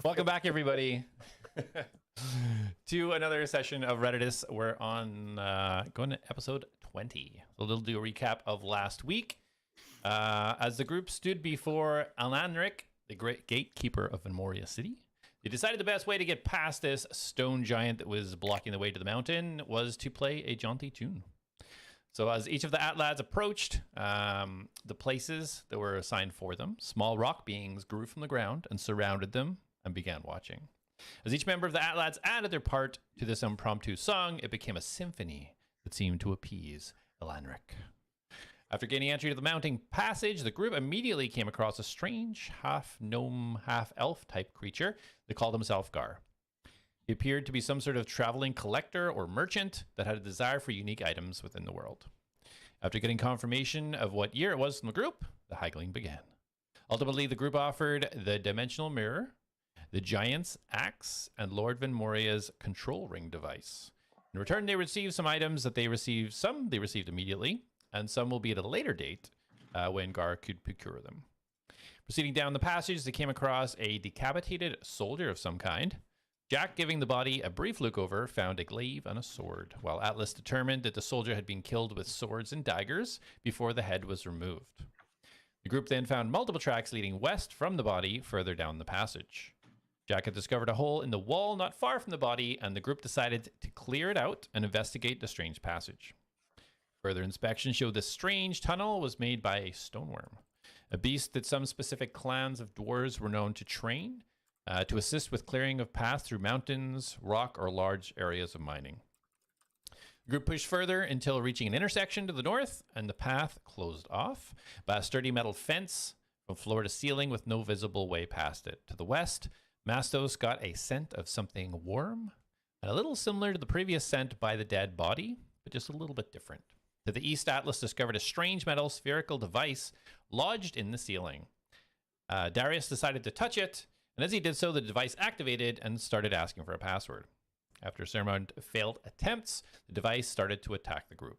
Welcome back, everybody, to another session of Reditus. We're on going to episode 20. So we'll do a recap of last week. As the group stood before Alanric, the great gatekeeper of Venmoria City, they decided the best way to get past this stone giant that was blocking the way to the mountain was to play a jaunty tune. So as each of the Atlads approached the places that were assigned for them, small rock beings grew from the ground and surrounded them and began watching. As each member of the Atlads added their part to this impromptu song, it became a symphony that seemed to appease Elanric. After gaining entry to the mounting passage, the group immediately came across a strange half-gnome, half-elf type creature that called himself Gar. He appeared to be some sort of traveling collector or merchant that had a desire for unique items within the world. After getting confirmation of what year it was from the group, the haggling began. Ultimately, the group offered the dimensional mirror, the giant's axe, and Lord Venmoria's control ring device. In return, they received some items that they received immediately, and some will be at a later date when Gar could procure them. Proceeding down the passage, they came across a decapitated soldier of some kind. Jack, giving the body a brief look over, found a glaive and a sword, while Atlas determined that the soldier had been killed with swords and daggers before the head was removed. The group then found multiple tracks leading west from the body further down the passage. Jack had discovered a hole in the wall not far from the body, and the group decided to clear it out and investigate the strange passage. Further inspection showed this strange tunnel was made by a stoneworm, a beast that some specific clans of dwarves were known to train to assist with clearing of paths through mountains, rock, or large areas of mining. The group pushed further until reaching an intersection to the north, and the path closed off by a sturdy metal fence from floor to ceiling with no visible way past it. To the west, Mastos got a scent of something warm and a little similar to the previous scent by the dead body, but just a little bit different. To the east, Atlas discovered a strange metal spherical device lodged in the ceiling. Darius decided to touch it, and as he did so, the device activated and started asking for a password. After several failed attempts, the device started to attack the group.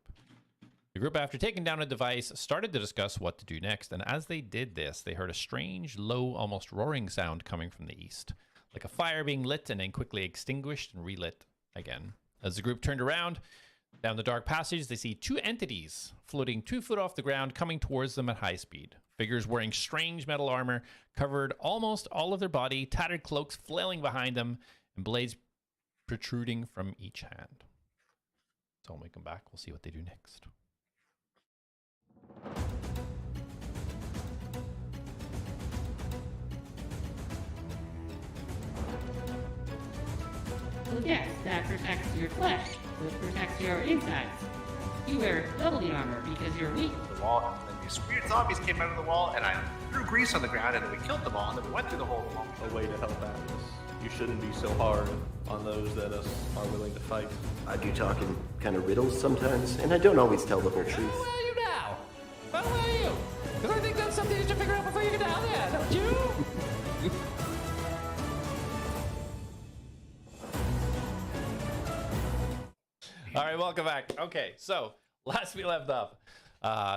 The group, after taking down a device, started to discuss what to do next, and as they did this, they heard a strange, low, almost roaring sound coming from the east, like a fire being lit and then quickly extinguished and relit again. As the group turned around, down the dark passage, they see two entities floating 2 foot off the ground coming towards them at high speed. Figures wearing strange metal armor covered almost all of their body, tattered cloaks flailing behind them, and blades protruding from each hand. So when we come back, we'll see what they do next. So yes, that protects your flesh, which protects your insides. You wear double the armor because you're weak. The wall, and then these weird zombies came out of the wall, and I threw grease on the ground, and then we killed them all, and then we went through the whole wall. A way to help Atlas. You shouldn't be so hard on those that are willing to fight. I do talk in kind of riddles sometimes, and I don't always tell the whole truth. How will you now? How will you? Because I think that's something you should figure out before you get down there, don't you? All right, welcome back. Okay, so last we left off.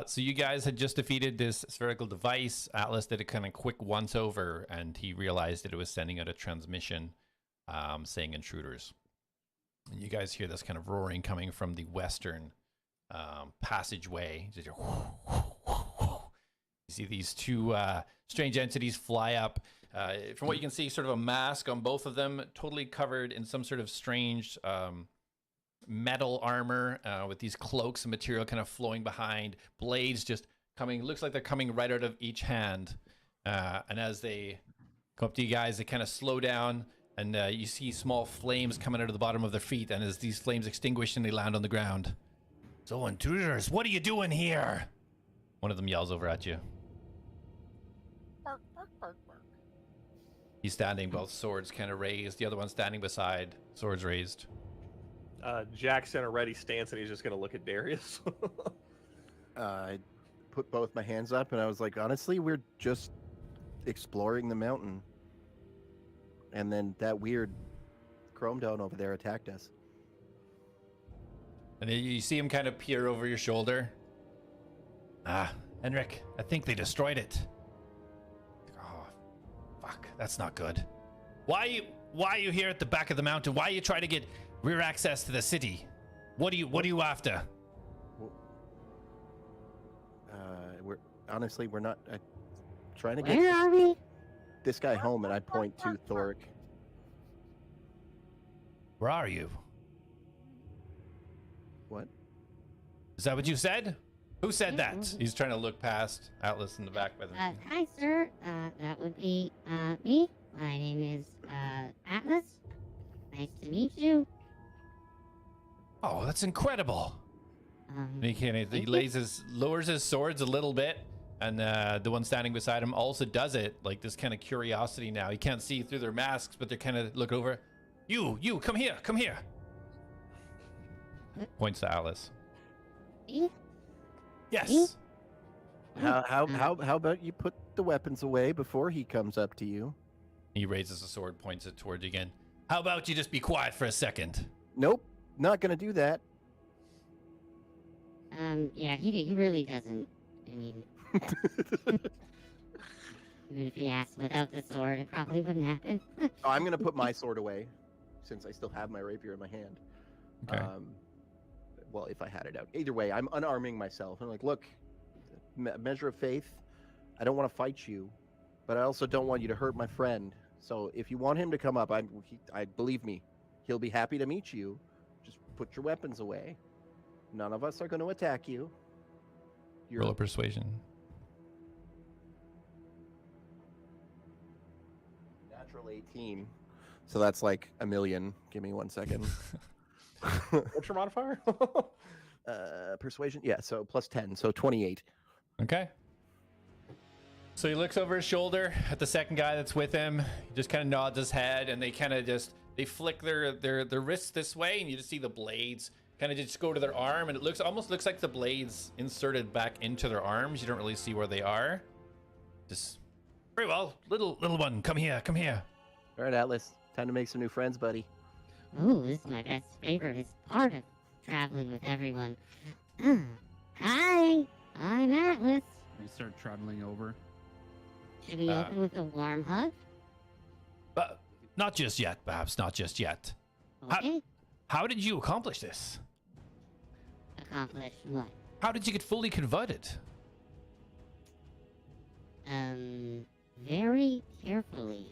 So you guys had just defeated this spherical device. Atlas did a kind of quick once over, and he realized that it was sending out a transmission saying intruders. And you guys hear this kind of roaring coming from the western passageway. You see these two strange entities fly up. From what you can see, sort of a mask on both of them, totally covered in some sort of strange metal armor with these cloaks and material kind of flowing behind, blades just coming, looks like they're coming right out of each hand. And as they come up to you guys, they kind of slow down, and you see small flames coming out of the bottom of their feet, and as these flames extinguish and they land on the ground. So intruders, what are you doing here? One of them yells over at you. Bark, bark, bark, bark. He's standing, both swords kind of raised. The other one standing beside, swords raised. Jack's in a ready stance, and he's just going to look at Darius. I put both my hands up, and I was like, honestly, we're just exploring the mountain. And then that weird chrome dome over there attacked us. And then you see him kind of peer over your shoulder. Ah, Henrik, I think they destroyed it. Oh, fuck, that's not good. Why are you here at the back of the mountain? Why are you trying to get rear access to the city? What are you after? We're not trying to Where get are we? this guy home, and I point to Thoric. Where are you? What? Is that what you said? Who said that? He's trying to look past Atlas in the back with him. Hi, sir. That would be, me. My name is, Atlas. Nice to meet you. Oh, that's incredible. He lowers his swords a little bit, and the one standing beside him also does it, like this kind of curiosity now. He can't see through their masks, but they're kind of look over. You, come here. Points to Alice. Me? Yes. How about you put the weapons away before he comes up to you? He raises the sword, points it towards you again. How about you just be quiet for a second? Nope, not gonna do that. Yeah, he really doesn't. I mean, even if he asked without the sword, it probably wouldn't happen. Oh, I'm gonna put my sword away, since I still have my rapier in my hand. Okay. Well, if I had it out. Either way, I'm unarming myself. I'm like, look, measure of faith. I don't want to fight you, but I also don't want you to hurt my friend. So if you want him to come up, I believe me, he'll be happy to meet you. Just put your weapons away. None of us are going to attack you. Roll a persuasion. Natural 18. So that's like a million. Give me 1 second. What's your modifier? Persuasion. Yeah, so plus 10. So 28. Okay. So he looks over his shoulder at the second guy that's with him. He just kind of nods his head, and they kind of they flick their wrists this way, and you just see the blades kind of just go to their arm, and it almost looks like the blades inserted back into their arms. You don't really see where they are. Just very well, little one, come here. All right, Atlas. Time to make some new friends, buddy. Ooh, this is my best favorite part of traveling with everyone. Hi, I'm Atlas. We start traveling over. Should we open with a warm hug? But not just yet, perhaps not just yet. Okay. How did you accomplish this? Accomplish what? How did you get fully converted? Very carefully.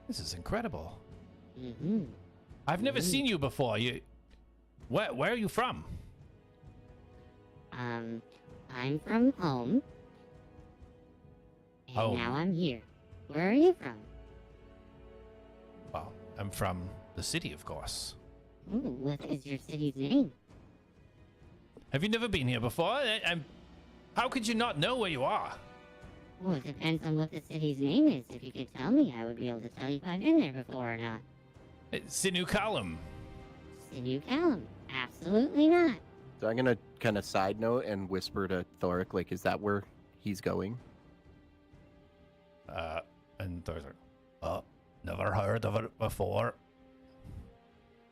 This is incredible. Mm-hmm. I've never seen you before. Where are you from? I'm from home. And Home. now I'm here. Where are you from? Well, I'm from the city, of course. Ooh, what is your city's name? Have you never been here before? How could you not know where you are? Oh, it depends on what the city's name is. If you could tell me, I would be able to tell you if I've been there before or not. Sinu Kalam. Sinew Callum. Absolutely not. So I'm gonna kind of side note and whisper to Thoric, like, is that where he's going? And Thor's like, never heard of it before.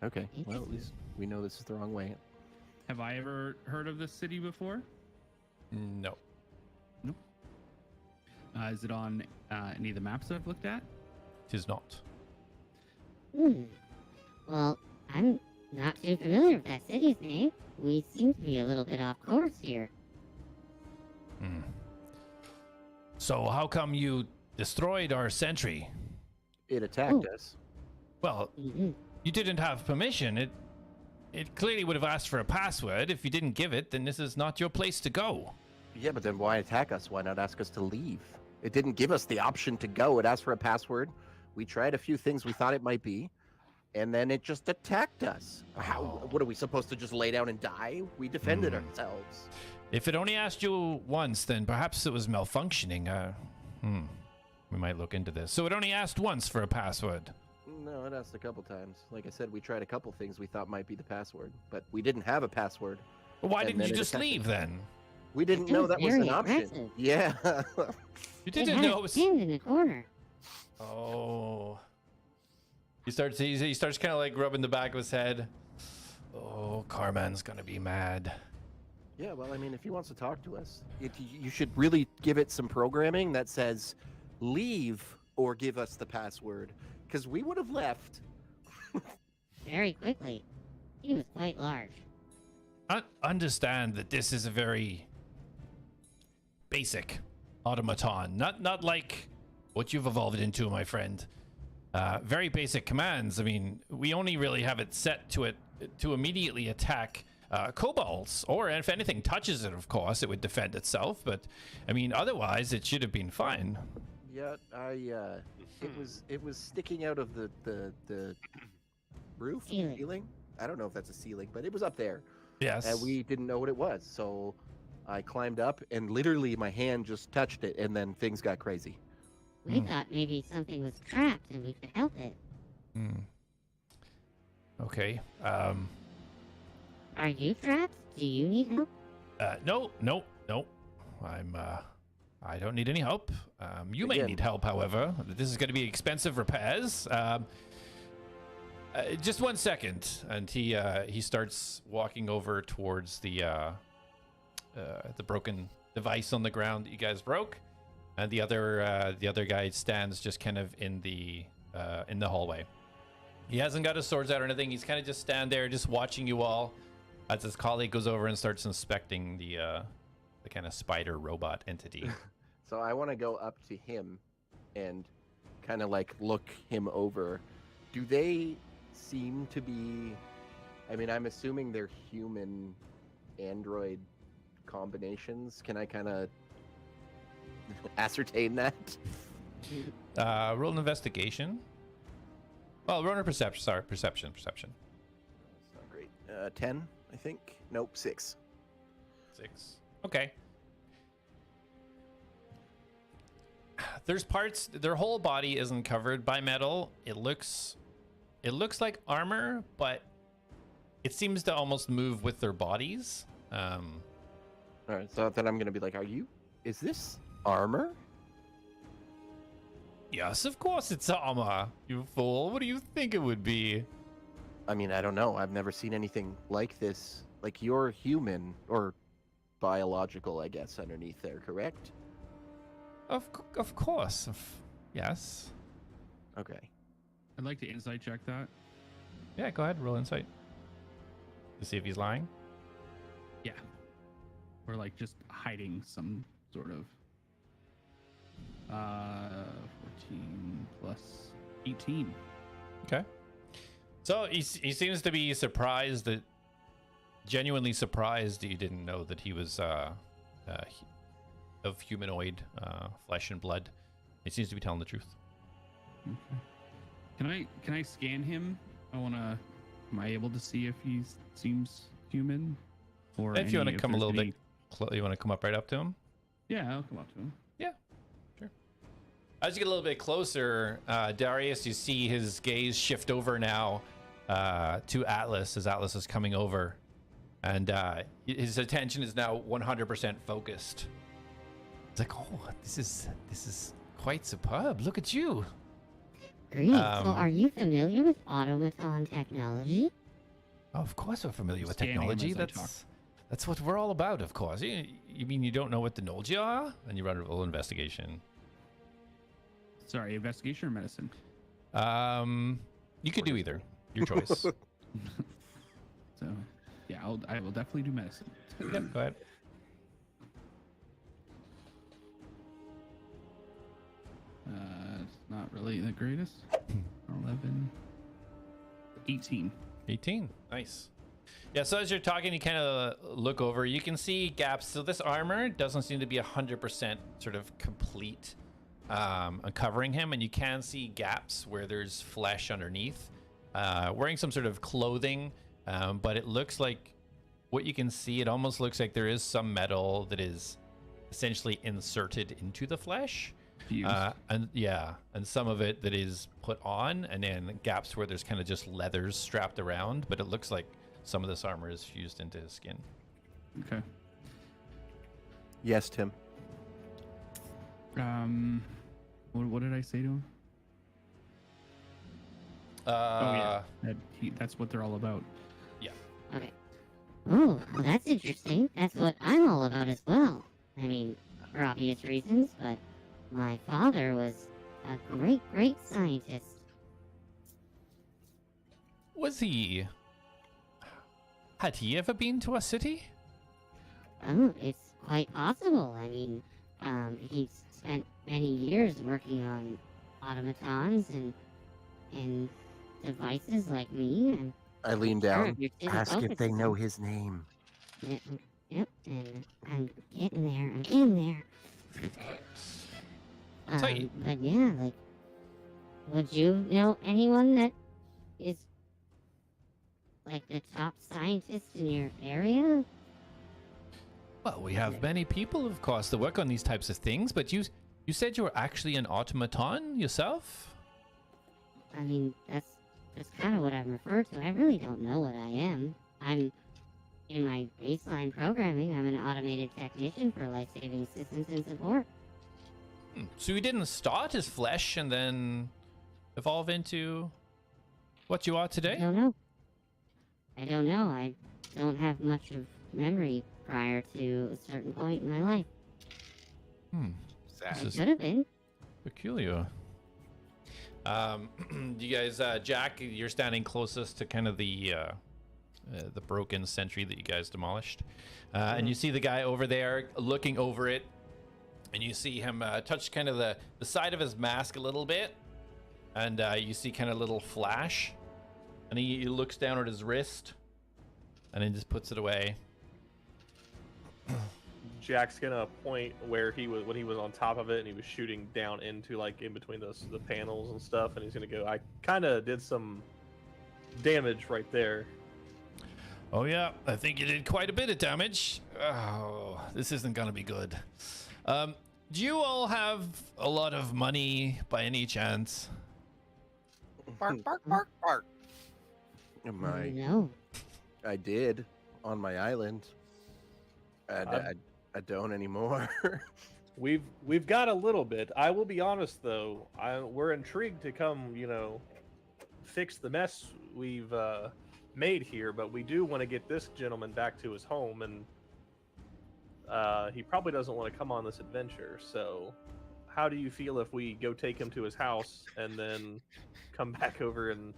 Okay, well, at least we know this is the wrong way. Have I ever heard of this city before? No. Nope. Is it on any of the maps that I've looked at? Tis not. Well, I'm not too familiar with that city's name. We seem to be a little bit off course here. So how come you destroyed our sentry? It attacked us. Well, you didn't have permission. It clearly would have asked for a password. If you didn't give it, then this is not your place to go. Yeah, but then why attack us? Why not ask us to leave? It didn't give us the option to go. It asked for a password. We tried a few things we thought it might be, and then it just attacked us. What are we supposed to just lay down and die? We defended ourselves. If it only asked you once, then perhaps it was malfunctioning. We might look into this. So it only asked once for a password. No, it asked a couple times. Like I said, we tried a couple things we thought might be the password, but we didn't have a password. Well, why And didn't then you it just attacked leave us. then? We didn't It know was that was an very option. aggressive. Yeah. You didn't It know had it was. pinned in the corner. Oh. He starts kind of like rubbing the back of his head. Oh, Carman's gonna be mad. Yeah, well, I mean, if he wants to talk to us, you should really give it some programming that says, leave or give us the password, because we would have left. Very quickly. He was quite large. Understand that this is a very basic automaton, not like what you've evolved it into, my friend. Very basic commands. I mean, we only really have it set to immediately attack kobolds, or if anything touches it, of course, it would defend itself. But I mean, otherwise, it should have been fine. Yeah, it was sticking out of the roof ceiling. I don't know if that's a ceiling, but it was up there. Yes. And we didn't know what it was, so I climbed up, and literally my hand just touched it, and then things got crazy. We thought maybe something was trapped and we could help it. Okay. Are you trapped? Do you need help? No. I don't need any help. You may Again. need help, however. This is going to be expensive repairs. Just 1 second, and he starts walking over towards the broken device on the ground that you guys broke, and the other guy stands just kind of in the hallway. He hasn't got his swords out or anything. He's kind of just stand there, just watching you all, as his colleague goes over and starts inspecting the kind of spider robot entity. So I want to go up to him and kind of like look him over. Do they seem to be, I mean, I'm assuming they're human android combinations. Can I kind of ascertain that? Roll an investigation. Well, roll a perception. Sorry, perception. That's not great. 10, I think. Nope, 6. 6. Okay. There's parts. Their whole body isn't covered by metal. It looks like armor, but it seems to almost move with their bodies. All right, so then I'm gonna be like, is this armor? Yes, of course it's armor, you fool. What do you think it would be? I mean, I don't know. I've never seen anything like this. Like, you're human, or biological, I guess, underneath there, correct? Of course. Yes. Okay. I'd like to insight check that. Yeah, go ahead. Roll insight. To see if he's lying. Yeah. Or like just hiding some sort of 14 plus 18. Okay. So he seems to be surprised genuinely surprised that you didn't know that he was of humanoid flesh and blood. He seems to be telling the truth. Okay. Can I scan him? Am I able to see if he seems human? Or If you want to come a there's little any- bit, you want to come up right up to him. Yeah, I'll come up to him. Yeah, sure. As you get a little bit closer, Darius, you see his gaze shift over now to Atlas as Atlas is coming over, and his attention is now 100% focused. It's like, oh, this is quite superb. Look at you. Great. So are you familiar with Automaton technology? Of course, we're familiar with Scanning him technology. as I talk. That's what we're all about, of course. You mean you don't know what the Nolgi are? And you run a little investigation. Sorry, investigation or medicine? You could do either. Your choice. So, yeah, I will definitely do medicine. Yep, go ahead. It's not really the greatest. 11, 18. 18. Nice. Yeah, so as you're talking, you kind of look over. You can see gaps. So this armor doesn't seem to be 100% sort of complete covering him, and you can see gaps where there's flesh underneath. Wearing some sort of clothing, but it looks like what you can see, it almost looks like there is some metal that is essentially inserted into the flesh. And some of it that is put on, and then gaps where there's kind of just leathers strapped around, but it looks like some of this armor is fused into his skin. Okay. Yes, Tim. What did I say to him? That's what they're all about. Yeah. Okay. Oh, well, that's interesting. That's what I'm all about as well. I mean, for obvious reasons, but my father was a great scientist. Had he ever been to a city? Oh, it's quite possible. I mean, he's spent many years working on automatons and devices like me. And I lean sure, down, if you're sitting ask if focused they on- know his name. Yep, and I'm getting there. So you- But yeah, like, would you know anyone that is like the top scientist in your area? Well, we have many people, of course, that work on these types of things, but you said you were actually an automaton yourself? I mean, that's kind of what I'm referred to. I really don't know what I am. I'm in my baseline programming. I'm an automated technician for life-saving assistance and support. So you didn't start as flesh and then evolve into what you are I today? don't know. I don't have much of memory prior to a certain point in my life. Sad. I This is could have been. peculiar. You guys, Jack, you're standing closest to kind of the broken sentry that you guys demolished, and you see the guy over there looking over it, and you see him touch kind of the side of his mask a little bit, and you see kind of a little flash, and he looks down at his wrist, and then just puts it away. Jack's gonna point where he was when he was on top of it, and he was shooting down into like in between the panels and stuff, and he's gonna go. I kind of did some damage right there. Oh yeah, I think you did quite a bit of damage. Oh, this isn't gonna be good. Do you all have a lot of money by any chance? Bark, bark, bark, bark. No. I did on my island. I don't anymore. We've got a little bit. I will be honest though, we're intrigued to come, fix the mess we've made here, but we do want to get this gentleman back to his home, and he probably doesn't want to come on this adventure. So, how do you feel if we go take him to his house and then come back over and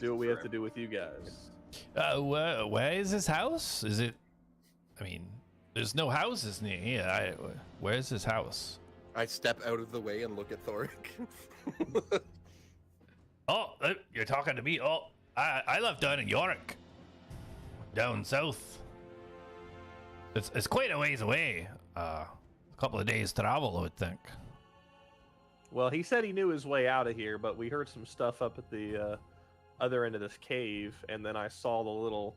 do what we have to do with you guys? Where is his house? Is it? I mean, there's no houses near here. Where's his house? I step out of the way and look at Thoric. Oh, you're talking to me. Oh, I live down in York, down south. It's quite a ways away. A couple of days travel, I would think. Well, he said he knew his way out of here, but we heard some stuff up at the other end of this cave, and then I saw the little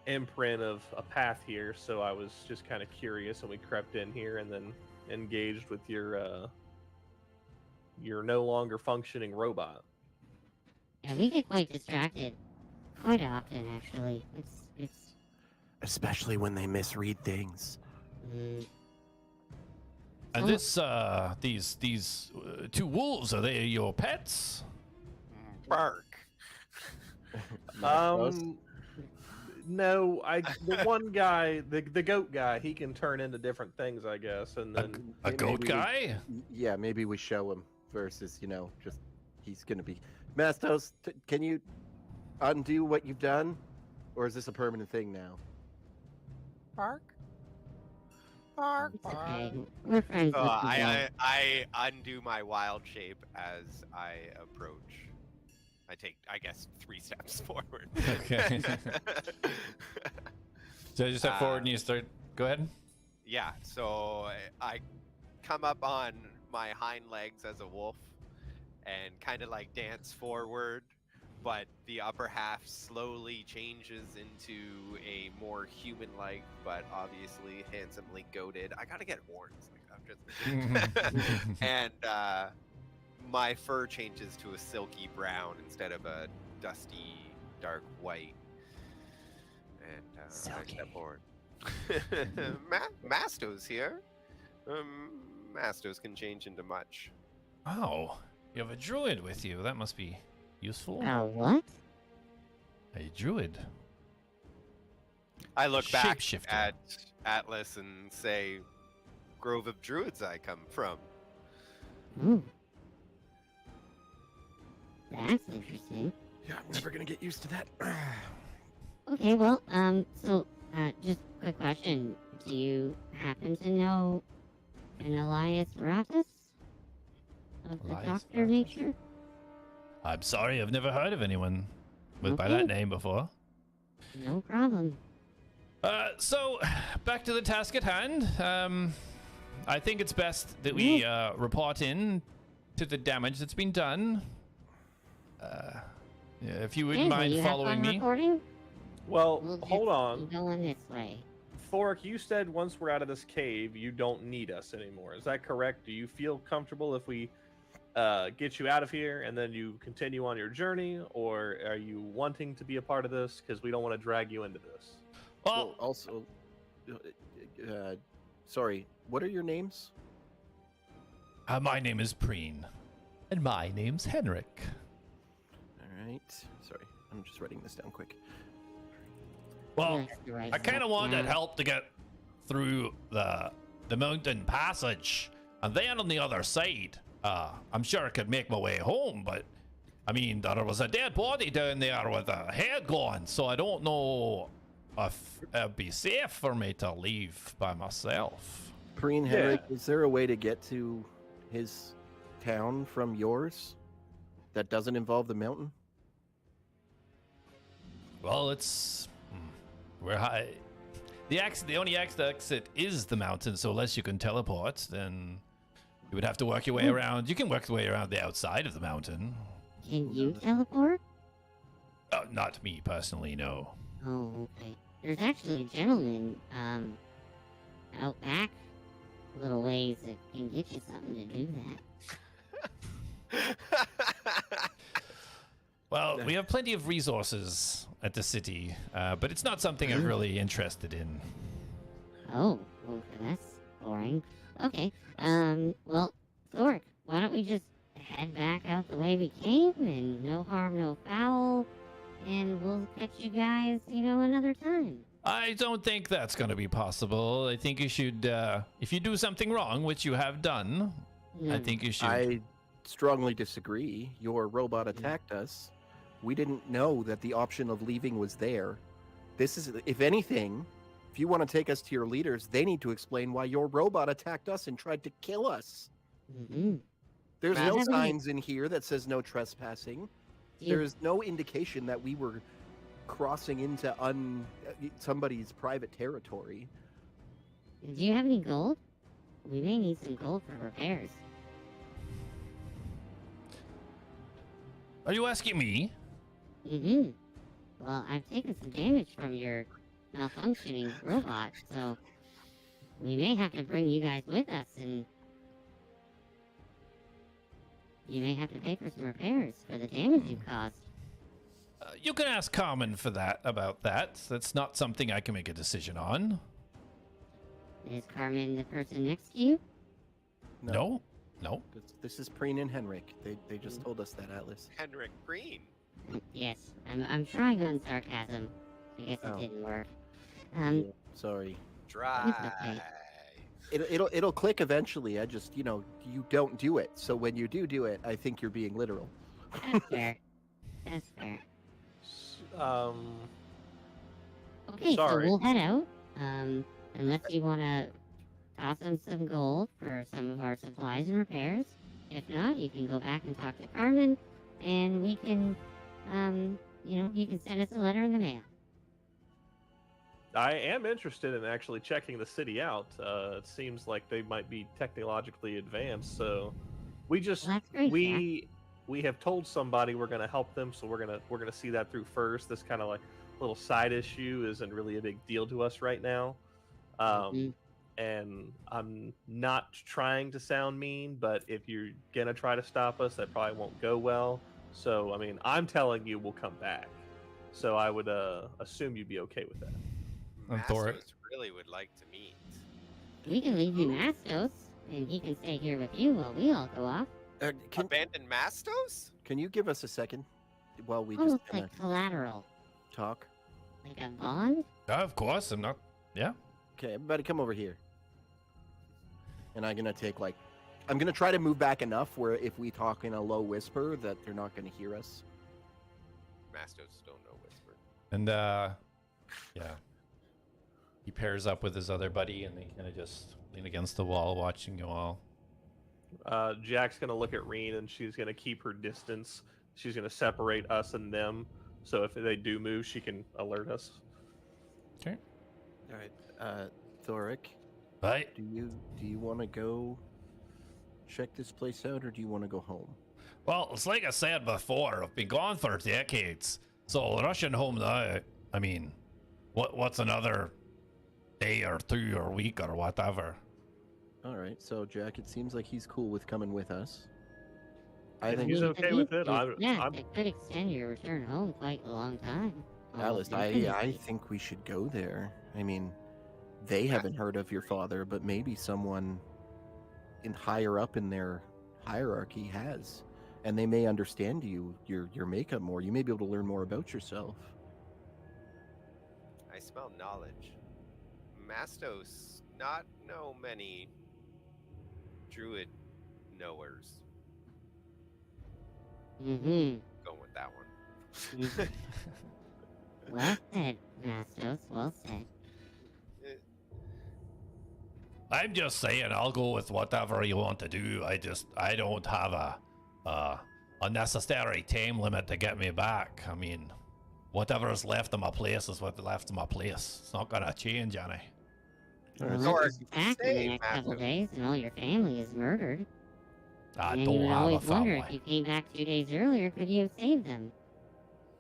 imprint of a path here, so I was just kind of curious, and we crept in here and then engaged with your no longer functioning robot. Yeah, we get quite distracted. Quite often, actually. It's Especially when they misread things. And Oh. these two wolves, are they your pets? Bark. No, the one guy, the goat guy, he can turn into different things, I guess, and then A goat maybe guy? Yeah, maybe we show him versus, just he's gonna be. Mastos, can you undo what you've done, or is this a permanent thing now? Bark. Bark, it's bark. okay. We're friends with the I undo my wild shape as I approach. I take, I guess, 3 steps forward. Okay. So you step forward and you start. Go ahead. Yeah, so I come up on my hind legs as a wolf and kind of like dance forward, but the upper half slowly changes into a more human-like, but obviously handsomely goated. I gotta get horns. Like, I'm just... and my fur changes to a silky brown instead of a dusty dark white. And I step forward. Mastos here. Mastos can change into much. Oh, you have a druid with you. That must be useful. what? A druid. I look back Shapeshifter. at Atlas and say, Grove of Druids I come from. Ooh. That's interesting. Yeah, I'm never gonna get used to that. Okay, well, just quick question. Do you happen to know an Elias Ratus? Of the Elias doctor Ratus? nature? I'm sorry, I've never heard of anyone with by Okay. that name before. No problem. So, back to the task at hand. I think it's best that we report in to the damage that's been done. Yeah, if you wouldn't Okay, mind will you have following fun me. recording? Well, We'll hold just on. keep going this way. Thork, you said once we're out of this cave, you don't need us anymore. Is that correct? Do you feel comfortable if we get you out of here and then you continue on your journey, or are you wanting to be a part of this because we don't want to drag you into this? Well, Also, sorry, what are your names? my name is Preen. And my name's Henrik. All right. Sorry, I'm just writing this down quick. Well, Yes, you're right, I kind of stop wanted now. help to get through the mountain passage. And then on the other side, I'm sure I could make my way home, but I mean, there was a dead body down there with a head gone, so I don't know if it'd be safe for me to leave by myself. Preen, Henrik, is there a way to get to his town from yours that doesn't involve the mountain? Well, it's we're high. The only exit is the mountain, so unless you can teleport, then you would have to work your way around. You can work your way around the outside of the mountain. Can you teleport? Not me personally, no. Oh, okay. There's actually a gentleman, out back a little ways that can get you something to do that. Well, we have plenty of resources at the city, but it's not something I'm really interested in. Oh, okay, that's boring. Okay, well, Thork, why don't we just head back out the way we came, and no harm, no foul, and we'll catch you guys, another time. I don't think that's going to be possible. I think you should, if you do something wrong, which you have done, I think you should. I strongly disagree. Your robot attacked us. We didn't know that the option of leaving was there. This is, if anything, if you want to take us to your leaders, they need to explain why your robot attacked us and tried to kill us. Mm-hmm. There's Well, no haven't we- signs in here that says no trespassing. There is no indication that we were crossing into somebody's private territory. Do you have any gold? We may need some gold for repairs. Are you asking me? Mm-hmm. Well, I've taken some damage from your malfunctioning robot, so we may have to bring you guys with us, and you may have to pay for some repairs for the damage you caused. You can ask Carmen for that, about that. That's not something I can make a decision on. Is Carmen the person next to you? No. This is Preen and Henrik. They just told us that, Atlas. Henrik Green. Yes, I'm trying on sarcasm. I guess Oh. it didn't work. Sorry. Dry. okay. It'll click eventually. I just, you don't do it. So when you do it, I think you're being literal. That's fair. That's fair. Okay, Sorry. so we'll head out. Unless you want to toss them some gold for some of our supplies and repairs. If not, you can go back and talk to Carmen, and we can, you can send us a letter in the mail. I am interested in actually checking the city out. It seems like they might be technologically advanced, so we just Well, that's great, we have told somebody we're going to help them, so we're gonna see that through first. This kind of like little side issue isn't really a big deal to us right now. Mhm. And I'm not trying to sound mean, but if you're gonna try to stop us, that probably won't go well. So I mean, I'm telling you, we'll come back. So I would assume you'd be okay with that. And Thor- Mastos really would like to meet. We can leave you Mastos, and he can stay here with you while we all go off. Abandoned Mastos? Can you give us a second while we Almost just kind like collateral. of talk? Like a bond? Of course, I'm not. Yeah. Okay, everybody come over here. And I'm gonna take like I'm gonna try to move back enough where if we talk in a low whisper, that they're not gonna hear us. Mastos don't know whisper. And yeah, he pairs up with his other buddy, and they kind of just lean against the wall, watching you all. Jack's gonna look at Reen, and she's gonna keep her distance. She's gonna separate us and them, so if they do move, she can alert us. Okay. All right, Thoric, Right. do you want to go check this place out, or do you want to go home? Well, it's like I said before. I've been gone for decades, so rushing home now. I mean, what's another day or 2 or week or whatever? All right, so Jack, it seems like he's cool with coming with us. I If think he's okay with it, Yeah, I'm it could extend your return home quite a long time. Alice, Almost I infinitely. think we should go there. I mean, they haven't heard of your father, but maybe someone in higher up in their hierarchy has, and they may understand your makeup more. You may be able to learn more about yourself. I smell knowledge. Mastos not know many druid knowers. Mm-hmm. Going with that one. Well said, Mastos. Well said. I'm just saying, I'll go with whatever you want to do. I don't have a unnecessary time limit to get me back. I mean, whatever's left of my place is what's left of my place. It's not gonna change any. Unless Or it's back in the say, next couple Mastos. days and all your family is murdered. I And you don't would have a always wonder if family. you came back 2 days earlier, could you have saved them?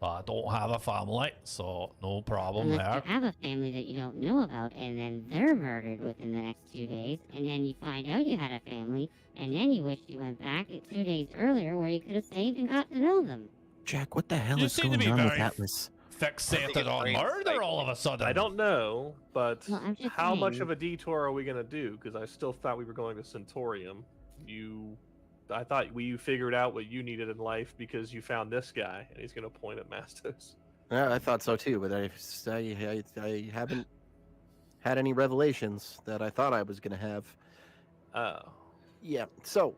I don't have a family, so no problem Unless there. you have a family that you don't know about, and then they're murdered within the next 2 days, and then you find out you had a family, and then you wish you went back 2 days earlier where you could have saved and got to know them. Jack, what the hell You is seem to going be on with very Atlas? Fixated on brain murder cycle. all of a sudden. I don't know, but Well, I'm just how much saying. of a detour are we gonna do? Because I still thought we were going to Centaurium. I thought you figured out what you needed in life because you found this guy, and he's gonna point at Mastos. Yeah, I thought so too, but I haven't had any revelations that I thought I was going to have. Oh, Yeah, so,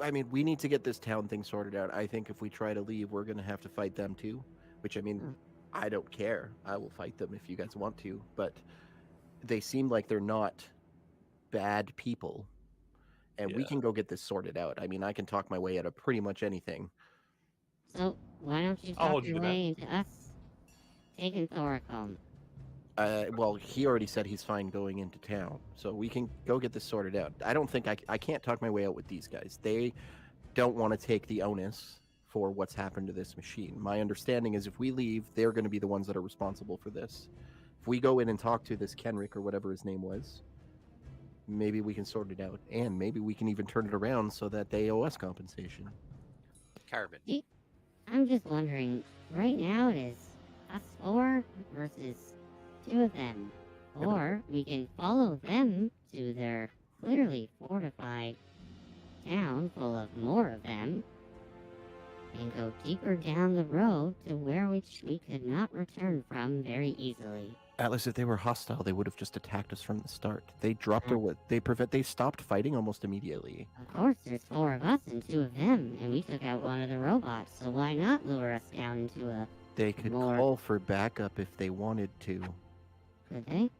I mean, we need to get this town thing sorted out. I think if we try to leave, we're going to have to fight them too, which, I mean, Mm. I don't care. I will fight them if you guys want to, but they seem like they're not bad people, and we Yeah. can go get this sorted out. I mean, I can talk my way out of pretty much anything. So, why don't you I'll talk hold you your to that. way into us taking Thoric home? Well, he already said he's fine going into town, so we can go get this sorted out. I don't think I can't talk my way out with these guys. They don't want to take the onus for what's happened to this machine. My understanding is if we leave, they're going to be the ones that are responsible for this. If we go in and talk to this Kenrick or whatever his name was, maybe we can sort it out, and maybe we can even turn it around so that they owe us compensation. Carbon. I'm just wondering, right now it is us 4 versus 2 of them. Yeah, but- Or we can follow them to their clearly fortified town full of more of them and go deeper down the road to where we could not return from very easily. Atlas, if they were hostile, they would have just attacked us from the start. They dropped their they stopped fighting almost immediately. Of course, there's 4 of us and 2 of them, and we took out one of the robots, so why not lure us down into a... They could More. call for backup if they wanted to. Could they?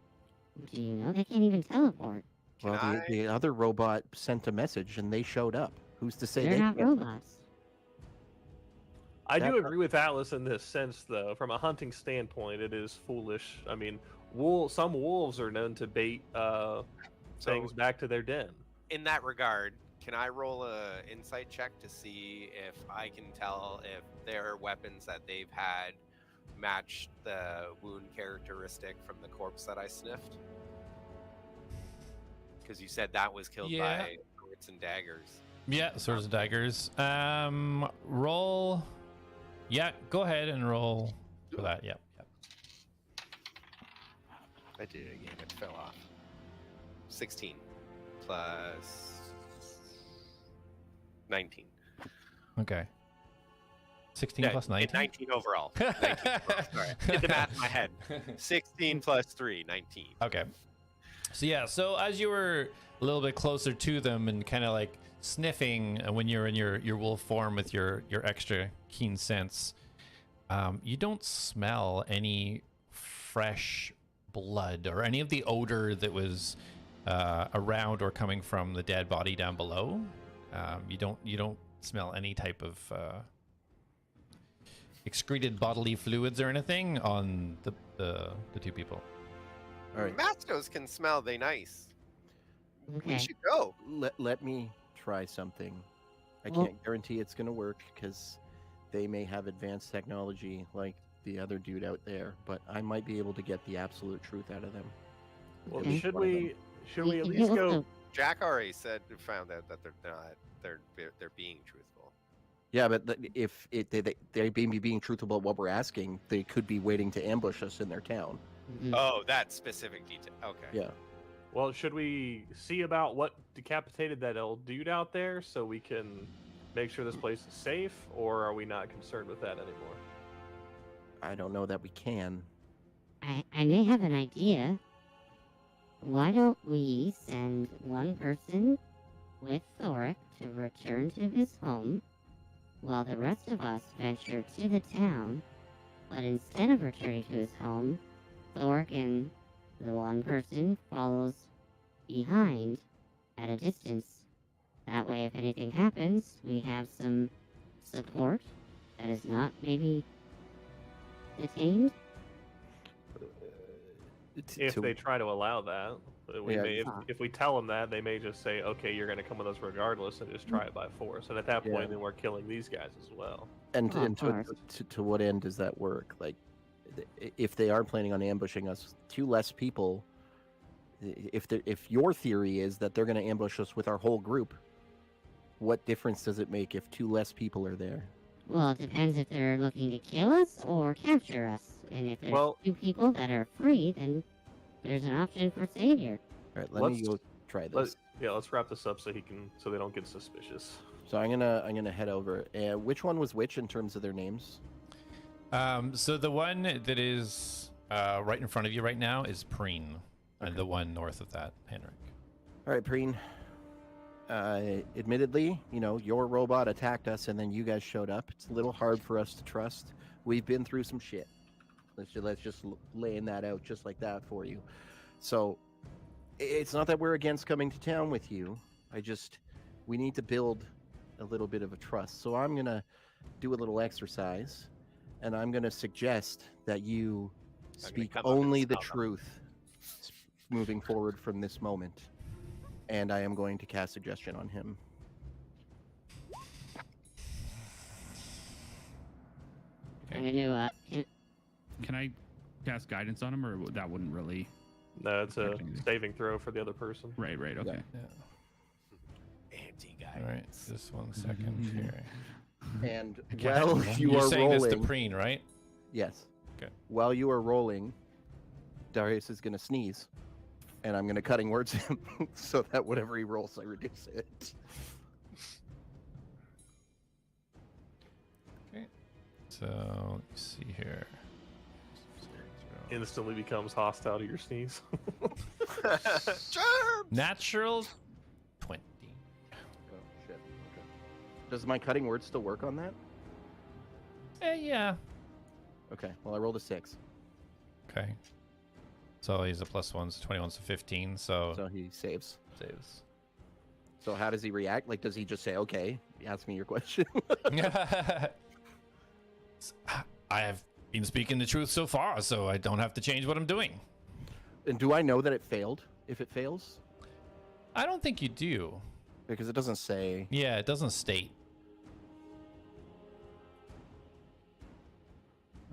Do you know? They can't even teleport. Can Well, I- the other robot sent a message and they showed up. Who's to say They're they not can't? robots. I do That- agree with Atlas in this sense, though. From a hunting standpoint, it is foolish. I mean, some wolves are known to bait things back to their den. In that regard, can I roll a insight check to see if I can tell if their weapons that they've had match the wound characteristic from the corpse that I sniffed? Because you said that was killed Yeah. by swords and daggers. Yeah, swords and daggers. Roll. Yeah, go ahead and roll for that. Yep. I did it again. It fell off. 16 plus 19. Okay. 16 Yeah, plus 19. 19 overall. 19 overall. Sorry. Get the math in my head. 16 plus 3, 19. Okay. So yeah, so as you were a little bit closer to them and kind of like sniffing when you're in your wolf form with your extra keen sense, you don't smell any fresh blood or any of the odor that was around or coming from the dead body down below. You don't smell any type of excreted bodily fluids or anything on the two people. All right. Mastos can smell they nice. We Okay. should go. Let me try something. I Well- can't guarantee it's going to work because they may have advanced technology like the other dude out there, but I might be able to get the absolute truth out of them. Well, Okay. should One of we at can least go? also- Jack already found out that they're not. They're being truthful. Yeah, but if they may be being truthful about what we're asking, they could be waiting to ambush us in their town. Mhm. Oh, that specific detail. Okay. Yeah. Well, should we see about what decapitated that old dude out there so we can make sure this place is safe, or are we not concerned with that anymore? I don't know that we can. I may have an idea. Why don't we send one person with Thoric to return to his home, while the rest of us venture to the town, but instead of returning to his home, Thoric and the one person follows behind at a distance. That way, if anything happens, we have some support that is not maybe detained. If they try to allow that, Yeah. if we tell them that, they may just say, "Okay, you're going to come with us regardless," and just try it by force. And at that Yeah. point, then we're killing these guys as well. And, Oh, and of to, course. to what end does that work? Like, if they are planning on ambushing us, two less people. If your theory is that they're going to ambush us with our whole group, what difference does it make if two less people are there? Well, it depends if they're looking to kill us or capture us. And if there's Well- two people that are free, then there's an option for savior. All right, let me Let's- go try this. Let's wrap this up so they don't get suspicious. So I'm gonna head over. Which one was which in terms of their names? So the one that is right in front of you right now is Preen, and Okay. the one north of that, Henrik. All right, Preen. Admittedly, your robot attacked us, and then you guys showed up. It's a little hard for us to trust. We've been through some shit. Let's just laying that out just like that for you. So it's not that we're against coming to town with you. We need to build a little bit of a trust. So I'm gonna do a little exercise, and I'm gonna suggest that you speak come up and only the smell them. truth moving forward from this moment. And I am going to cast suggestion on him. I'm gonna Can I cast guidance on him, or that wouldn't really? No, it's a Protecting you. saving throw for the other person. Right. Okay. Anti-guy. All right, just 1 second here. And Okay. while you You're are saying this to rolling, Preen, right? yes. Okay. While you are rolling, Darius is going to sneeze, and I'm going to cutting words him so that whatever he rolls, I reduce it. So let's see here. Instantly becomes hostile to your sneeze. Germ! Natural 20. Oh shit. Okay. Does my cutting word still work on that? Yeah. Okay. Well, I rolled a 6, Okay. So he's a +1, so 21, so 15. So so he saves. saves. So how does he react? Like, does he just say, "Okay, ask me your question"? I have been speaking the truth so far, so I don't have to change what I'm doing. And do I know that it failed? If it fails, I don't think you do. because it doesn't say. Yeah, it doesn't state.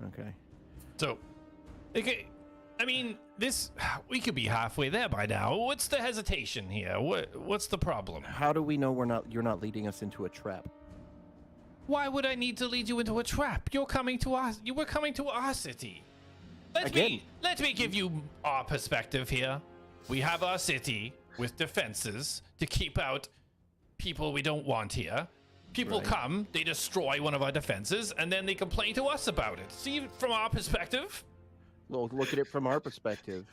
Okay. So, okay, I mean, we could be halfway there by now. What's the hesitation here? What's the problem? How do we know you're not leading us into a trap? Why would I need to lead you into a trap? You're coming to us. You were coming to our city. Let me give you our perspective here. We have our city with defenses to keep out people we don't want here. People Right. come, they destroy one of our defenses, and then they complain to us about it. See, from our perspective, Well, look at it from our perspective.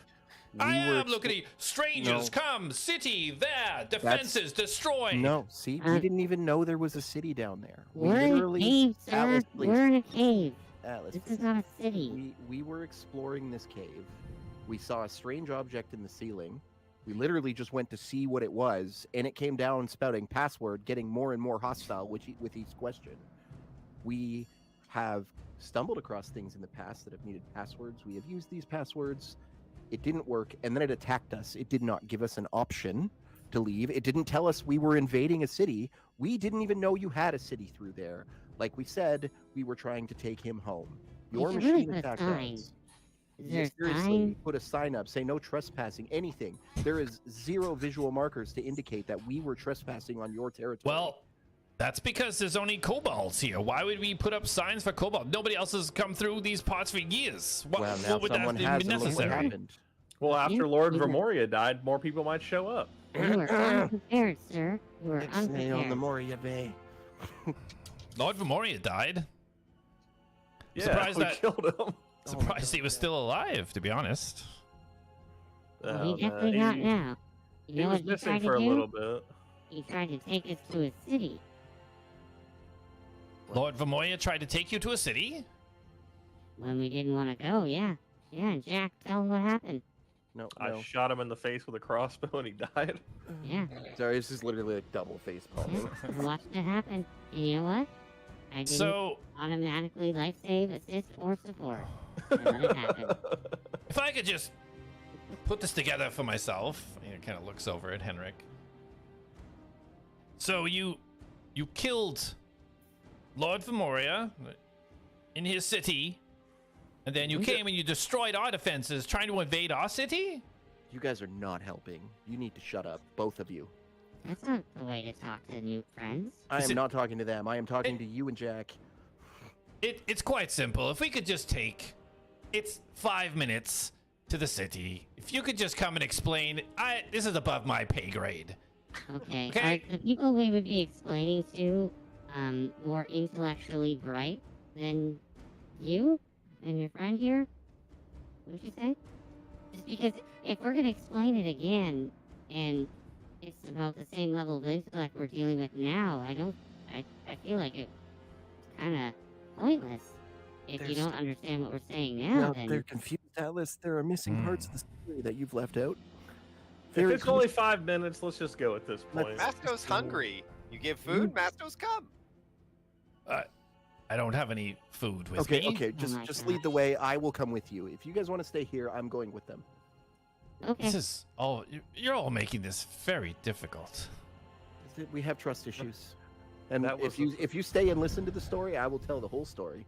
I were am. Look at you. Strangers, No. come. City there. Defenses destroyed. No, see, we didn't even know there was a city down there. We We're in a literally, cave, sir. Alice, please. We're in a cave. Alice, This is not a city. we were exploring this cave. We saw a strange object in the ceiling. We literally just went to see what it was, and it came down spouting password, getting more and more hostile with each question. We have stumbled across things in the past that have needed passwords. We have used these passwords. It didn't work, and then it attacked us. It did not give us an option to leave. It didn't tell us we were invading a city. We didn't even know you had a city through there. Like we said, we were trying to take him home. You Your should really machine put a attacked sign. us. Is Yeah, there a seriously, sign? put a sign up, say no trespassing, anything. There is 0 visual markers to indicate that we were trespassing on your territory. Well, that's because there's only kobolds here. Why would we put up signs for kobold? Nobody else has come through these parts for years. What, well, now what would that someone be has, and look what necessary? happened. Well, after You- Lord you were- Venmoria died, more people might show up. You were unprepared, sir. You were Ixnay on the unprepared. Moria Bay. Lord Venmoria died. Yeah, Surprised we that- killed him. Surprised he was still alive, to be honest. Well, he Um, definitely not now. You He know was what he missing tried for to a do? little bit. He tried to take us to a city. Lord Venmoria tried to take you to a city? When we didn't want to go, yeah. Yeah, and Jack, tell him what happened. No, I no. shot him in the face with a crossbow and he died. Yeah, Sorry, this is literally like double face yeah. palming. I watched it happen. And you know what? I didn't So, automatically life save, assist, or support. I let it happen. if I could just put this together for myself, he kind of looks over at Henrik. So you killed Lord Venmoria in his city, and then you came and you destroyed our defenses trying to invade our city? You guys are not helping. You need to shut up, both of you. That's not the way to talk to new friends. I Is am it- not talking to them. I am talking to you and Jack. It's quite simple. If we could just take, it's 5 minutes to the city. If you could just come and explain, this is above my pay grade. Okay. Okay. Are the people we would be explaining to more intellectually bright than you and your friend here? What would you say? Just because if we're gonna explain it again and it's about the same level of intellect we're dealing with now, I feel like it's kind of pointless. If you There's- don't understand what we're saying now, they're then confused, Atlas. There are missing parts of the story that you've left out. If Very it's only 5 minutes, let's just go at this point. Masto's hungry. You give food, Masto's come. I don't have any food with Okay, me. okay, Oh my just lead the way. I will come with you. If you guys want to stay here, I'm going with them. okay. This is all, you're all making this very difficult. We have trust issues. And That was if you stay and listen to the story, I will tell the whole story.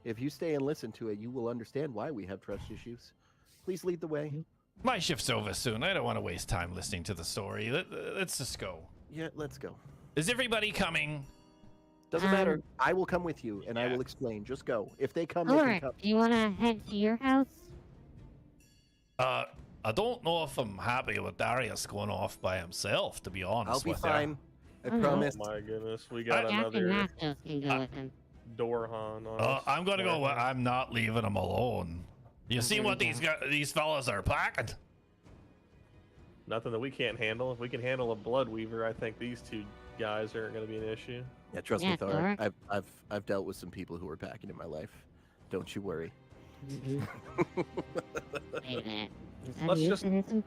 If you stay and listen to it, you will understand why we have trust issues. Please lead the way. My shift's over soon. I don't want to waste time listening to the story. Let's just go. Yeah, let's go. Is everybody coming? Doesn't matter. I will come with you, and I will Yes. explain. Just go. If they come, they Alright, can come. do you want to head to your house? I don't know if I'm happy with Darius going off by himself, to be honest I'll be with fine. I Oh, no. promise. Oh my goodness, we got Jack and another Mastos can go with him. Dorhan on you. us. I'm gonna go. Dorhan. I'm not leaving him alone. You see Okay, what yeah. these fellas are packing? Nothing that we can't handle. If we can handle a blood weaver, I think these two guys aren't going to be an issue. Yeah, trust Yeah, me, Thor. Cleric. I've dealt with some people who were packing in my life. Don't you worry. Mhm. Wait a minute. Is that Let's a just- euphemism?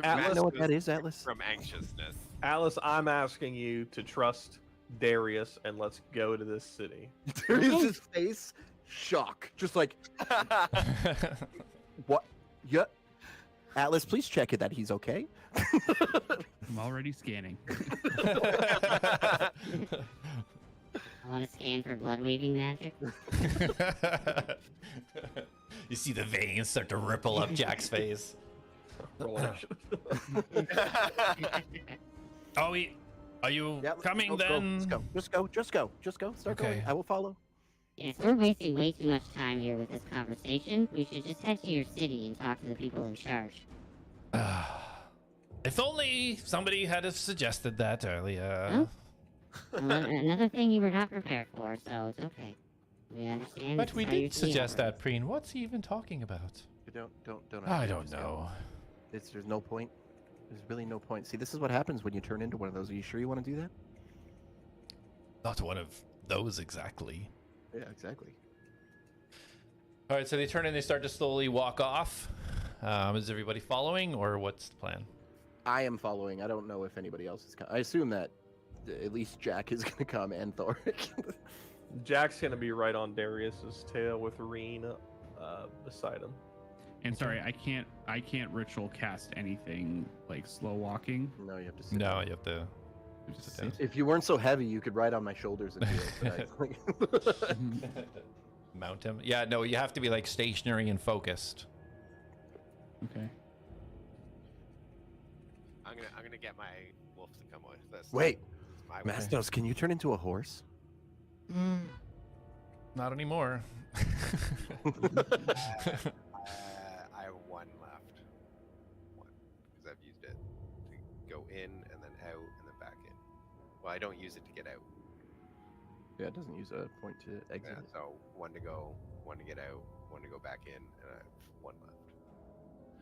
Atlas, You know what that goes is, Atlas? From anxiousness. Alice, I'm asking you to trust Darius and let's go to this city. Darius's face, shock, just like what? Yeah. Atlas, please check it that he's okay. I'm already scanning. I want to scan for blood weaving magic. You see the veins start to ripple up Jack's face. Roll action. Are you Yeah, coming go, then? Just go. Just go. Start going. Okay. I will follow. Yes, we're wasting way too much time here with this conversation. We should just head to your city and talk to the people in charge. If only somebody had have suggested that earlier. Huh? Another thing you were not prepared for, so it's okay. We understand. But this we is how your did city suggest operates. that, Preen. What's he even talking about? Don't. I don't know. There's no point. There's really no point. See, this is what happens when you turn into one of those. Are you sure you want to do that? Not one of those exactly. Yeah, exactly. All right, so they turn and they start to slowly walk off. Is everybody following, or what's the plan? I am following. I don't know if anybody else is coming. I assume that at least Jack is going to come and Thoric. Jack's gonna be right on Darius's tail with Reen beside him. And sorry, I can't ritual cast anything like slow walking. No, you have to sit No, down. you have to sit down. If you weren't so heavy, you could ride on my shoulders and do it. But Mount him. Yeah, no, you have to be like stationary and focused. Okay. I'm gonna get my wolf to come with us. Wait, It's my wolf. Mastos, can you turn into a horse? Not anymore. I have one left. One, because I've used it to go in and then out and then back in. Well, I don't use it to get out. Yeah, it doesn't use a point to exit. Yeah, so one to go, one to get out, one to go back in, and I have one left.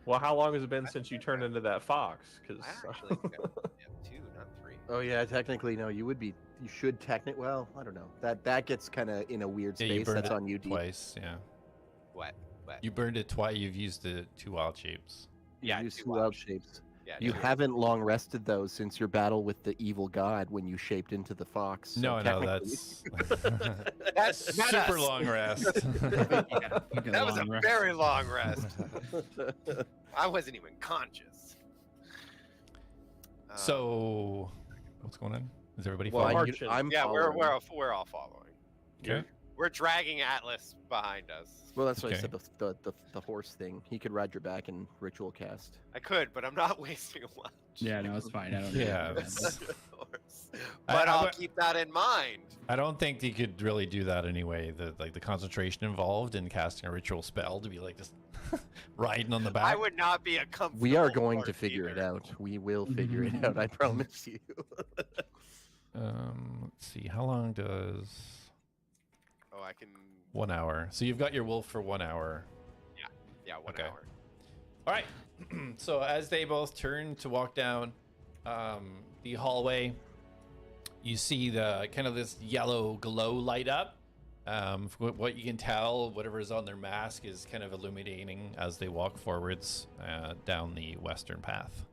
Well, how long has it been since you turned into that fox? Because I actually have two, not three. Oh yeah, technically no. You should technically. Well, I don't know. That gets kind of in a weird Yeah, space. you burned That's it on you, Deep. twice. Yeah, What? you burned it twice. You've used the 2 wild shapes. Yeah, You use two two wild wild shapes. Yeah, You two. haven't long rested those since your battle with the evil god when you shaped into the fox. So No, technically- that's That's not super us. long rest. That was a very long rest. I wasn't even conscious. So, what's going on? Is everybody Well, following? Marching. Yeah, we're following. we're all following. Okay. We're dragging Atlas behind us. Well, that's what I Okay. said. The horse thing. He could ride your back and ritual cast. I could, but I'm not wasting a lunch. Yeah, no, it's fine. I don't Yeah, need that's- that. But I I'll would- keep that in mind. I don't think you could really do that anyway. The concentration involved in casting a ritual spell to be like just riding on the back. I would not be a comfortable We are going to horse figure it either. out. We will figure it out. I promise you. Let's see. How long does Oh, I can. 1 hour? So you've got your wolf for 1 hour. Yeah, one Okay. hour. All right. So as they both turn to walk down the hallway, you see the kind of this yellow glow light up. From what you can tell, whatever is on their mask is kind of illuminating as they walk forwards down the western path.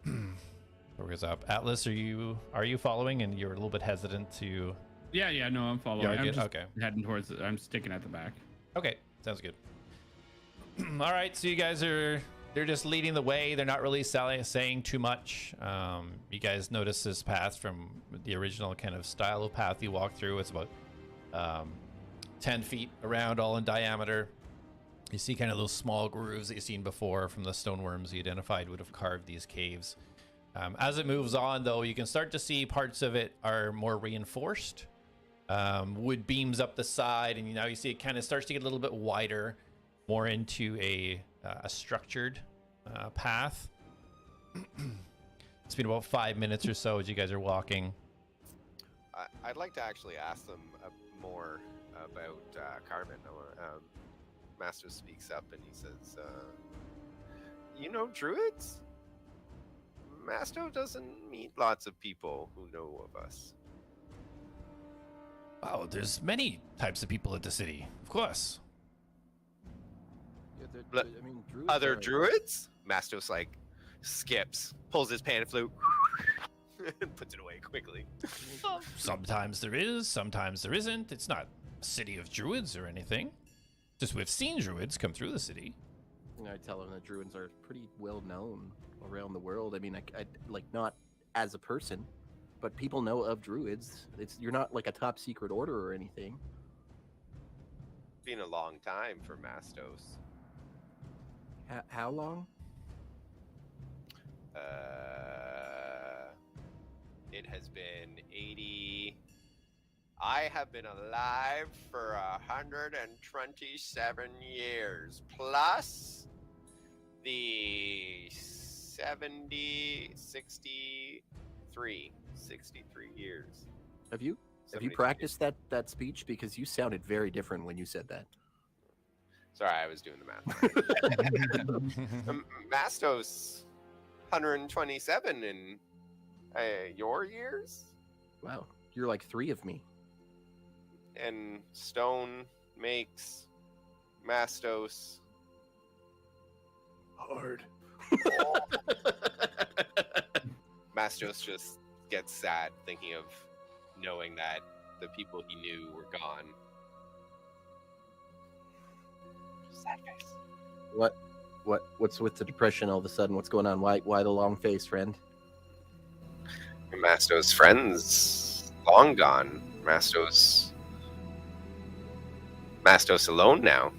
Where goes up? Atlas, are you following? And you're a little bit hesitant to. Yeah, no, I'm following. Yeah, I'm good. just Okay. heading towards it. I'm sticking at the back. Okay, sounds good. All right, so you guys they're just leading the way. They're not really saying too much. You guys notice this path from the original kind of style of path you walk through. It's about 10 feet around, all in diameter. You see kind of those small grooves that you've seen before from the stoneworms you identified would have carved these caves. As it moves on, though, you can start to see parts of it are more reinforced. Wood beams up the side, and now you see it kind of starts to get a little bit wider, more into a structured path. It's been about 5 minutes or so as you guys are walking. I'd like to actually ask them more about Carmen. Master speaks up and he says, "You know druids? Master doesn't meet lots of people who know of us." Oh, there's many types of people at the city, of course. Look, druids Other are- druids? Mastos like skips, pulls his pan flute, and puts it away quickly. Sometimes there is, sometimes there isn't. It's not a city of druids or anything. Just we've seen druids come through the city. I tell them that druids are pretty well known around the world. I mean, I like not as a person, but people know of druids. You're not like a top secret order or anything. Been a long time for Mastos. How long? It has been 80. I have been alive for 127 years, plus the 63 years. Have you 73 practiced that speech? Because you sounded very different when you said that. Sorry, I was doing the math. Mastos, 127 in your years? Wow, you're like 3 of me. And Stone makes Mastos Hard. Mastos just gets sad thinking of knowing that the people he knew were gone. Sad face. What's with the depression all of a sudden? What's going on? Why the long face, friend? Mastos' friends long gone. Mastos alone now.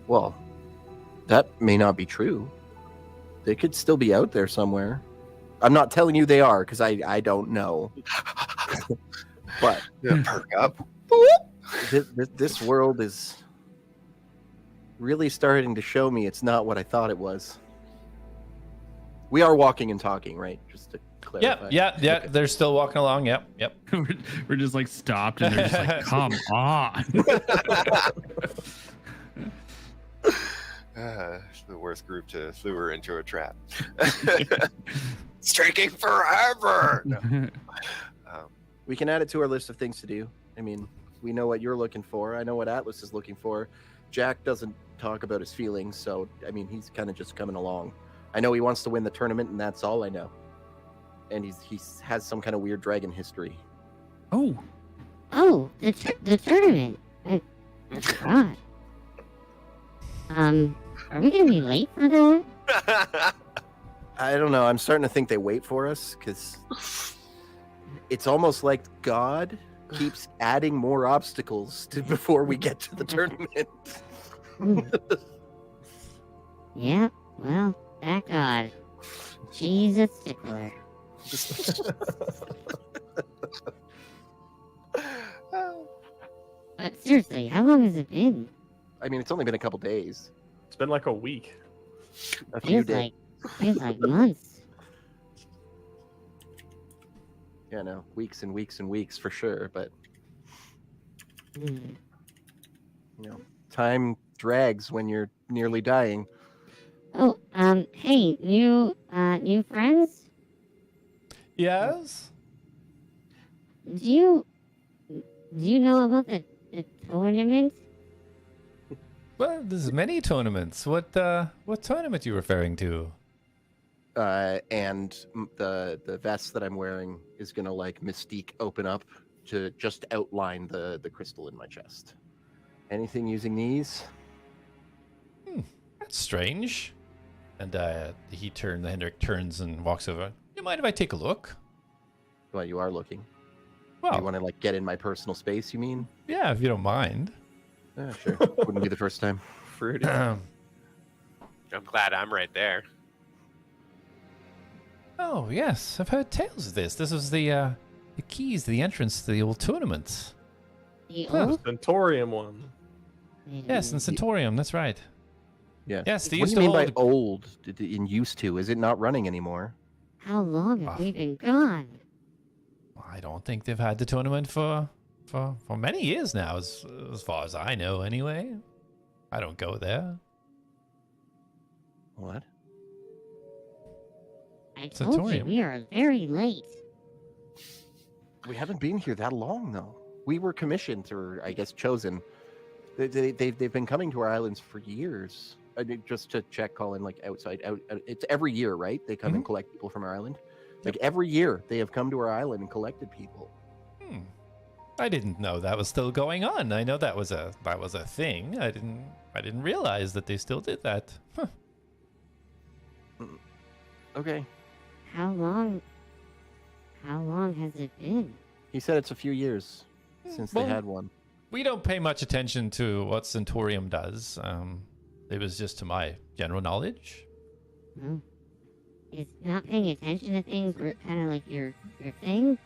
Well, that may not be true. They could still be out there somewhere. I'm not telling you they are, because I don't know. But Perk up. this world is really starting to show me it's not what I thought it was. We are walking and talking, right? Just to clarify. Yeah. Okay. They're still walking along. Yep. We're just like stopped, and they're just like, "Come on!" The worst group to lure into a trap. Striking forever. No. We can add it to our list of things to do. I mean, we know what you're looking for. I know what Atlas is looking for. Jack doesn't talk about his feelings, so, I mean, he's kind of just coming along. I know he wants to win the tournament, and that's all I know. And he has some kind of weird dragon history. Oh, The tournament. I forgot. Are we gonna be late for that? I don't know. I'm starting to think they wait for us, because it's almost like God keeps adding more obstacles before we get to the tournament. Yeah, well, that God. She's a stickler. But seriously, how long has it been? I mean, it's only been a couple days. It's been like a week. A few Feels days. like months. Yeah, no, weeks and weeks and weeks for sure. But Hmm. you know, time drags when you're nearly dying. Oh, hey, new friends? Yes. Do you know about the tournament? Well, there's many tournaments. What tournament are you referring to? And the vest that I'm wearing is gonna like mystique open up to just outline the crystal in my chest. Anything using these? That's strange. And the Hendrik turns and walks over. You mind if I take a look? Well, you are looking. Well, You want to like get in my personal space? You mean? yeah, if you don't mind. Yeah, sure. Wouldn't be the first time. Fruity. I'm glad I'm right there. Oh yes, I've heard tales of this. This is the keys to the entrance to the old tournament. The Huh. old? Centaurium one. Yes, in Centaurium. That's right. Yeah. Yes, they What do used you to mean by hold. old? In used to? Is it not running anymore? How long have Ah. we been gone? I don't think they've had the tournament for many years now, as far as I know. Anyway, I don't go there. What? I told you Centaurium. we are very late. We haven't been here that long, though. We were commissioned, or I guess chosen. They've been coming to our islands for years. I mean, just to check, Colin, like outside. It's every year, right? They come and collect people from our island. Like every year, they have come to our island and collected people. I didn't know that was still going on. I know that was a thing. I didn't realize that they still did that. Huh. Okay. How long has it been? He said it's a few years since they Well, had one. We don't pay much attention to what Centaurium does. It was just to my general knowledge. Oh. Is not paying attention to things kind of like your thing?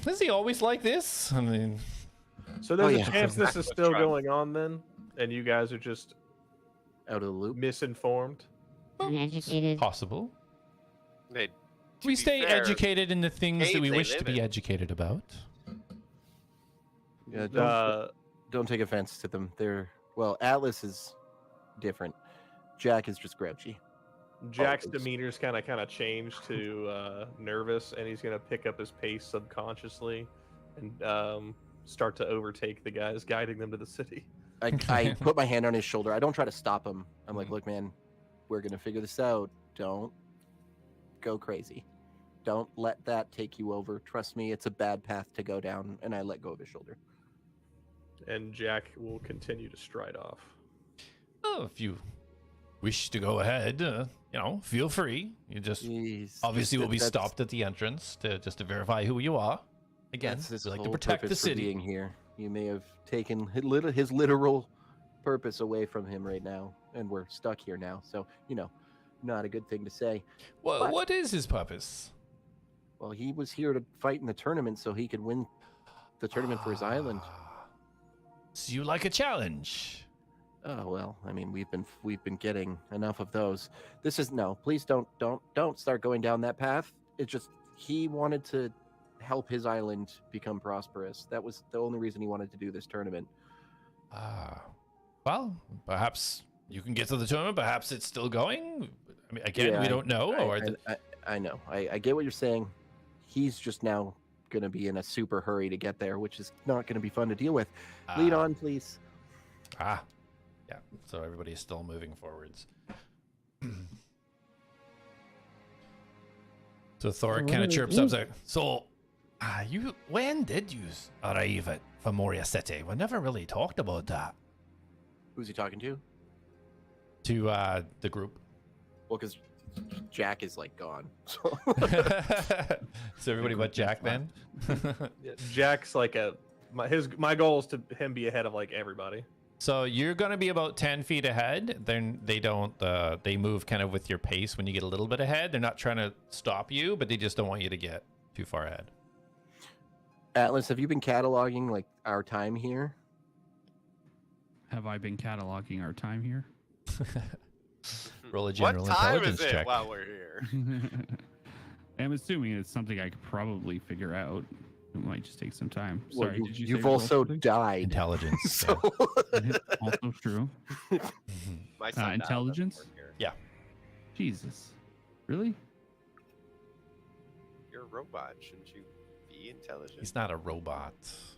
Is he always like this? I mean, So there's Oh, a yeah. chance this is That's still right. going on then, and you guys are just Out of the loop. misinformed. Uneducated? possible. They, to We be stay fair, educated in the things that we caves they wish to live be in. educated about. Yeah, Uh, don't take offense to them. They're Well, Atlas is different. Jack is just grouchy. Jack's Always. demeanor's kind of changed to nervous, and he's gonna pick up his pace subconsciously and start to overtake the guys guiding them to the city. I put my hand on his shoulder. I don't try to stop him. I'm like, look, man, we're gonna figure this out. Don't go crazy. Don't let that take you over. Trust me, it's a bad path to go down. And I let go of his shoulder. And Jack will continue to stride off. Oh, if you wish to go ahead, feel free. You just obviously will be stopped at the entrance to verify who you are. Again, we like to protect the city. Being here, you may have taken his literal purpose away from him right now, and we're stuck here now. So not a good thing to say. Well, what is his purpose? Well, he was here to fight in the tournament so he could win the tournament for his island. So you like a challenge? Oh well, I mean we've been getting enough of those. This is no. Please don't start going down that path. It's just he wanted to help his island become prosperous. That was the only reason he wanted to do this tournament. Well, perhaps you can get to the tournament. Perhaps it's still going. I mean, again, we don't know. I know. I get what you're saying. He's just now going to be in a super hurry to get there, which is not going to be fun to deal with. Lead on, please. Yeah. So everybody is still moving forwards. So Thoric kind of chirps up there. So, when did you arrive at Venmoria City? We never really talked about that. Who's he talking to? To the group. Well, because Jack is like gone. So, so everybody but Jack then? Jack's like my goal is to him be ahead of like everybody. So you're going to be about 10 feet ahead. Then they move kind of with your pace when you get a little bit ahead. They're not trying to stop you, but they just don't want you to get too far ahead. Atlas, have you been cataloging like our time here? Have I been cataloging our time here? Roll a general what time intelligence is it check. while we're here? I'm assuming it's something I could probably figure out. It might just take some time. Well, Sorry, did you you've say roll also something? died. Intelligence. So Also true. My son died, intelligence? doesn't work here. Yeah. Jesus. Really? You're a robot. Shouldn't you be intelligent? He's not a robot.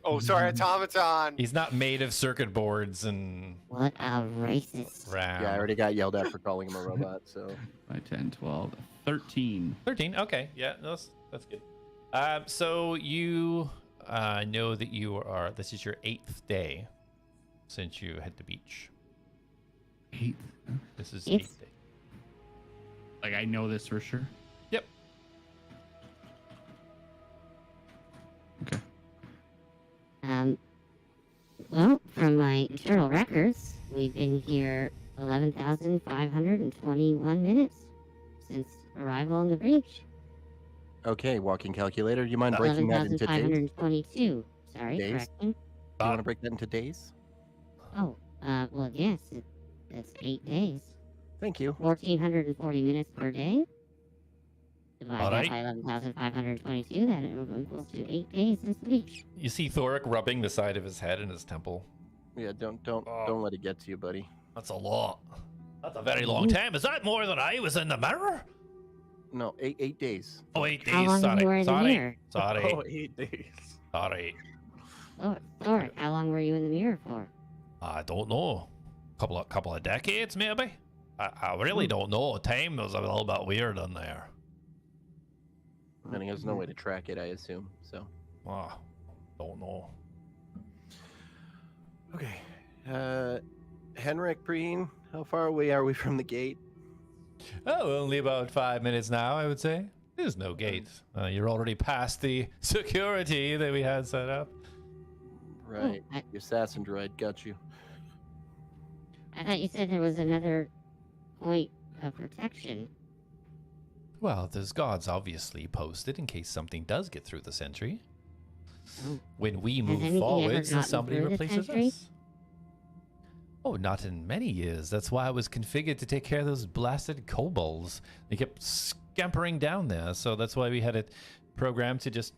Oh, sorry, automaton. He's not made of circuit boards and What a racist. RAM. yeah, I already got yelled at for calling him a robot. So 5, 10, 12, 13. 13. Okay. Yeah, that's good. So you know that this is your 8th day since you hit the beach. 8. This is Eighth. 8th day. Like, I know this for sure. Yep. Okay. Well, from my internal records, we've been here 11,521 minutes since arrival on the breach. okay, walking calculator. You mind breaking that into days? 11,522. Sorry, Days? correction. Do you want to break that into days? Oh, well, yes, that's 8 days. Thank you. 1,440 minutes per day. Divide All that right. by 11,522, that equals to 8 days since the beach. You see Thoric rubbing the side of his head and his temple. Yeah, don't let it get to you, buddy. That's a lot. That's a very long time. Is that more than I was in the mirror? No, 8 days. Oh, 8 days. How long Sorry. were you in the Sorry. mirror? Sorry. Oh, 8 days. Sorry. Thor, how long were you in the mirror for? I don't know. Couple of decades, maybe. I really don't know. Time was a little bit weird in there. And he has no way to track it, I assume. So. Don't know. Okay. Henrik Preen, how far away are we from the gate? Oh, only about 5 minutes now, I would say. There's no gate. You're already past the security that we had set up. Right. Oh, The assassin droid got you. I thought you said there was another point of protection. Well, there's guards obviously posted in case something does get through the sentry. Oh. When we Has move anything ever forwards and gotten somebody through the replaces sentry? us. Oh, not in many years. That's why I was configured to take care of those blasted kobolds. They kept scampering down there, so that's why we had it programmed to just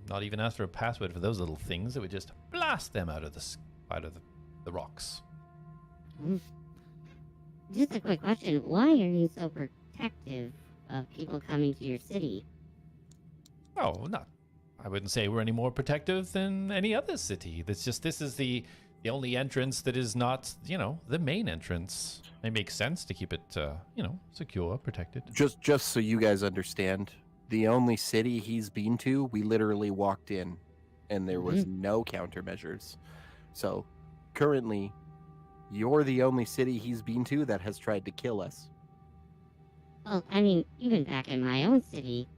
not even ask for a password for those little things. It would just blast them out of the rocks. Just a quick question. Why are you so protective of people coming to your city? Oh, not. I wouldn't say we're any more protective than any other city. That's just this is the only entrance that is not, the main entrance. It makes sense to keep it, secure, protected. Just so you guys understand, the only city he's been to, we literally walked in, and there was no countermeasures. So, currently, you're the only city he's been to that has tried to kill us. Well, I mean, even back in my own city,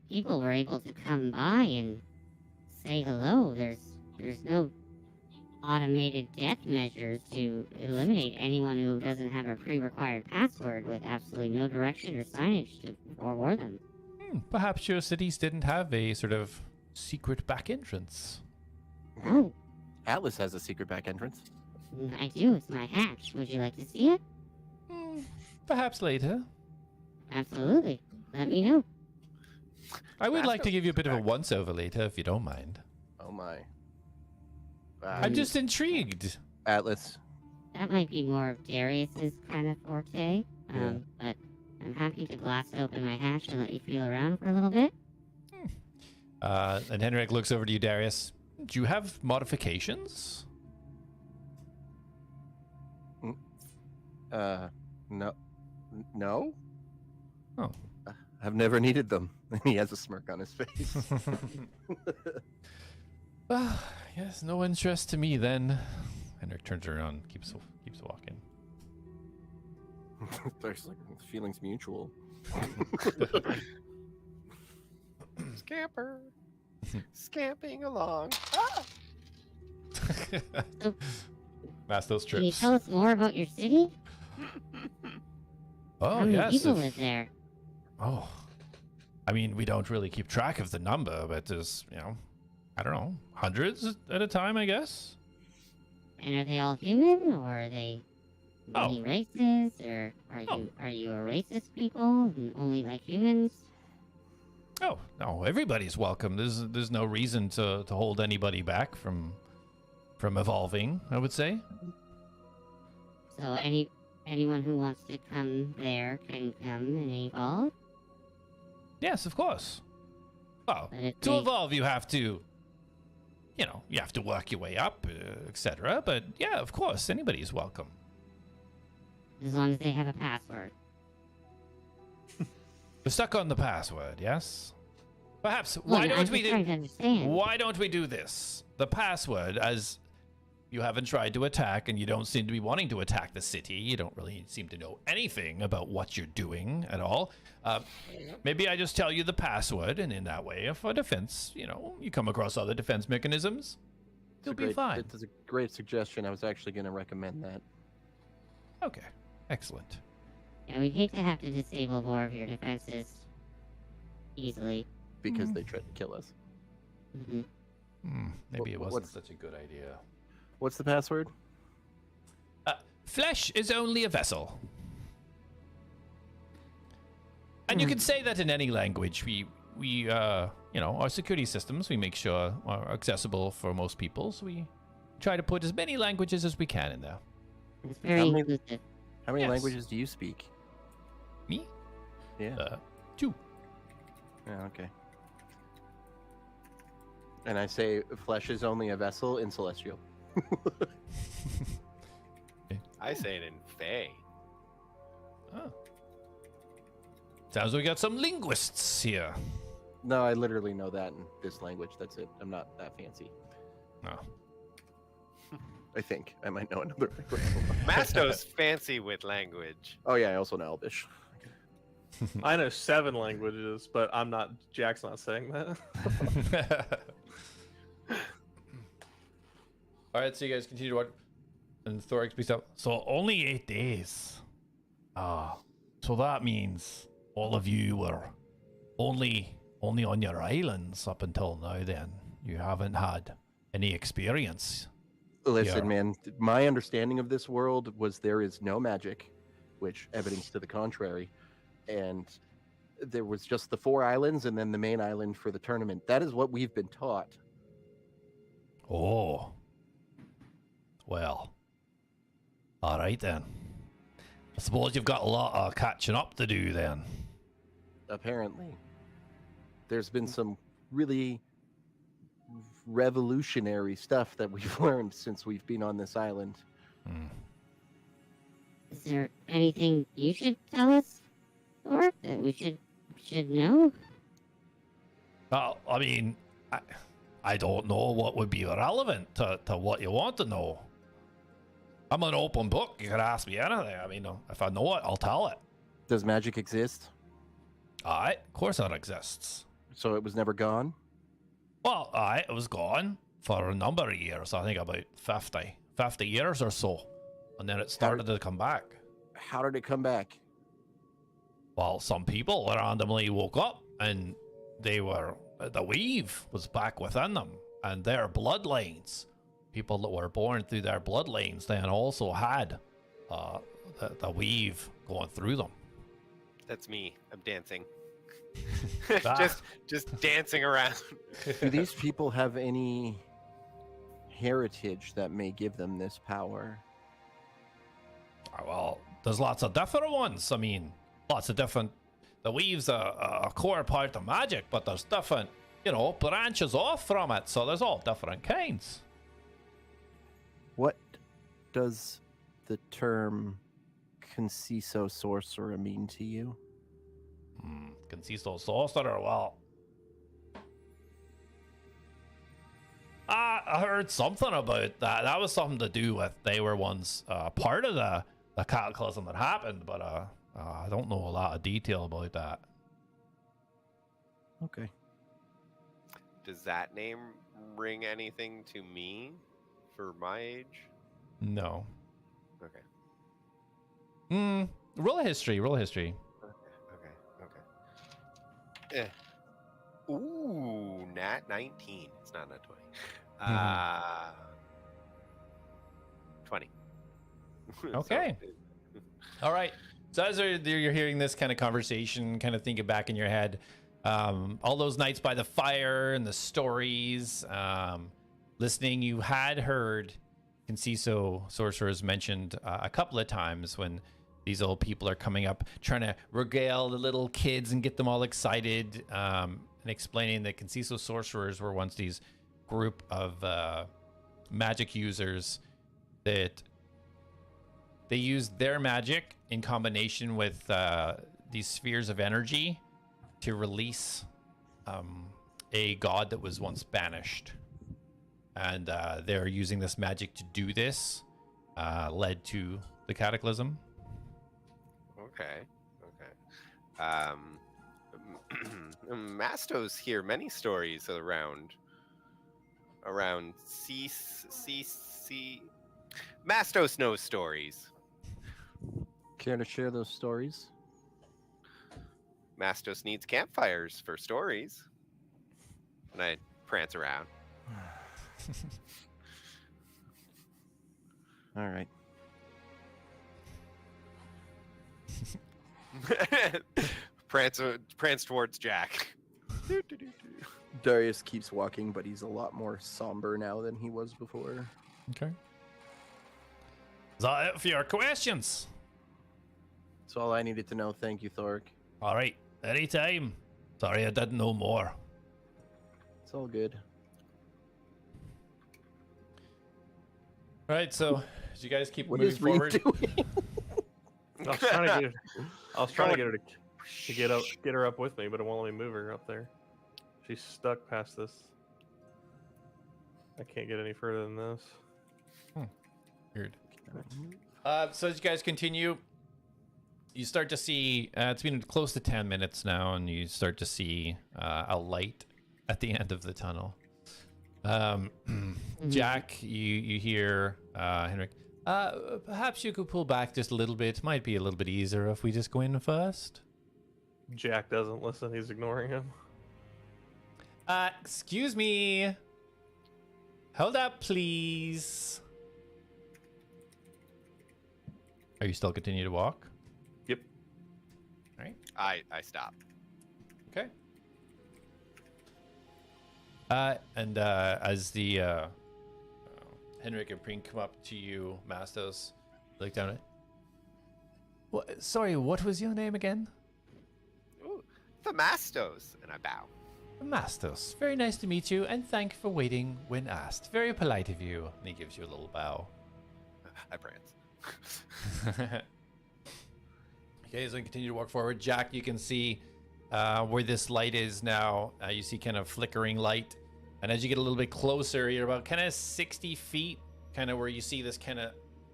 people were able to come by and say hello. There's no automated death measures to eliminate anyone who doesn't have a pre-required password with absolutely no direction or signage to forewarn them. Perhaps your cities didn't have a sort of secret back entrance. Oh, Atlas has a secret back entrance. I do. It's my hatch. Would you like to see it? Perhaps later. Absolutely. Let me know. I would like to give you a bit of a once-over later, if you don't mind. Oh my. I'm just intrigued. Atlas. That might be more of Darius's kind of forte. But I'm happy to blast open my hatch and let you feel around for a little bit. And Henrik looks over to you, Darius. Do you have modifications? No. No? Oh. I've never needed them. He has a smirk on his face. Yes, no interest to me then. Henrik turns around, keeps walking. There's like feelings mutual. Scamper. Scamping along. Ah! Mass those Can you trips. tell us more about your city? Oh, How many yes. people live there? Oh. I mean, we don't really keep track of the number, but there's, I don't know, hundreds at a time, I guess. And are they all human, or are they Oh. many races, or are you a racist people and only like humans? Oh, no, everybody's welcome. There's no reason to hold anybody back from evolving, I would say. So anyone who wants to come there can come and evolve? Yes, of course. Well, But if to they- evolve, you have to, you have to work your way up, etc. But yeah, of course, anybody's welcome. As long as they have a password. We're stuck on the password, yes? Perhaps, Look, why I'm don't just we trying to understand. Why don't we do this? The password, as you haven't tried to attack and you don't seem to be wanting to attack the city. You don't really seem to know anything about what you're doing at all. Maybe I just tell you the password, and in that way, if a defense, you come across other defense mechanisms, you'll be fine. It's a great suggestion. I was actually going to recommend that. Okay, excellent. Yeah, we'd hate to have to disable more of your defenses easily. Because they tried to kill us. Hmm. Maybe it wasn't What's- such a good idea. What's the password? Flesh is only a vessel. And you can say that in any language. We our security systems, we make sure are accessible for most people. So we try to put as many languages as we can in there. It's very How many- inclusive. How many Yes. languages do you speak? Me? Yeah. 2. Yeah, okay. And I say flesh is only a vessel in Celestial. I say it in Fey. Oh. Sounds like we got some linguists here. No, I literally know that in this language. That's it. I'm not that fancy. Oh. I think. I might know another language. Masto's fancy with language. Oh, yeah, I also know Elvish. I know 7 languages, but I'm not. Jack's not saying that. All right, so you guys continue to watch. And Thorix speaks up. So only 8 days. So that means all of you were only on your islands up until now. Then you haven't had any experience. Listen, Yeah. man, my understanding of this world was there is no magic, which evidence to the contrary. And there was just the 4 islands and then the main island for the tournament. That is what we've been taught. Oh. Well, All right then. I suppose you've got a lot of catching up to do then. Apparently. There's been some really revolutionary stuff that we've learned since we've been on this island. Is there anything you should tell us, or that we should know? Well, I mean, I don't know what would be relevant to what you want to know. I'm an open book. You can ask me anything. I mean, if I know it, I'll tell it. Does magic exist? Aye, of course it exists. So it was never gone? Well, aye, it was gone for a number of years. I think about 50 years or so. And then it started to come back. How did it come back? Well, some people randomly woke up and the weave was back within them. And their bloodlines, people that were born through their bloodlines, then also had the weave going through them. That's me. I'm dancing. Ah. just dancing around. Do these people have any heritage that may give them this power? Well, there's lots of different ones. I mean, lots of different. The weave's a core part of magic, but there's different, branches off from it. So there's all different kinds. What does the term Conciso sorcerer mean to you? Conciso sorcerer, well, I heard something about that. That was something to do with they were once part of the cataclysm that happened, but I don't know a lot of detail about that. Okay. Does that name ring anything to me for my age? No. Okay. Roll a history. Okay. Ooh, nat 19. It's not nat 20. 20. Okay. All right. So as you're hearing this kind of conversation, kind of thinking back in your head, all those nights by the fire and the stories, listening, you had heard Conciso sorcerers mentioned a couple of times when these old people are coming up trying to regale the little kids and get them all excited, and explaining that Conciso sorcerers were once these group of magic users that they used their magic in combination with these spheres of energy to release a god that was once banished. And they're using this magic to do this, led to the cataclysm. Okay. Mastos hear many stories around Mastos knows stories. Care to share those stories? Mastos needs campfires for stories. And I prance around. All right. Prance towards Jack. Darius keeps walking, but he's a lot more somber now than he was before. Okay. Is that it for your questions? That's all I needed to know. Thank you, Thork. All right. Anytime. Sorry, I didn't know more. It's all good. All right. So, as you guys keep What moving is Reed forward, doing? I was trying to get her to get her up with me, but it won't let me move her up there. She's stuck past this. I can't get any further than this. weird. So as you guys continue, you start to see it's been close to 10 minutes now, and you start to see a light at the end of the tunnel. Jack, you hear Henrik. Perhaps you could pull back just a little bit. Might be a little bit easier if we just go in first. Jack doesn't listen. He's ignoring him. Excuse me. Hold up, please. Are you still continuing to walk? Yep. All right. I stop. Okay. And as the Henrik and Preen come up to you, Mastos, Look down at. Sorry, what was your name again? Ooh, Themastos, and I bow. Mastos. Very nice to meet you, and thank you for waiting when asked. Very polite of you. And he gives you a little bow. I prance. Okay, as I continue to walk forward, Jack, you can see where this light is now. You see kind of flickering light. And as you get a little bit closer, you're about kind of 60 feet, kind of where you see this kind of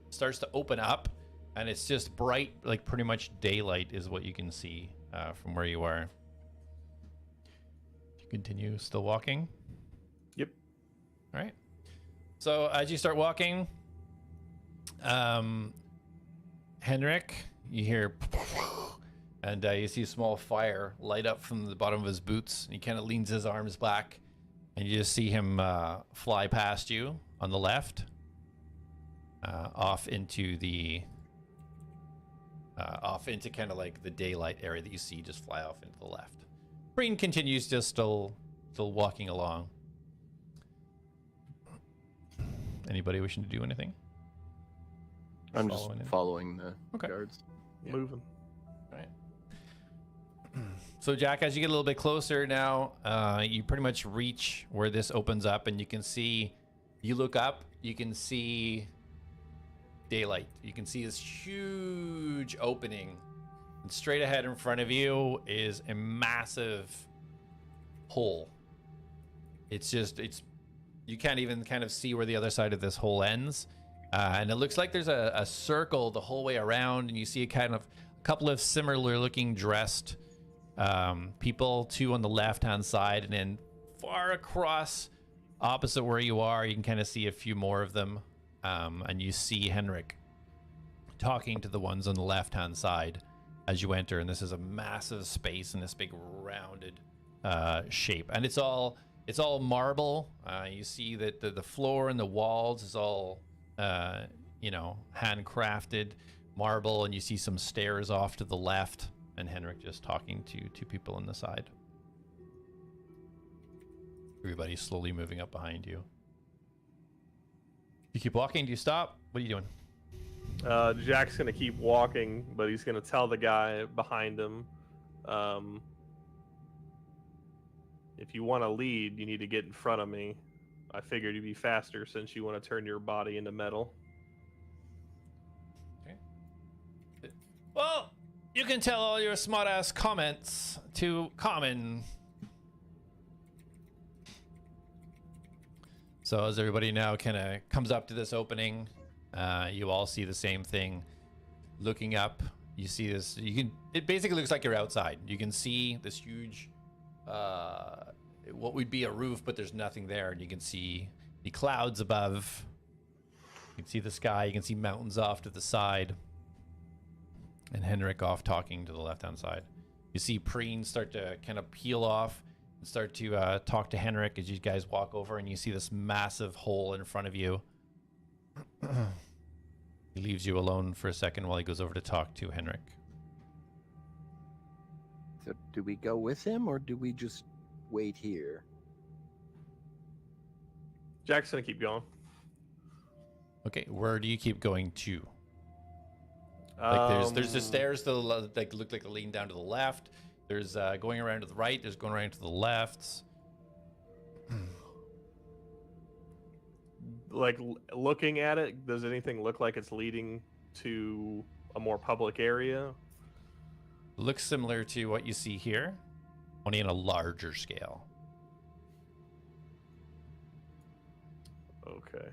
starts to open up. And it's just bright, like pretty much daylight is what you can see from where you are. You continue still walking? Yep. All right. So as you start walking, Henrik, you hear, and you see a small fire light up from the bottom of his boots. And he kind of leans his arms back, and you just see him fly past you on the left, off into kind of like the daylight area that you see. Just fly off into the left. Breen continues just still walking along. Anybody wishing to do anything? I'm just Following him? following the Okay. guards. Yeah. Moving. All right. So Jack, as you get a little bit closer now, you pretty much reach where this opens up, and you can see. You look up, you can see daylight. You can see this huge opening, and straight ahead in front of you is a massive hole. It's you can't even kind of see where the other side of this hole ends. And it looks like there's a circle the whole way around, and you see a couple of similar looking dressed people, two on the left hand side, and then far across opposite where you are, you can kind of see a few more of them. And you see Henrik talking to the ones on the left hand side as you enter, and this is a massive space in this big rounded shape, and it's all marble. You see that the floor and the walls is all handcrafted marble, and you see some stairs off to the left, and Henrik just talking to two people on the side. Everybody's slowly moving up behind you. You keep walking? Do you stop? What are you doing? Jack's gonna keep walking, but he's gonna tell the guy behind him, if you want to lead, you need to get in front of me. I figured you'd be faster since you want to turn your body into metal. Okay. Well, you can tell all your smart-ass comments to Common. So as everybody now kind of comes up to this opening, you all see the same thing. Looking up, you see this. It basically looks like you're outside. You can see this huge, what would be a roof, but there's nothing there, and you can see the clouds above. You can see the sky. You can see mountains off to the side, and Henrik off talking to the left-hand side. You see Preen start to kind of peel off and start to talk to Henrik as you guys walk over, and you see this massive hole in front of you. He leaves you alone for a second while he goes over to talk to Henrik. So do we go with him, or do we just wait here? Jack's gonna keep going. Okay, where do you keep going to? Like there's the stairs that look like they lean down to the left. There's going around to the right. There's going around to the left. Like looking at it, does anything look like it's leading to a more public area? Looks similar to what you see here, only in a larger scale. Okay.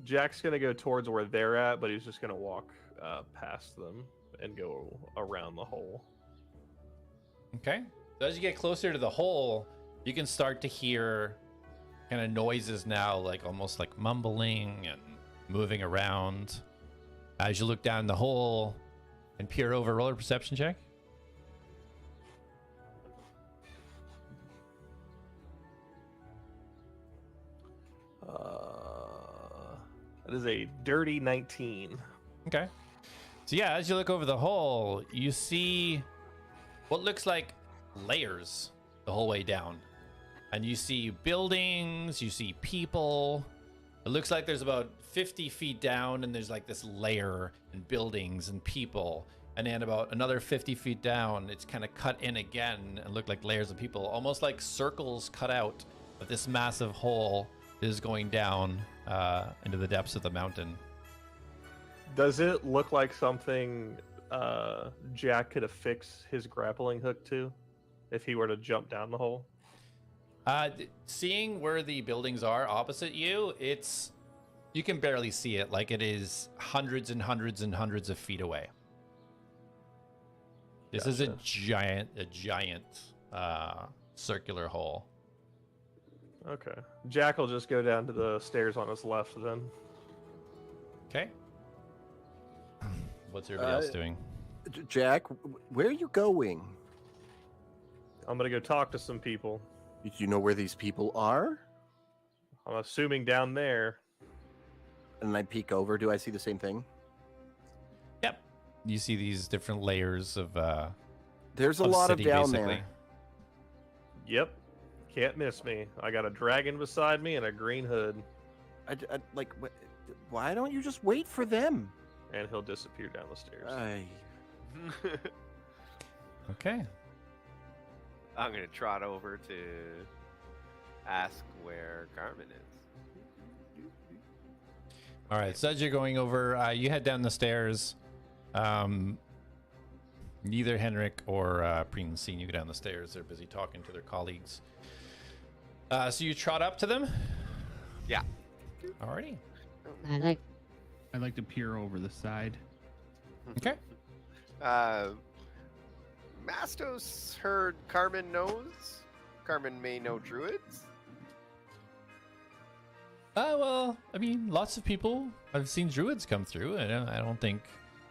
Jack's gonna go towards where they're at, but he's just gonna walk past them and go around the hole. Okay. So as you get closer to the hole, you can start to hear kind of noises now, like almost like mumbling and moving around. As you look down the hole and peer over, roll a perception check. That is a dirty 19. Okay. So yeah, as you look over the hole, you see what looks like layers the whole way down. And you see buildings, you see people, It looks like there's about 50 feet down, and there's like this layer and buildings and people. And then about another 50 feet down, it's kind of cut in again and look like layers of people, almost like circles cut out. But this massive hole is going down into the depths of the mountain. Does it look like something Jack could affix his grappling hook to if he were to jump down the hole? Seeing where the buildings are opposite you, you can barely see it. Like it is hundreds and hundreds and hundreds of feet away. This is a giant circular hole. Okay. Jack will just go down to the stairs on his left then. Okay. What's everybody else doing? Jack, where are you going? I'm gonna go talk to some people. Do you know where these people are? I'm assuming down there. And I peek over. Do I see the same thing? Yep. You see these different layers of There's a lot of city, down basically. there. Yep. Can't miss me. I got a dragon beside me and a green hood. Why don't you just wait for them? And he'll disappear down the stairs. Okay. I'm gonna trot over to ask where Carmen is. All right. So as you're going over, you head down the stairs. Neither Henrik or Preen's seen you go down the stairs. They're busy talking to their colleagues. So you trot up to them? Yeah. Alrighty. I'd like to peer over the side. Okay. Mastos heard Carmen knows. Carmen may know druids. Well, I mean, lots of people. I've seen druids come through. I don't think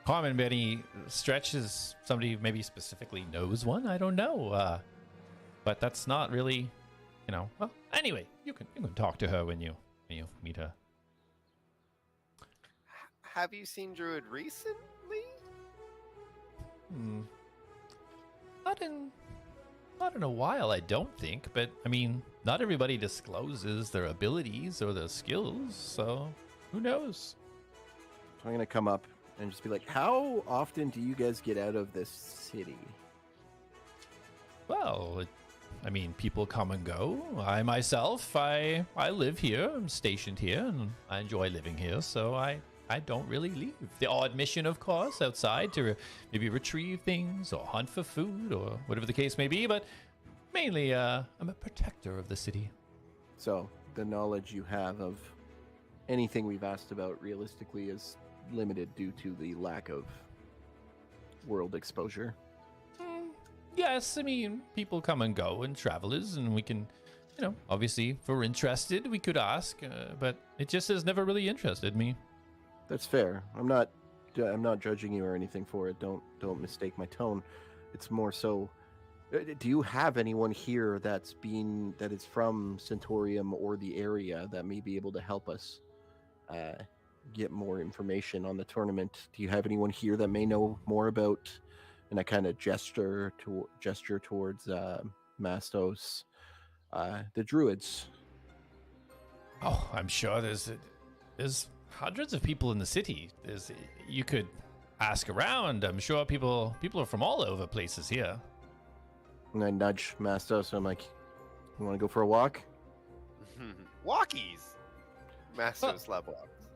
Carmen by any stretch is somebody who maybe specifically knows one. I don't know. But that's not really, Well, anyway, you can talk to her when you meet her. Have you seen druid recently? Not in a while, I don't think. But I mean, not everybody discloses their abilities or their skills, so who knows? So I'm gonna come up and just be like, how often do you guys get out of this city? Well, I mean, people come and go. I myself, I live here. I'm stationed here, and I enjoy living here, so I don't really leave. The odd mission, of course, outside to maybe retrieve things or hunt for food or whatever the case may be, but mainly I'm a protector of the city. So the knowledge you have of anything we've asked about realistically is limited due to the lack of world exposure. Yes, I mean, people come and go and travelers, and we can, obviously, if we're interested, we could ask, but it just has never really interested me. That's fair. I'm not judging you or anything for it. Don't mistake my tone. It's more so, do you have anyone here that is from Centaurium or the area that may be able to help us get more information on the tournament? Do you have anyone here that may know more about? And I kind of gesture towards Mastos, the druids. Oh, I'm sure there's hundreds of people in the city. You could ask around. I'm sure people are from all over places here. And I nudge Mastos. I'm like, "You want to go for a walk?" Walkies. Mastos love walks.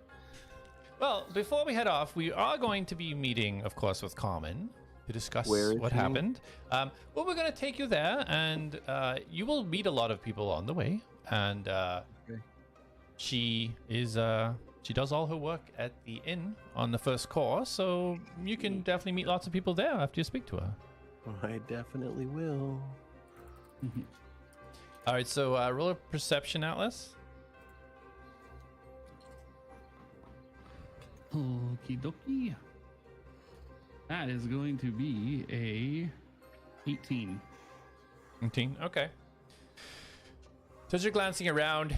Well, before we head off, we are going to be meeting, of course, with Carmen to discuss what happened. Well, we're going to take you there, and you will meet a lot of people on the way. And she does all her work at the inn on the first course, so you can definitely meet lots of people there after you speak to her. I definitely will. All right, so roll a perception, Atlas. Okie dokie. That is going to be a 18. 18, okay. So as you're glancing around,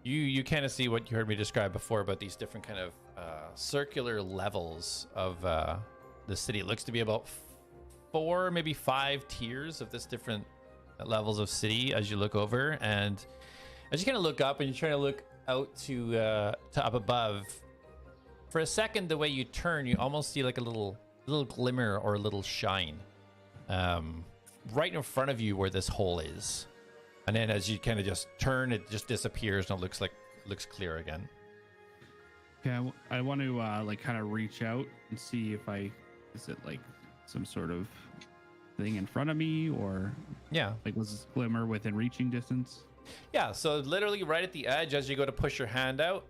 you kind of see what you heard me describe before about these different kind of circular levels of the city. It looks to be about 4, maybe 5 tiers of this different levels of city as you look over. And as you kind of look up and you're trying to look out to up above. For a second, the way you turn, you almost see like a little glimmer or a little shine, right in front of you where this hole is. And then as you kind of just turn, it just disappears and it looks clear again. Okay, I want to like kind of reach out and see if is it like some sort of thing in front of me, or Yeah. like was this glimmer within reaching distance? Yeah, so literally right at the edge as you go to push your hand out,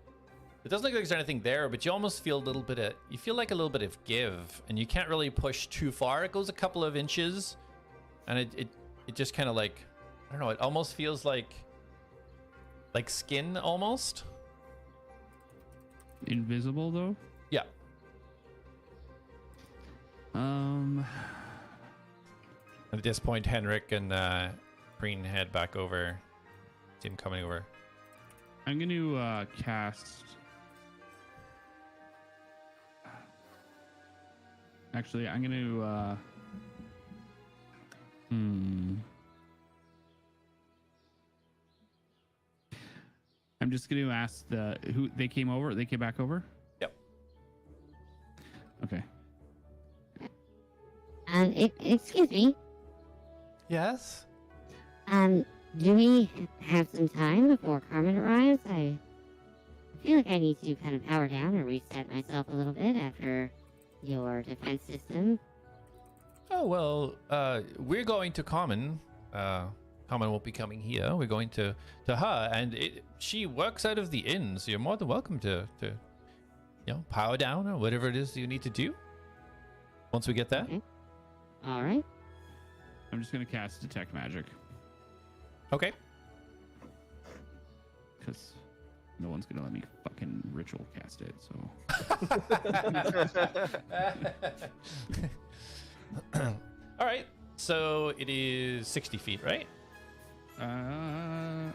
it doesn't look like there's anything there, but you almost feel you feel like a little bit of give, and you can't really push too far. It goes a couple of inches, and it just kind of like, I don't know, it almost feels like skin almost. Invisible though? Yeah. At this point, Henrik and Preen head back over. See him coming over. I'm going to cast. Actually, I'm going to. I'm just going to ask who they came over. They came back over. Yep. Okay. Excuse me. Yes. Do we have some time before Carmen arrives? I feel like I need to kind of power down or reset myself a little bit after your defense system. Oh, well, we're going to Carmen. Carmen won't be coming here. We're going to her, and she works out of the inn, so you're more than welcome to power down or whatever it is you need to do once we get there. Okay. All right. I'm just going to cast Detect Magic Okay. because no one's going to let me fucking ritual cast it. So. All right. So it is 60 feet, right? I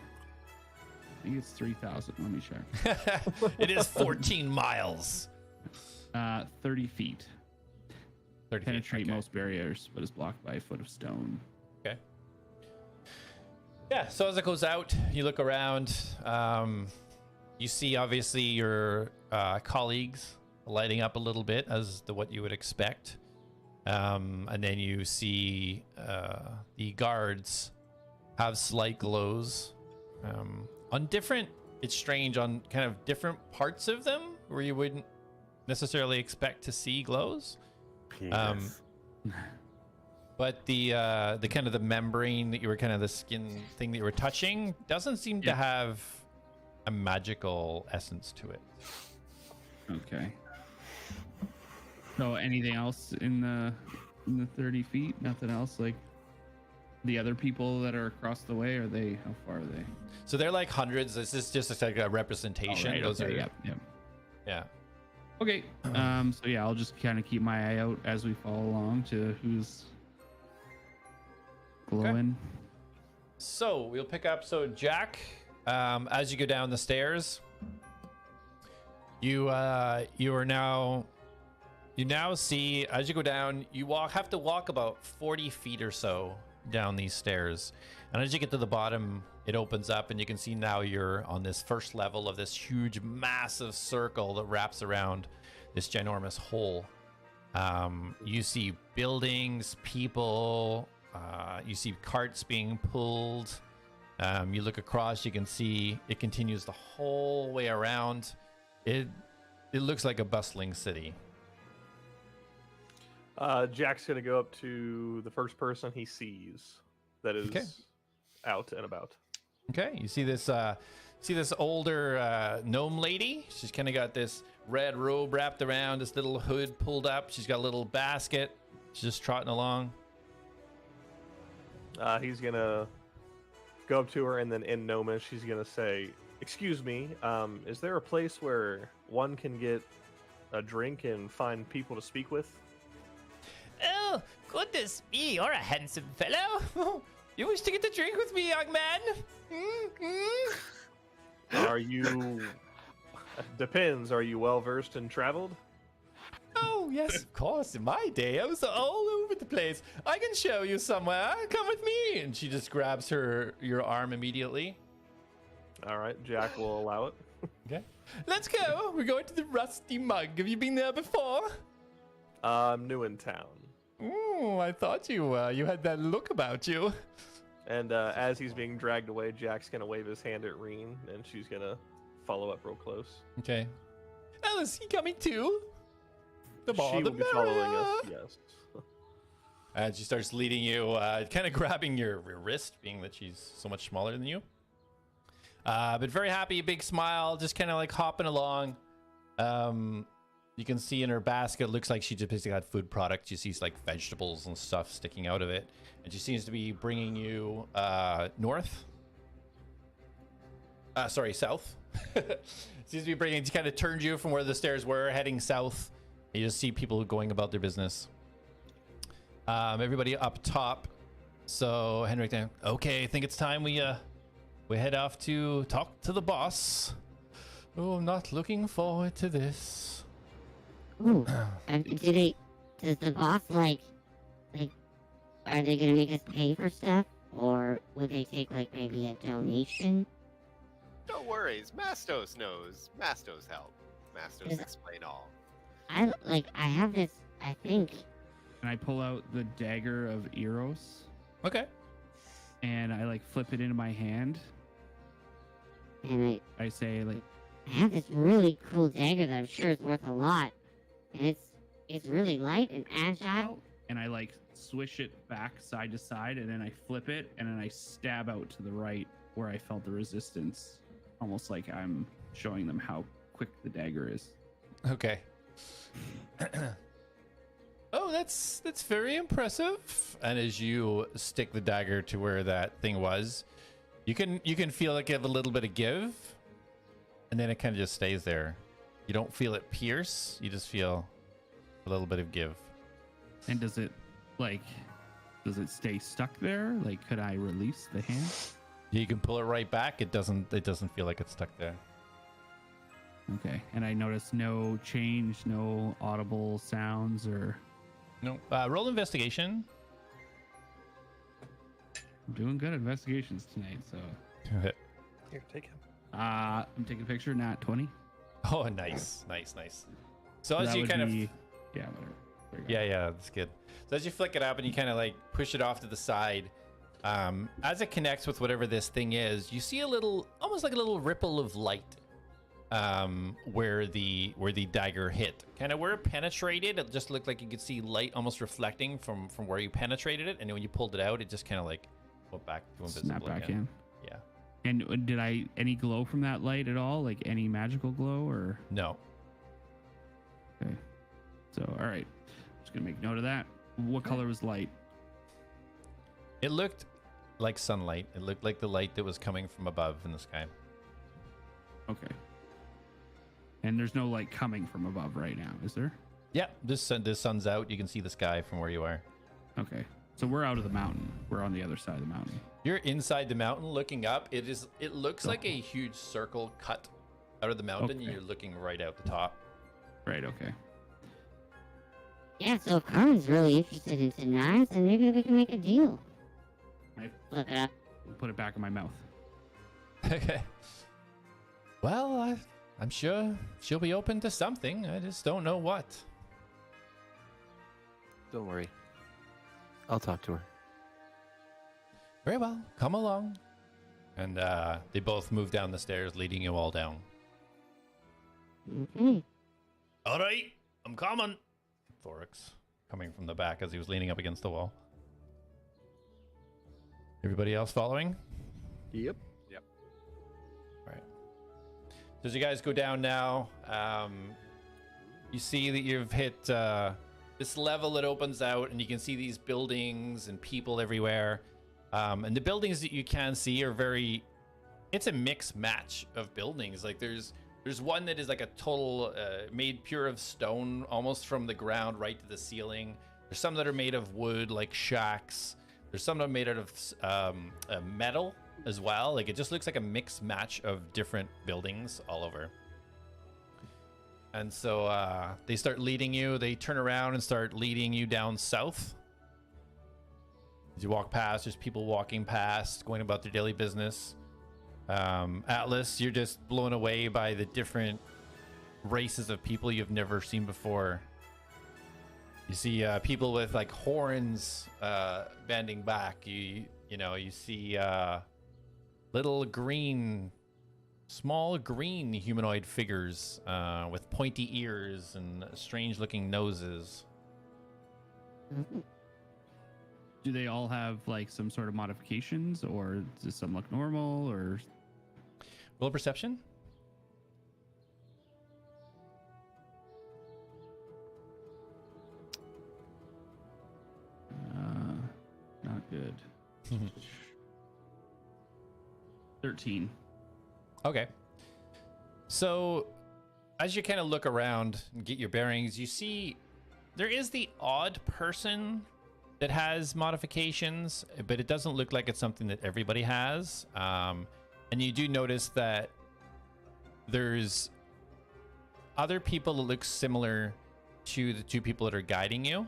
think it's 3,000. Let me check. It is 14 miles. 30 feet. 30 feet. Penetrate Okay. most barriers, but is blocked by a foot of stone. Okay. Yeah, so as it goes out, you look around. You see, obviously, your colleagues lighting up a little bit as to what you would expect. And then you see the guards have slight glows on different, it's strange, on kind of different parts of them where you wouldn't necessarily expect to see glows. But the kind of the membrane that you were kind of the skin thing that you were touching doesn't seem to have a magical essence to it. Okay. So anything else in the 30 feet? Nothing else? Like the other people that are across the way, how far are they? So they're like hundreds. This is just like a representation. Oh, right, Those okay, are yep. yeah. Okay. So yeah, I'll just kind of keep my eye out as we follow along to who's glowing. So we'll pick up. So Jack, as you go down the stairs, you now see, as you go down, you have to walk about 40 feet or so down these stairs, and as you get to the bottom, it opens up and you can see now you're on this first level of this huge massive circle that wraps around this ginormous hole. You see buildings, people, you see carts being pulled. You look across, you can see it continues the whole way around. It looks like a bustling city. Jack's gonna go up to the first person he sees that is out and about. Okay, you see this older gnome lady. She's kind of got this red robe wrapped around, this little hood pulled up. She's got a little basket. She's just trotting along. He's gonna go up to her, and then in Gnomish, he's gonna say, "Excuse me, is there a place where one can get a drink and find people to speak with?" Oh, goodness me, you're a handsome fellow. You wish to get a drink with me, young man? Are you... Depends. Are you well-versed and traveled? Oh, yes, of course. In my day, I was all over the place. I can show you somewhere. Come with me. And she just grabs your arm immediately. All right, Jack will allow it. Okay. Let's go. We're going to the Rusty Mug. Have you been there before? I'm new in town. Oh, I thought you had that look about you. And as he's being dragged away, Jack's gonna wave his hand at Reen, and she's gonna follow up real close. Okay. Alice, you coming too? The more She the will be following us. merrier. Yes. And she starts leading you, kind of grabbing your wrist, being that she's so much smaller than you. But very happy, big smile, just kind of like hopping along. You can see in her basket, looks like she just basically had food products. You see like vegetables and stuff sticking out of it. And she seems to be bringing you north. Sorry, south. Seems to be bringing, she kind of turned you from where the stairs were, heading south. You just see people going about their business. Everybody up top. So Henrik, okay, I think it's time we head off to talk to the boss. Oh, I'm not looking forward to this. Ooh, does the boss, like, are they gonna make us pay for stuff? Or would they take, like, maybe a donation? No worries, Mastos knows. Mastos help. Mastos Is- explain all. I have this, I think, And I pull out the dagger of Eros, Okay. and I like flip it into my hand. and I say like, I have this really cool dagger that I'm sure is worth a lot. And it's really light and agile. and I like swish it back side to side, and then I flip it, and then I stab out to the right where I felt the resistance, almost like I'm showing them how quick the dagger is. Okay. Oh, that's very impressive. And as you stick the dagger to where that thing was, you can feel like you have a little bit of give, and then it kind of just stays there. You don't feel it pierce. You just feel a little bit of give. And does it stay stuck there? Like, could I release the hand? You can pull it right back. It doesn't feel like it's stuck there. Okay. And I notice no change, no audible sounds, or No. Roll investigation. I'm doing good at investigations tonight. So Here, take him. I'm taking a picture. Nat 20. Oh, nice. So as That you would kind of be- yeah, whatever. There you go. Yeah, that's good. So as you flick it up and you kind of like push it off to the side, as it connects with whatever this thing is, you see a little, almost like a little ripple of light, where the dagger hit. Kind of where it penetrated, it just looked like you could see light almost reflecting from where you penetrated it, and then when you pulled it out, it just kind of like went back to invisible Snap back again. in. Yeah. And did I any glow from that light at all? Like any magical glow or? No. Okay. So all right, just gonna make note of that. What color was light? It looked like sunlight. It looked like the light that was coming from above in the sky. Okay. And there's no light coming from above right now, is there? Yeah, this sun's out. You can see the sky from where you are. Okay. So we're out of the mountain. We're on the other side of the mountain. You're inside the mountain looking up. It looks like a huge circle cut out of the mountain, and Okay. you're looking right out the top. Right. Okay. Yeah, so if Carmen's really interested in some knives, then maybe we can make a deal. I Look it up. put it back in my mouth. Okay. Well, I'm sure she'll be open to something. I just don't know what. Don't worry. I'll talk to her. Very well. Come along. And they both move down the stairs, leading you all down. Okay. All right, I'm coming. Thorix coming from the back as he was leaning up against the wall. Everybody else following? Yep. All right. So as you guys go down now, you see that you've hit this level that opens out, and you can see these buildings and people everywhere. And the buildings that you can see are it's a mixed match of buildings. Like there's one that is like a total made pure of stone, almost from the ground right to the ceiling. There's some that are made of wood, like shacks. There's some that are made out of metal as well. Like it just looks like a mixed match of different buildings all over. And so they start leading you. They turn around and start leading you down south. As you walk past, there's people walking past, going about their daily business. Atlas, you're just blown away by the different races of people you've never seen before. You see people with like horns bending back. You see little small green humanoid figures with pointy ears and strange looking noses. Do they all have like some sort of modifications, or does some look normal, or Roll perception. not good? 13. Okay. So, as you kind of look around and get your bearings, you see there is the odd person that has modifications, but it doesn't look like it's something that everybody has. And you do notice that there's other people that look similar to the two people that are guiding you.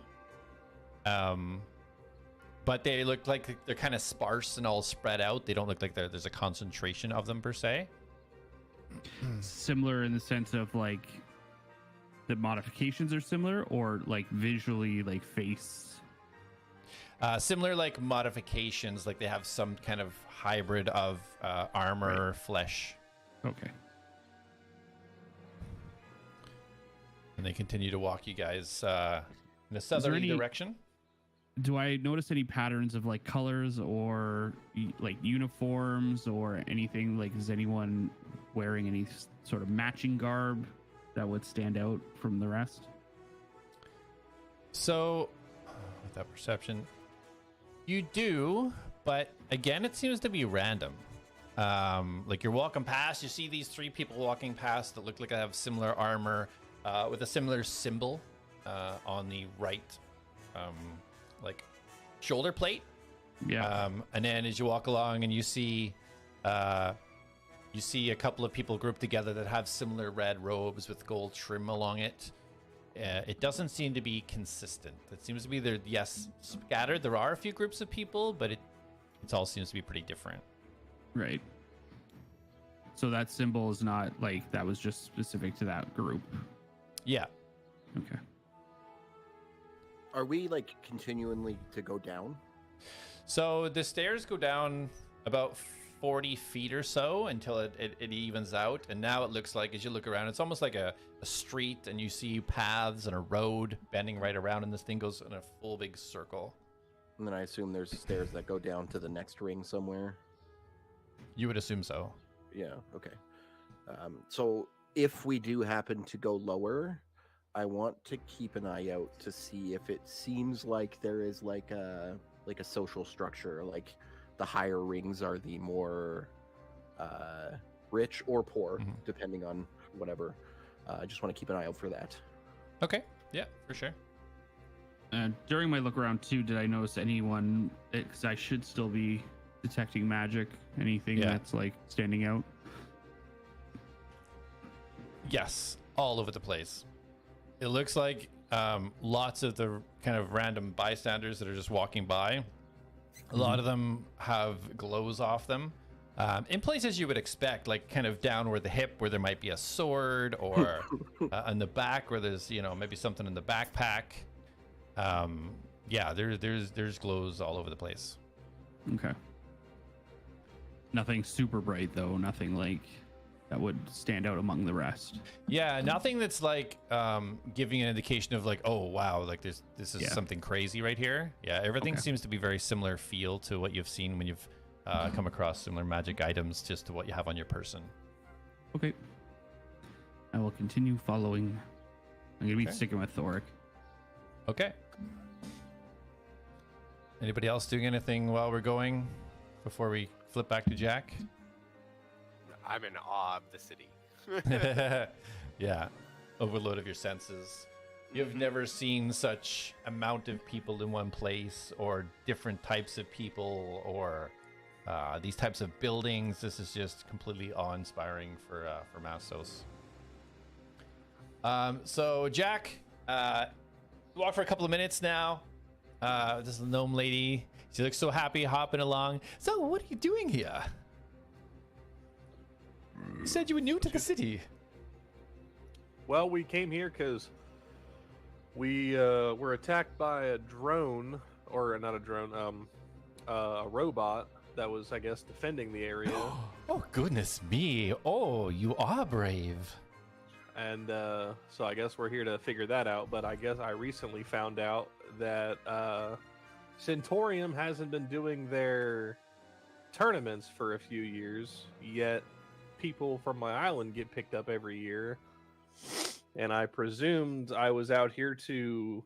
But they look like they're kind of sparse and all spread out. They don't look like there's a concentration of them per se. Similar in the sense of like the modifications are similar, or like visually, like face. Similar like modifications, like they have some kind of hybrid of armor, flesh. Okay. And they continue to walk you guys in a southerly direction. Do I notice any patterns of like colors or like uniforms or anything? Like, is anyone wearing any sort of matching garb that would stand out from the rest? So, with that perception, you do, but again, it seems to be random. Like you're walking past, you see these three people walking past that look like they have similar armor with a similar symbol on the right, like shoulder plate. Yeah. And then as you walk along and you see a couple of people grouped together that have similar red robes with gold trim along it. It doesn't seem to be consistent. It seems to be there, yes, scattered. There are a few groups of people, but it all seems to be pretty different. Right. So that symbol is not like that was just specific to that group. Yeah. Okay. Are we like continually to go down? So the stairs go down about 40 feet or so until it evens out. And now it looks like, as you look around, it's almost like a street, and you see paths and a road bending right around, and this thing goes in a full big circle. And then I assume there's stairs that go down to the next ring somewhere. You would assume so. Yeah, okay. So if we do happen to go lower, I want to keep an eye out to see if it seems like there is like a social structure, like the higher rings are the more rich or poor, depending on whatever. I just want to keep an eye out for that. Okay. Yeah, for sure. During my look around too, did I notice anyone? Because I should still be detecting magic. Anything that's like standing out? Yes, all over the place. It looks like lots of the kind of random bystanders that are just walking by. A lot of them have glows off them. In places you would expect, like kind of down where the hip, where there might be a sword, or on the back where there's, maybe something in the backpack. Yeah, there's glows all over the place. Okay. Nothing super bright though. Nothing like that would stand out among the rest. Yeah, nothing that's like giving an indication of like, oh wow, like this is something crazy right here. Yeah, everything seems to be very similar feel to what you've seen when you've come across similar magic items, just to what you have on your person. Okay. I will continue following. I'm gonna be sticking with Thoric. Okay. Anybody else doing anything while we're going before we flip back to Jack? I'm in awe of the city. Yeah, overload of your senses. You've never seen such amount of people in one place, or different types of people, or these types of buildings. This is just completely awe-inspiring for Mastos. So Jack, walk for a couple of minutes now. This gnome lady, she looks so happy hopping along. So what are you doing here? You said you were new to the city. Well, we came here because we were attacked by a drone, or not a drone, a robot that was, I guess, defending the area. Oh, goodness me. Oh, you are brave. And so I guess we're here to figure that out. But I guess I recently found out that Centurium hasn't been doing their tournaments for a few years, yet people from my island get picked up every year. And I presumed I was out here to,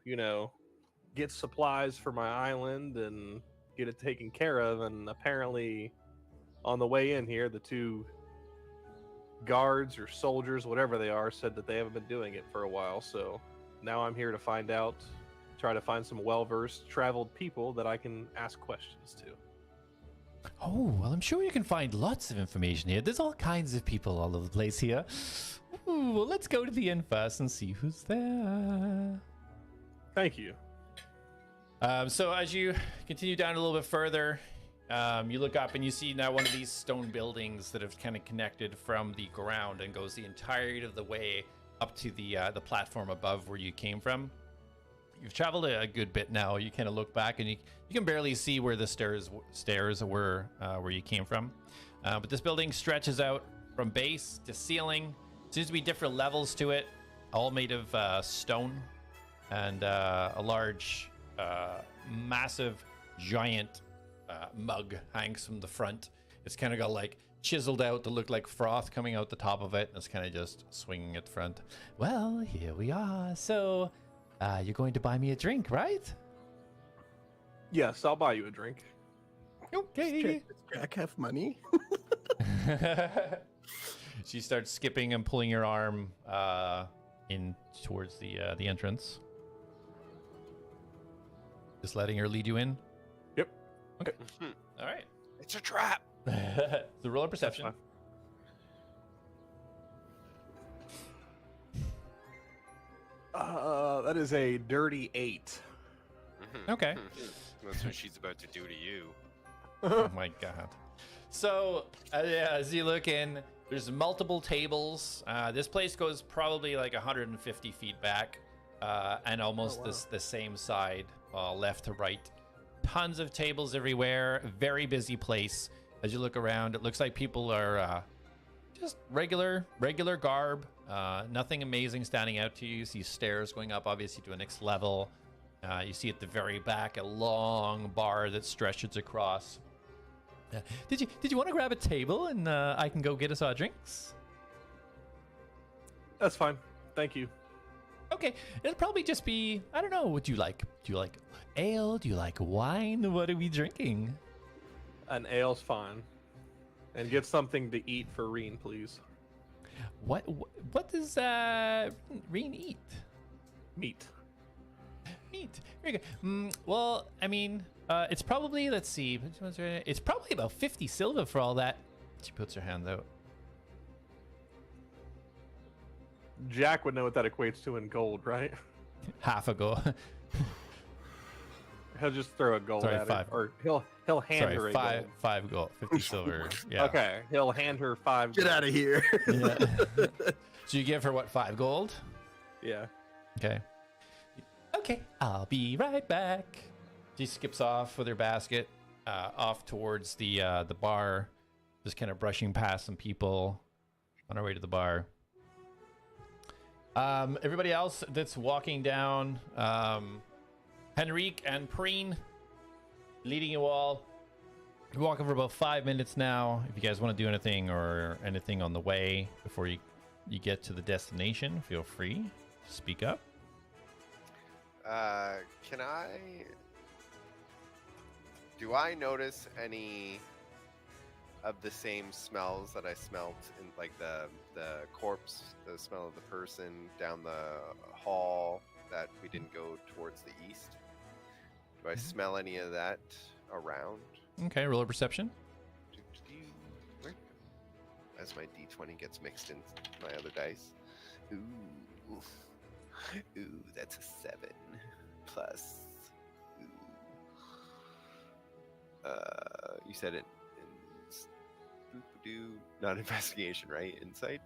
get supplies for my island and get it taken care of. And apparently, on the way in here, the two guards or soldiers, whatever they are, said that they haven't been doing it for a while. So now I'm here to find out, try to find some well-versed, traveled people that I can ask questions to. Oh, well, I'm sure you can find lots of information here. There's all kinds of people all over the place here. Ooh, well, let's go to the inn first and see who's there. Thank you. So as you continue down a little bit further, you look up and you see now one of these stone buildings that have kind of connected from the ground and goes the entirety of the way up to the platform above where you came from. You've traveled a good bit now. You kind of look back and you can barely see where the stairs were where you came from. But this building stretches out from base to ceiling. Seems to be different levels to it, all made of stone, and a large, massive, giant mug hangs from the front. It's kind of got like chiseled out to look like froth coming out the top of it. And it's kind of just swinging at the front. Well, here we are. So, you're going to buy me a drink, right? Yes, I'll buy you a drink. Okay. Does Jack have money? She starts skipping and pulling your arm in towards the entrance. Just letting her lead you in. Yep. Okay. All right. It's a trap. The roll of perception. That is a dirty 8. Okay. That's what she's about to do to you. Oh my god. So as you look in, there's multiple tables. This place goes probably like 150 feet back, and almost the same side, left to right. Tons of tables everywhere. Very busy place. As you look around, it looks like people are just regular garb. Nothing amazing standing out to you. You see stairs going up, obviously, to a next level. You see at the very back a long bar that stretches across. Did you want to grab a table and I can go get us our drinks? That's fine. Thank you. Okay, it'll probably just be, I don't know, what do you like? Do you like ale? Do you like wine? What are we drinking? An ale's fine. And get something to eat for Reen, please. What does Reen eat? Meat. Meat. Very good. Well, I mean, it's probably, let's see, it's probably about 50 silver for all that. She puts her hand out. Jack would know what that equates to in gold, right? Half a gold. He'll just throw a gold Sorry, at five. her. Or he'll hand her a gold. Five gold, 50 silver. Yeah. Okay, he'll hand her 5 Get gold. out of here. Yeah. So you give her what, 5 gold? Yeah. Okay. Okay, I'll be right back. She skips off with her basket, off towards the bar, just kind of brushing past some people on our way to the bar. Everybody else that's walking down, Henrique and Preen leading you all. You're walking for about 5 minutes now. If you guys want to do anything or anything on the way before you get to the destination, feel free to speak up. Do I notice any of the same smells that I smelt in, like the corpse, the smell of the person down the hall that we didn't go towards the east? Do I smell any of that around? Okay, roll a perception. Where? As my d20 gets mixed in my other dice. Ooh, that's a 7 plus. You said it. do not investigation, right? Insight.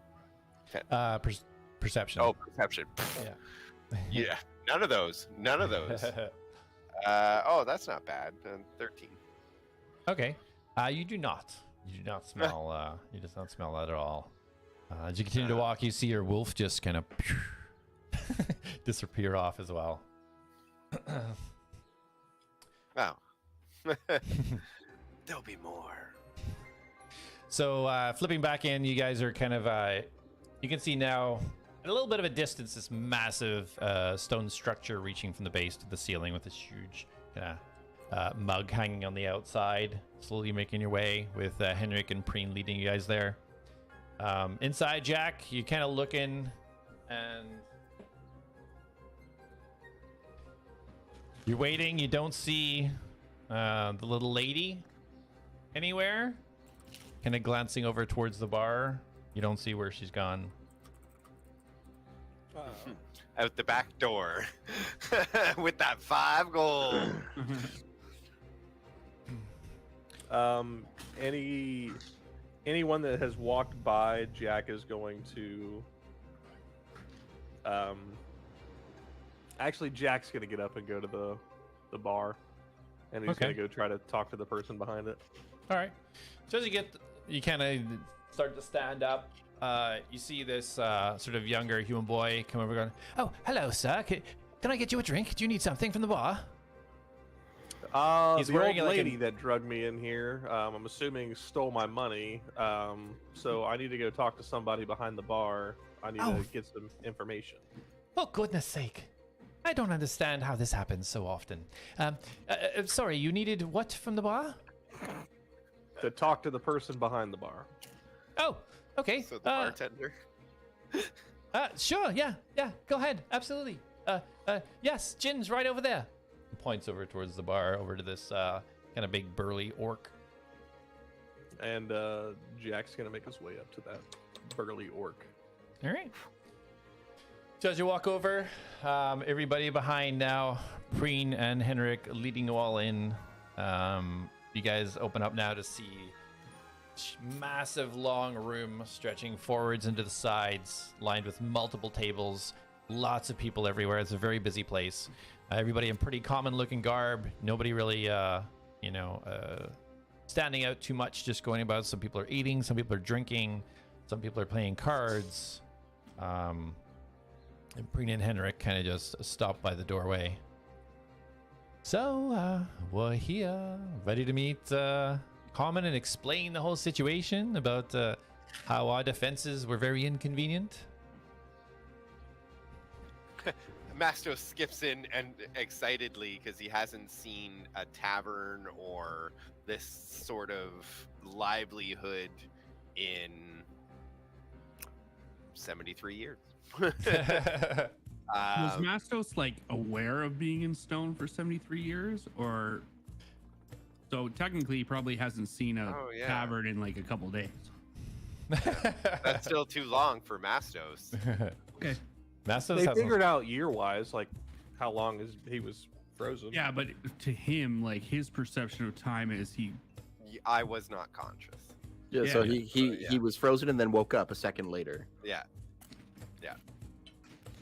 Perception. Oh, perception. Yeah. Yeah. None of those. None of those. Oh, that's not bad. 13. Okay. You do not. You do not smell. You do not smell that at all. As you continue to walk, you see your wolf just kind of disappear off as well. Wow. There'll be more. So flipping back in, you guys are kind of. You can see now at a little bit of a distance this massive stone structure reaching from the base to the ceiling with this huge kind of mug hanging on the outside. Slowly making your way with Henrik and Preen leading you guys there. Inside, Jack, you kind of look in and you're waiting. You don't see the little lady anywhere. Kind of glancing over towards the bar. You don't see where she's gone. Out the back door with that 5 gold. Anyone that has walked by, Jack is going to. Actually, Jack's gonna get up and go to the bar, and he's Okay. gonna go try to talk to the person behind it. All right. So as you kind of start to stand up. You see this sort of younger human boy come over going, "Oh, hello, sir. Can I get you a drink? Do you need something from the bar?" He's The wearing old like lady that drugged me in here, I'm assuming stole my money. So I need to go talk to somebody behind the bar. I need Oh. to get some information. Oh, goodness sake. I don't understand how this happens so often. Sorry, you needed what from the bar? To talk to the person behind the bar. Oh, okay. So the bartender. Sure, yeah, go ahead, absolutely. Yes, gin's right over there. He points over towards the bar, over to this kind of big burly orc. And Jack's gonna make his way up to that burly orc. All right. So as you walk over, everybody behind now, Preen and Henrik leading you all in. You guys open up now to see massive long room stretching forwards into the sides, lined with multiple tables, lots of people everywhere. It's a very busy place. Everybody in pretty common looking garb. Nobody really, standing out too much, just going about. Some people are eating, some people are drinking, some people are playing cards. And Preen and Henrik kind of just stopped by the doorway. So, we're here, ready to meet Common and explain the whole situation about how our defenses were very inconvenient. Masto skips in and excitedly because he hasn't seen a tavern or this sort of livelihood in 73 years. Was Mastos like aware of being in stone for 73 years, or so technically he probably hasn't seen a tavern in like a couple days. That's still too long for Mastos. Okay. Mastos They hasn't- figured out year-wise, like how long he was frozen. Yeah, but to him, like his perception of time is I was not conscious. Yeah, so Yeah. he was frozen and then woke up a second later. Yeah.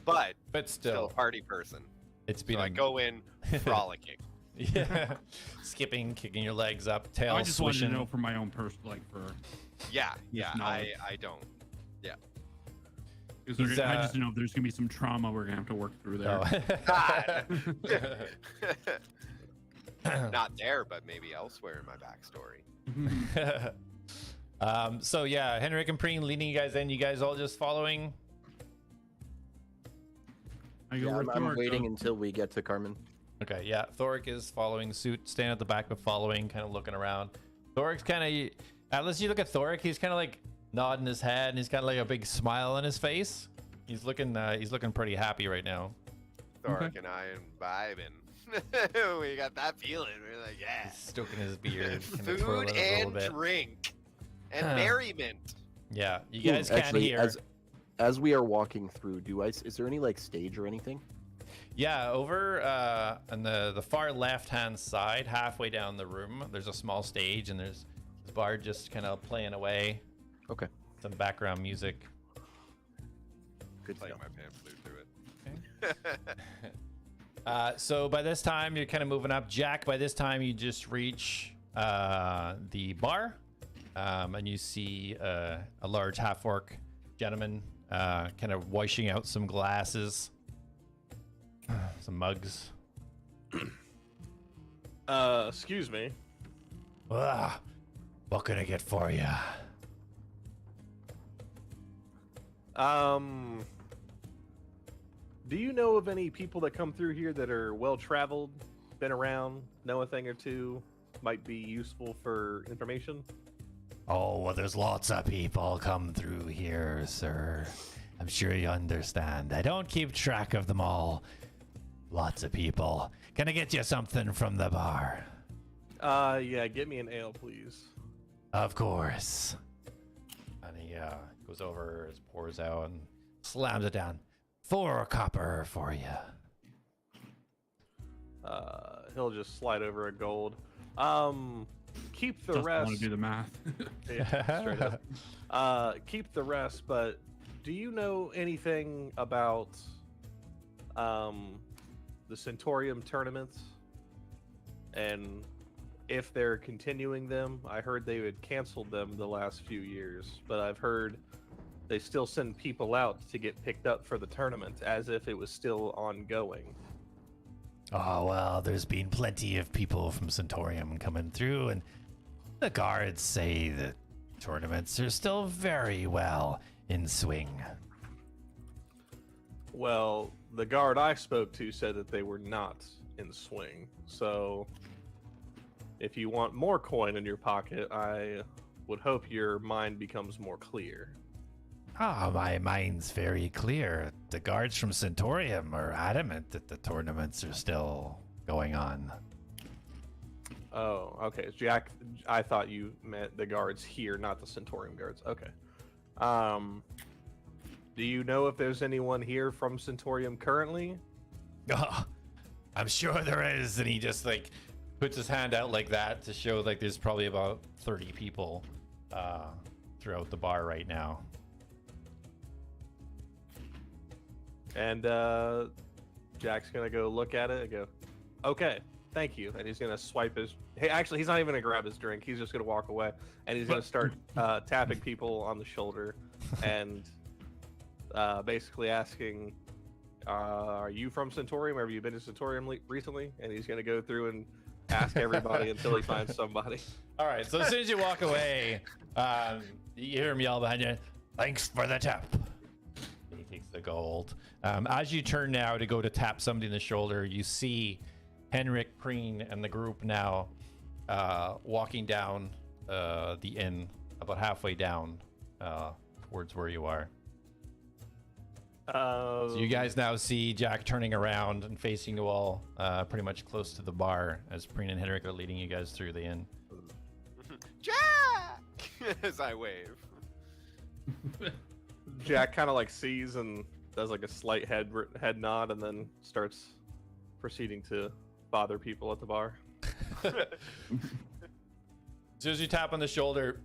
But still, still a party person. it's been So I go in frolicking. yeah, skipping, kicking your legs up, tail I just wanted to swishing. know for my own personal, like for. Yeah, Yes, no. I don't. Because I just know if there's gonna be some trauma we're gonna have to work through there. Oh. Not there, but maybe elsewhere in my backstory. So yeah, Henrik and Preen leading you guys in. You guys all just following. I go Yeah, with I'm Thork, waiting though. until we get to Carmen. Okay, yeah. Thoric is following suit, standing at the back but following, kind of looking around. Thoric's kind of, unless you look at Thoric, he's kind of like nodding his head and he's got like a big smile on his face. He's looking pretty happy right now. Thork and I am vibing. We got that feeling. We're like, yeah. He's stroking his beard, kind of twirling Food it a little and bit. drink and merriment. Yeah, you guys can't Actually, hear. as we are walking through, is there any like stage or anything? Yeah, over on the far left-hand side, halfway down the room, there's a small stage, and there's bar just kind of playing away. Okay. Some background music. Good to Playing know. my pan flute through it. So by this time, you're kind of moving up. Jack, by this time, you just reach the bar, and you see a large half-orc gentleman kind of washing out some glasses, some mugs. Excuse me. What can I get for you? Do you know of any people that come through here that are well-traveled, been around, know a thing or two, might be useful for information? Oh, well, there's lots of people come through here, sir. I'm sure you understand. I don't keep track of them all. Lots of people. Can I get you something from the bar? Yeah, get me an ale, please. Of course. And he goes over, pours out, and slams it down. 4 copper for you. He'll just slide over a gold. Keep the Doesn't rest. want to do the math. Yeah, straight up. Keep the rest, but do you know anything about the Centaurium tournaments? And if they're continuing them, I heard they had canceled them the last few years, but I've heard they still send people out to get picked up for the tournament as if it was still ongoing. Oh, well, there's been plenty of people from Centaurium coming through, and the guards say that tournaments are still very well in swing. Well, the guard I spoke to said that they were not in swing. So, if you want more coin in your pocket, I would hope your mind becomes more clear. Ah, my mind's very clear. The guards from Centaurium are adamant that the tournaments are still going on. Oh, okay. Jack, I thought you meant the guards here, not the Centaurium guards. Okay. Do you know if there's anyone here from Centaurium currently? Oh, I'm sure there is. And he just like puts his hand out like that to show like there's probably about 30 people throughout the bar right now. And Jack's gonna go look at it and go, okay, thank you. And he's gonna swipe his. Hey, actually, he's not even gonna grab his drink. He's just gonna walk away, and he's gonna start tapping people on the shoulder, and basically asking, "Are you from Centaurium? Have you been to Centaurium recently?" And he's gonna go through and ask everybody until he finds somebody. All right. So as soon as you walk away, you hear him yell behind you, "Thanks for the tip." He takes the gold. As you turn now to go to tap somebody in the shoulder, you see Henrik, Preen, and the group now walking down the inn, about halfway down towards where you are. So you guys now see Jack turning around and facing you all pretty much close to the bar as Preen and Henrik are leading you guys through the inn. Jack! As I wave. Jack kind of like sees and does like a slight head nod, and then starts proceeding to bother people at the bar. As soon as you tap on the shoulder,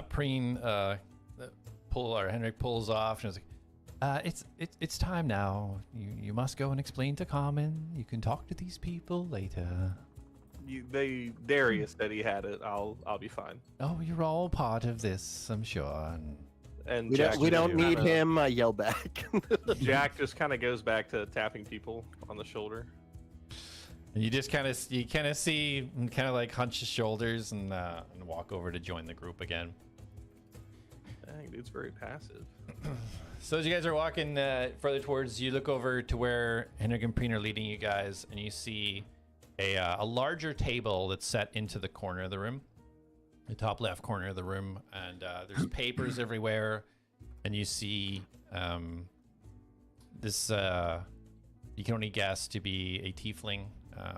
Preen Henrik pulls off and is like, "It's time now. You must go and explain to Carmen. You can talk to these people later." Darius said he had it. I'll be fine. Oh, you're all part of this, I'm sure. And We don't need kinda- him. I yell back. Jack just kind of goes back to tapping people on the shoulder. And you just kind of see and kind of like hunch his shoulders and walk over to join the group again. Dang, dude's very passive. So as you guys are walking further towards, you look over to where Henrik and Preen are leading you guys, and you see a larger table that's set into the corner of the room, the top left corner of the room, and there's papers everywhere, and you see this you can only guess to be a tiefling,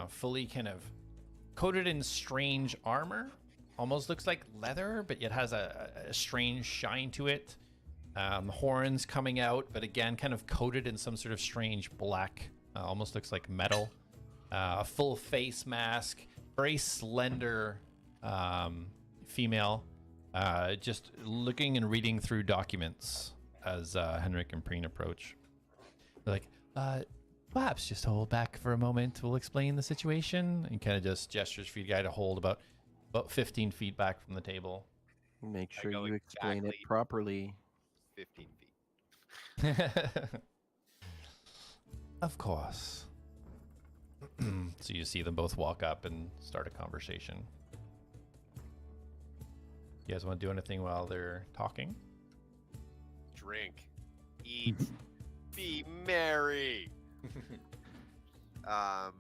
fully kind of coated in strange armor, almost looks like leather, but it has a strange shine to it. Horns coming out, but again kind of coated in some sort of strange black, almost looks like metal. A full face mask, very slender female, just looking and reading through documents as Henrik and Preen approach. They're like, perhaps just hold back for a moment. We'll explain the situation. And kind of just gestures for you guy to hold about 15 feet back from the table. Make I sure go you explain it exactly properly. 15 feet. Of course. So you see them both walk up and start a conversation. You guys want to do anything while they're talking? Drink, eat, be merry. How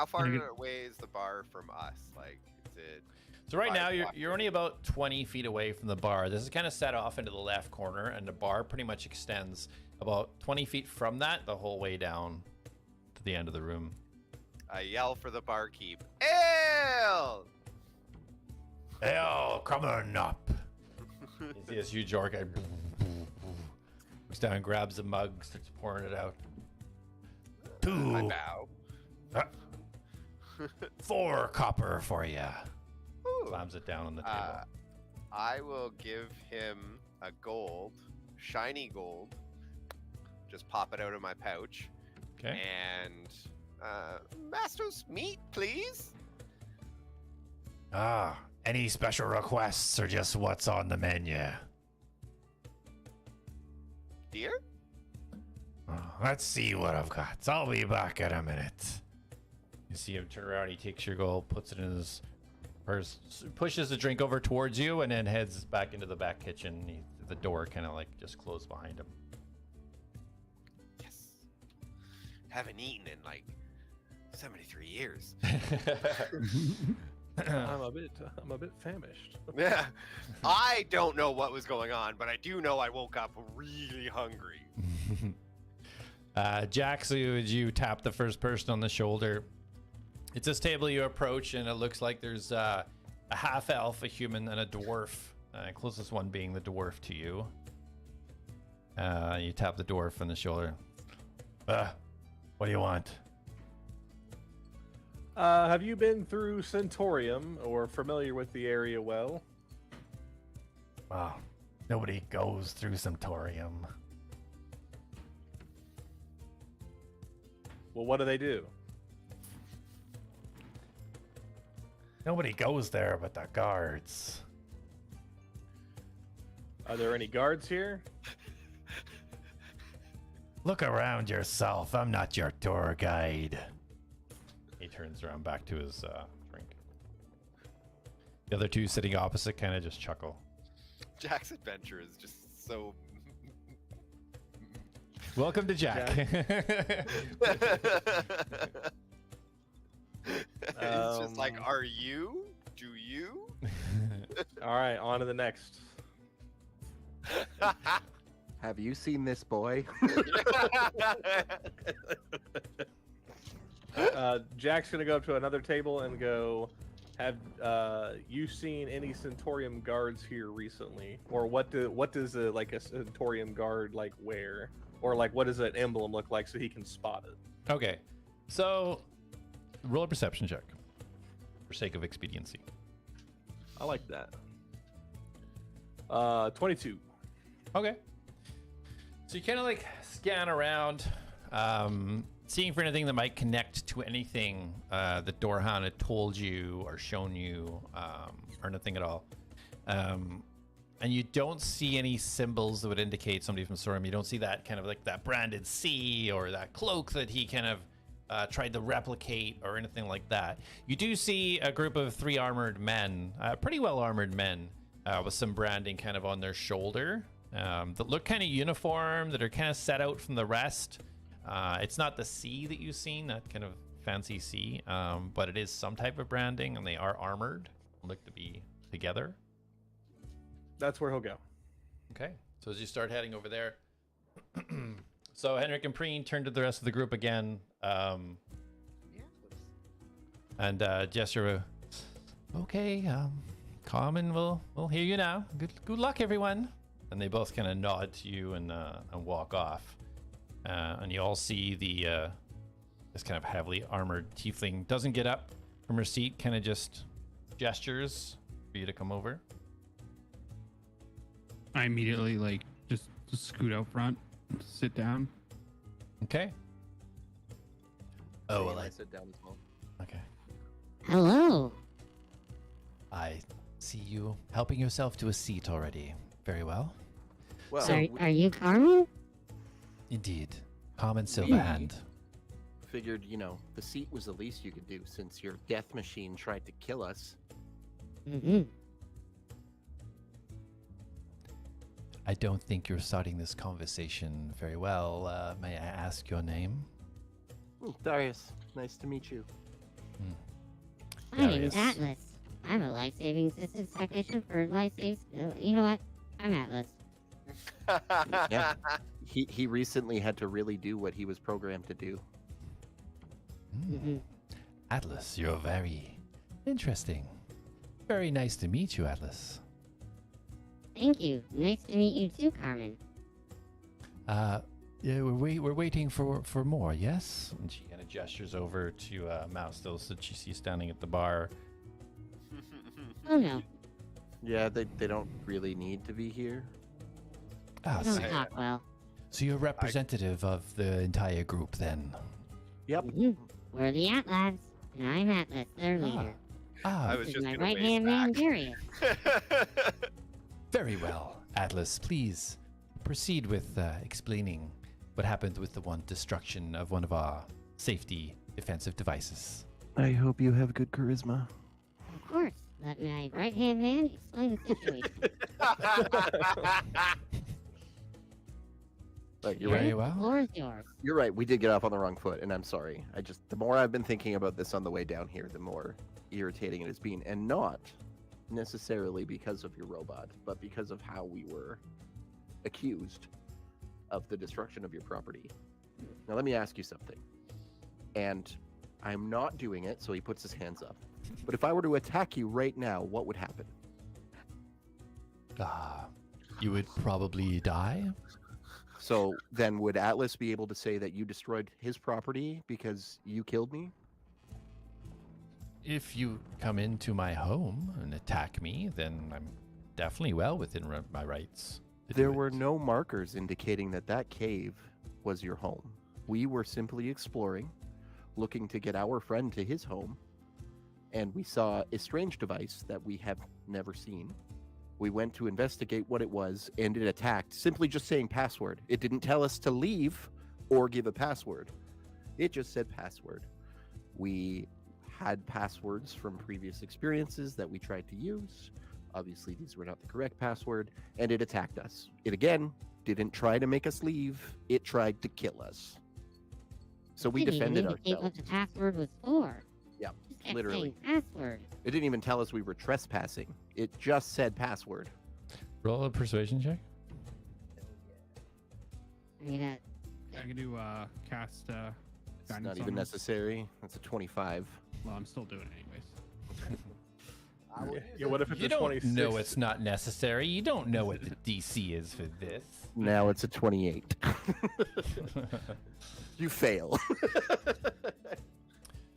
far away is the bar from us? Like, is it? So right now 5 you're block only about 20 feet away from the bar. This is kind of set off into the left corner, and the bar pretty much extends about 20 feet from that the whole way down to the end of the room. I yell for the barkeep. Ale! Ale, come on up. You see this huge orc guy looks down, grabs a mug, starts pouring it out. I 2, bow. 4 copper for you. Ooh. Slams it down on the table. I will give him a gold, shiny gold. Just pop it out of my pouch. Okay. And master's meat, please. Any special requests or just what's on the menu? Dear? Let's see what I've got. I'll be back in a minute. You see him turn around, he takes your gold, puts it in his purse, pushes the drink over towards you, and then heads back into the back kitchen. The door kind of like just closed behind him. Yes. Haven't eaten in like 73 years. I'm a bit famished. Yeah. I don't know what was going on, but I do know I woke up really hungry. Jax, you tap the first person on the shoulder. It's this table you approach, and it looks like there's a half-elf, a human, and a dwarf. Closest one being the dwarf to you. You tap the dwarf on the shoulder. What do you want? Have you been through Centaurium or familiar with the area well? Wow, nobody goes through Centaurium. Well, what do they do? Nobody goes there but the guards. Are there any guards here? Look around yourself. I'm not your tour guide. He turns around back to his drink. The other two sitting opposite kind of just chuckle. Jack's adventure is just so... Welcome to Jack. It's just like, are you? Do you? All right, on to the next. Have you seen this boy? Jack's gonna go up to another table and go, have you seen any Centaurium guards here recently? Or what does a Centaurium guard like wear? Or like what does an emblem look like so he can spot it? Okay, so roll a perception check for sake of expediency. I like that. 22. Okay. So you kind of like scan around, seeing for anything that might connect to anything that Dorhan had told you or shown you, or nothing at all. And you don't see any symbols that would indicate somebody from Sorum. You don't see that kind of like that branded C or that cloak that he kind of tried to replicate or anything like that. You do see a group of 3 armored men, pretty well armored men, with some branding kind of on their shoulder, that look kind of uniform, that are kind of set out from the rest. It's not the C that you've seen, that kind of fancy C, but it is some type of branding, and they are armored, look to be together. That's where he'll go. Okay, so as you start heading over there, so Henrik and Preen turn to the rest of the group again, and gesture, okay, Carmen, we'll hear you now. Good luck, everyone. And they both kind of nod to you and walk off. And you all see this kind of heavily armored tiefling doesn't get up from her seat, kind of just gestures for you to come over. I immediately like just scoot out front, sit down. Okay. Oh, well, I sit down as well. okay. Hello. I see you helping yourself to a seat already. Very well. Well, Are you Carmen? Indeed. Common Silverhand. figured, you know, the seat was the least you could do since your death machine tried to kill us. Mm-hmm. I don't think you're starting this conversation very well. May I ask your name? Darius, nice to meet you. My name's Darius. Atlas. I'm a life-saving systems technician for life-saving... you know what? I'm Atlas. Yeah. He recently had to really do what he was programmed to do. Mm-hmm. Atlas, you're very interesting. Very nice to meet you, Atlas. Thank you. Nice to meet you too, Carmen. Yeah, we're waiting for more, yes? And she kind of gestures over to Mouse Stills that she sees standing at the bar. Oh no, Yeah, they don't really need to be here. Ah, I so, don't talk well. so you're representative of the entire group then? Yep. Mm-hmm. We're the Atlas, and I'm Atlas, their leader. Ah, I was This is just my gonna wave right-hand man, back. Darius. very well. Atlas, please proceed with explaining what happened with the destruction of one of our safety defensive devices. I hope you have good charisma. Of course. Let my right-hand man explain the situation. Look, you're Very right. The well. floor is yours. You're right. We did get off on the wrong foot, and I'm sorry. The more I've been thinking about this on the way down here, the more irritating it has been, and not necessarily because of your robot, but because of how we were accused of the destruction of your property. Now, let me ask you something. And I'm not doing it, so he puts his hands up. But if I were to attack you right now, what would happen? You would probably die. So then would Atlas be able to say that you destroyed his property because you killed me? If you come into my home and attack me, then I'm definitely well within my rights. to do There it. were no markers indicating that that cave was your home. We were simply exploring, looking to get our friend to his home, and we saw a strange device that we have never seen. We went to investigate what it was, and it attacked, simply just saying password. It didn't tell us to leave or give a password. It just said password. We had passwords from previous experiences that we tried to use. Obviously, these were not the correct password, and it attacked us. It, again, didn't try to make us leave. It tried to kill us. So we Didn't even defended indicate what ourselves. the password was for. Yeah, Just kept literally. saying password. It didn't even tell us we were trespassing. It just said password. Roll a persuasion check. I mean, I can do cast It's guidance not even on this. necessary. That's a 25. Well, I'm still doing it anyways. Yeah, what if it's You a don't 26? know it's not necessary. You don't know what the DC is for this. Now it's a 28. You fail.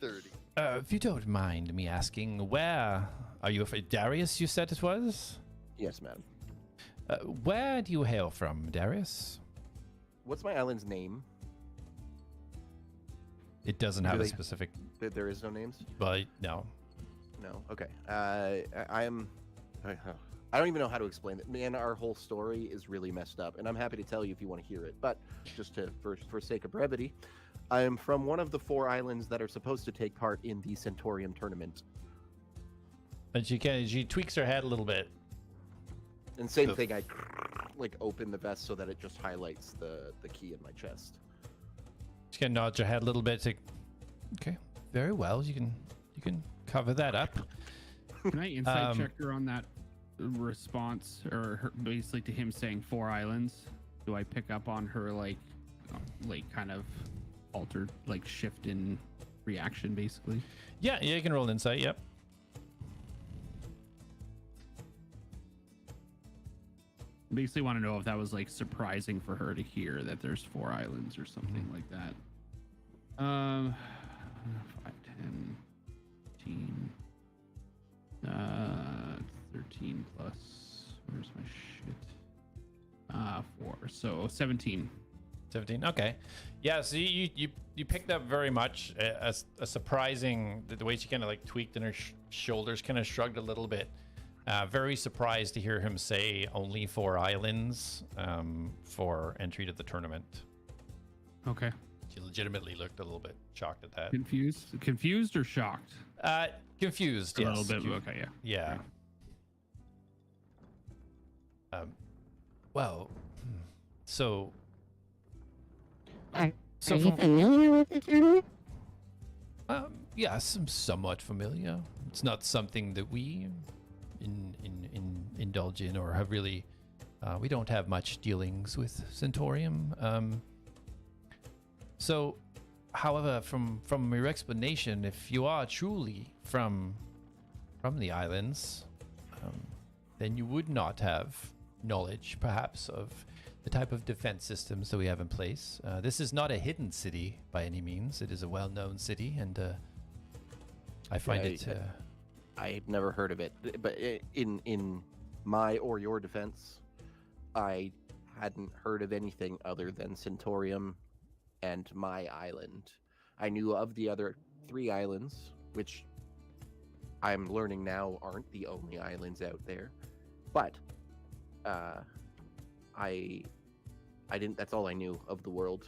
30. If you don't mind me asking, where are you? Darius, you said it was? Yes, madam. Where do you hail from, Darius? What's my island's name? It doesn't have a Really? specific, There is no names? but no. No. Okay. I don't even know how to explain it. Man, our whole story is really messed up, and I'm happy to tell you if you want to hear it. But just for sake of brevity, I am from one of the 4 islands that are supposed to take part in the Centaurium tournament. And she tweaks her head a little bit. And same The- thing, I like open the vest so that it just highlights the key in my chest. She kind of nods her head a little bit. Okay, very well. You can cover that up. Can I insight Um, check her on that response, or her, basically to him saying 4 islands? Do I pick up on her like kind of altered, like shift in reaction, basically? Yeah, you can roll an insight. Yep. Basically, want to know if that was like surprising for her to hear that there's 4 islands or something like that. 5, 10, 15. 13 plus. Where's my shit? 4. So 17. 17. Okay. Yeah. So you picked up very much a surprising the way she kind of like tweaked and her shoulders kind of shrugged a little bit. Very surprised to hear him say only 4 islands for entry to the tournament. Okay. She legitimately looked a little bit shocked at that. Confused or shocked? Confused. A Yes. little bit. Okay. Yeah. Yeah. Okay. Well, so. Are So you from, familiar with the tournament? yes, I'm somewhat familiar. It's not something that we indulge in or have really. We don't have much dealings with Centaurium. So, however, from your explanation, if you are truly from the islands, then you would not have knowledge, perhaps, of the type of defense systems that we have in place. This is not a hidden city by any means. It is a well-known city, and I find it. I've never heard of it, but in my or your defense, I hadn't heard of anything other than Centaurium and my island. I knew of the other 3 islands, which I'm learning now aren't the only islands out there, but I didn't. That's all I knew of the world,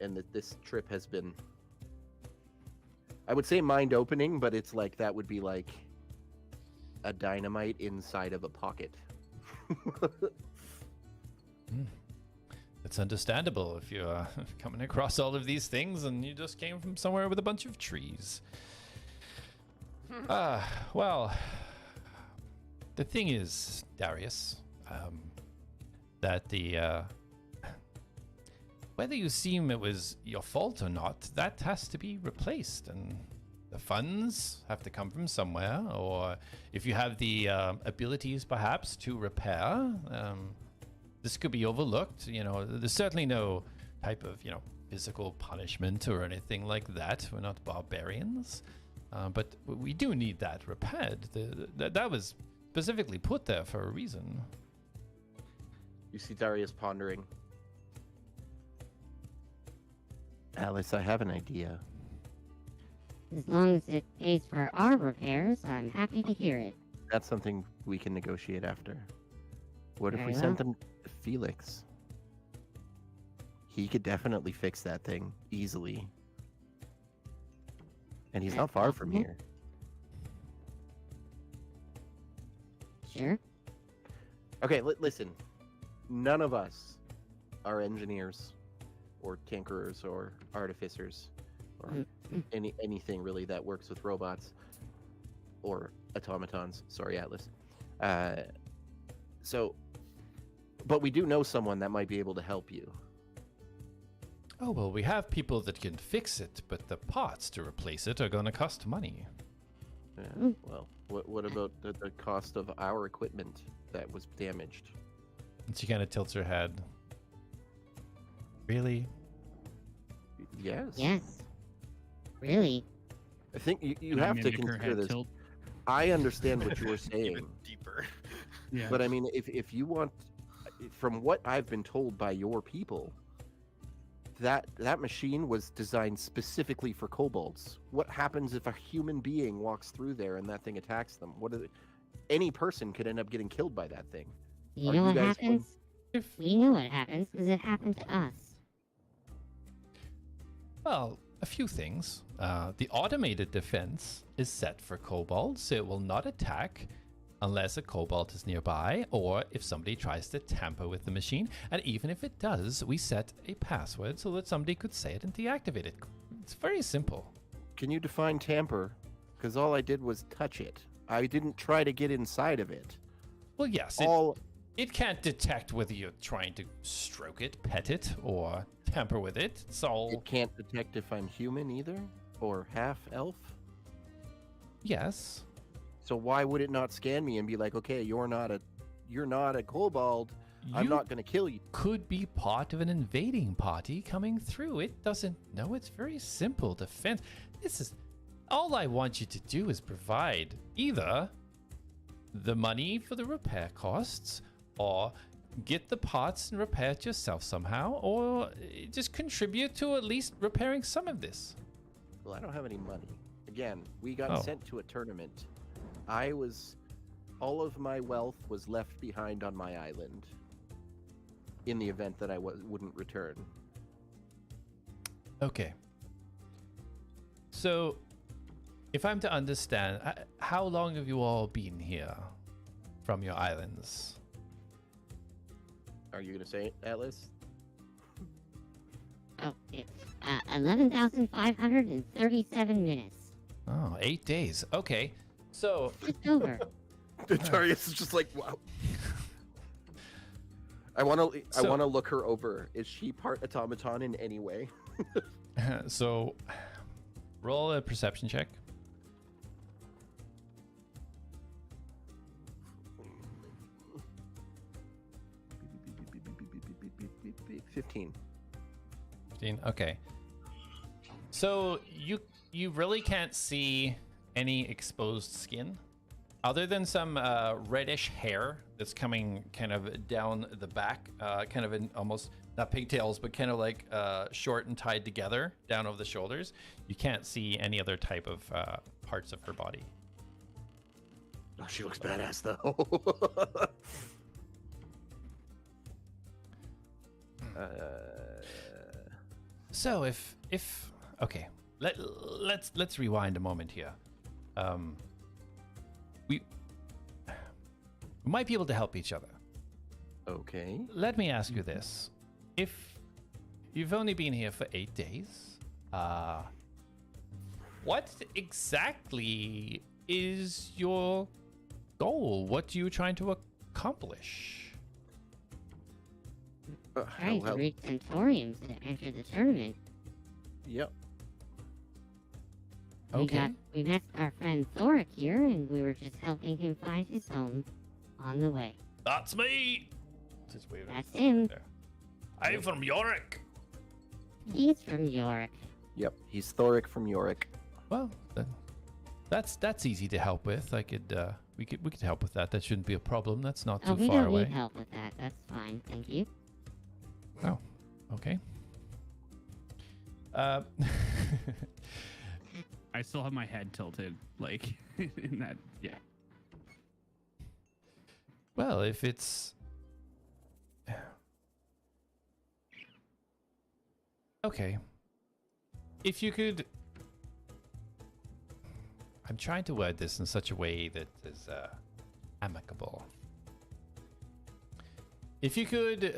and that this trip has been, I would say, mind-opening, but it's like that would be like a dynamite inside of a pocket. It's understandable if you're coming across all of these things and you just came from somewhere with a bunch of trees. Well, the thing is, Darius, that whether you seem it was your fault or not, that has to be replaced, and the funds have to come from somewhere, or if you have the abilities perhaps to repair, this could be overlooked. There's certainly no type of physical punishment or anything like that. We're not barbarians, but we do need that repaired. That was specifically put there for a reason. You see Darius pondering. Alice, I have an idea. As long as it pays for our repairs, I'm happy to hear it. That's something we can negotiate after. What if Very we well. sent them to Felix? He could definitely fix that thing easily. And he's not far from here. Sure. Okay, listen. None of us are engineers or tinkerers or artificers or anything really that works with robots or automatons. Sorry, Atlas. But we do know someone that might be able to help you. Oh, well, we have people that can fix it, but the parts to replace it are going to cost money. Yeah, well, what about the cost of our equipment that was damaged? And she kind of tilts her head. Really? Yes. Yes. Really? I think you And I have to mimic her consider head this. tilt. I understand what you're Even saying, deeper. Yeah. but I mean, if you want, from what I've been told by your people, that machine was designed specifically for kobolds. What happens if a human being walks through there and that thing attacks them? Any person could end up getting killed by that thing. You Are know you what guys happens? We know what happens because it happened to us. Well, a few things. The automated defense is set for kobolds, so it will not attack unless a kobold is nearby or if somebody tries to tamper with the machine. And even if it does, we set a password so that somebody could say it and deactivate it. It's very simple. Can you define tamper? Because all I did was touch it. I didn't try to get inside of it. Well, yes, it can't detect whether you're trying to stroke it, pet it, or tamper with it. It's all... It can't detect if I'm human either? Or half elf? Yes. So why would it not scan me and be like, okay, you're not a kobold. I'm You not gonna kill you. could be part of an invading party coming through. It doesn't know. It's very simple defense. All I want you to do is provide either the money for the repair costs, or get the parts and repair it yourself somehow, or just contribute to at least repairing some of this. Well, I don't have any money. Again, we got sent to a tournament. All of my wealth was left behind on my island in the event that I wouldn't return. Okay. So, if I'm to understand, how long have you all been here from your islands? Are you going to say it, Atlas? Oh, it's 11,537 minutes. Oh, 8 days. Okay. So, Just over. Darius is just like, wow. I want to look her over. Is she part automaton in any way? so roll a perception check. 15. 15. Okay. So you really can't see any exposed skin, other than some reddish hair that's coming kind of down the back, kind of in almost not pigtails, but kind of like short and tied together down over the shoulders. You can't see any other type of parts of her body. Oh, she looks badass though. So if okay, let's rewind a moment here. We might be able to help each other. Okay. Let me ask you this: if you've only been here for 8 days, what exactly is your goal? What are you trying to accomplish? Trying to reach Centauriums to enter the tournament. Yep. Okay. We met our friend Cleric here, and we were just helping him find his home on the way. That's me. Just wave it That's him. there. I'm from Yorick. He's from Yorick. Yep. He's Thoric from Yorick. Well, then that's easy to help with. I could we could help with that. That shouldn't be a problem. That's not too we far don't away. need help with that. That's fine. Thank you. Oh, okay. I still have my head tilted, like in that. Yeah. Well, if it's okay, if you could, I'm trying to word this in such a way that is amicable. If you could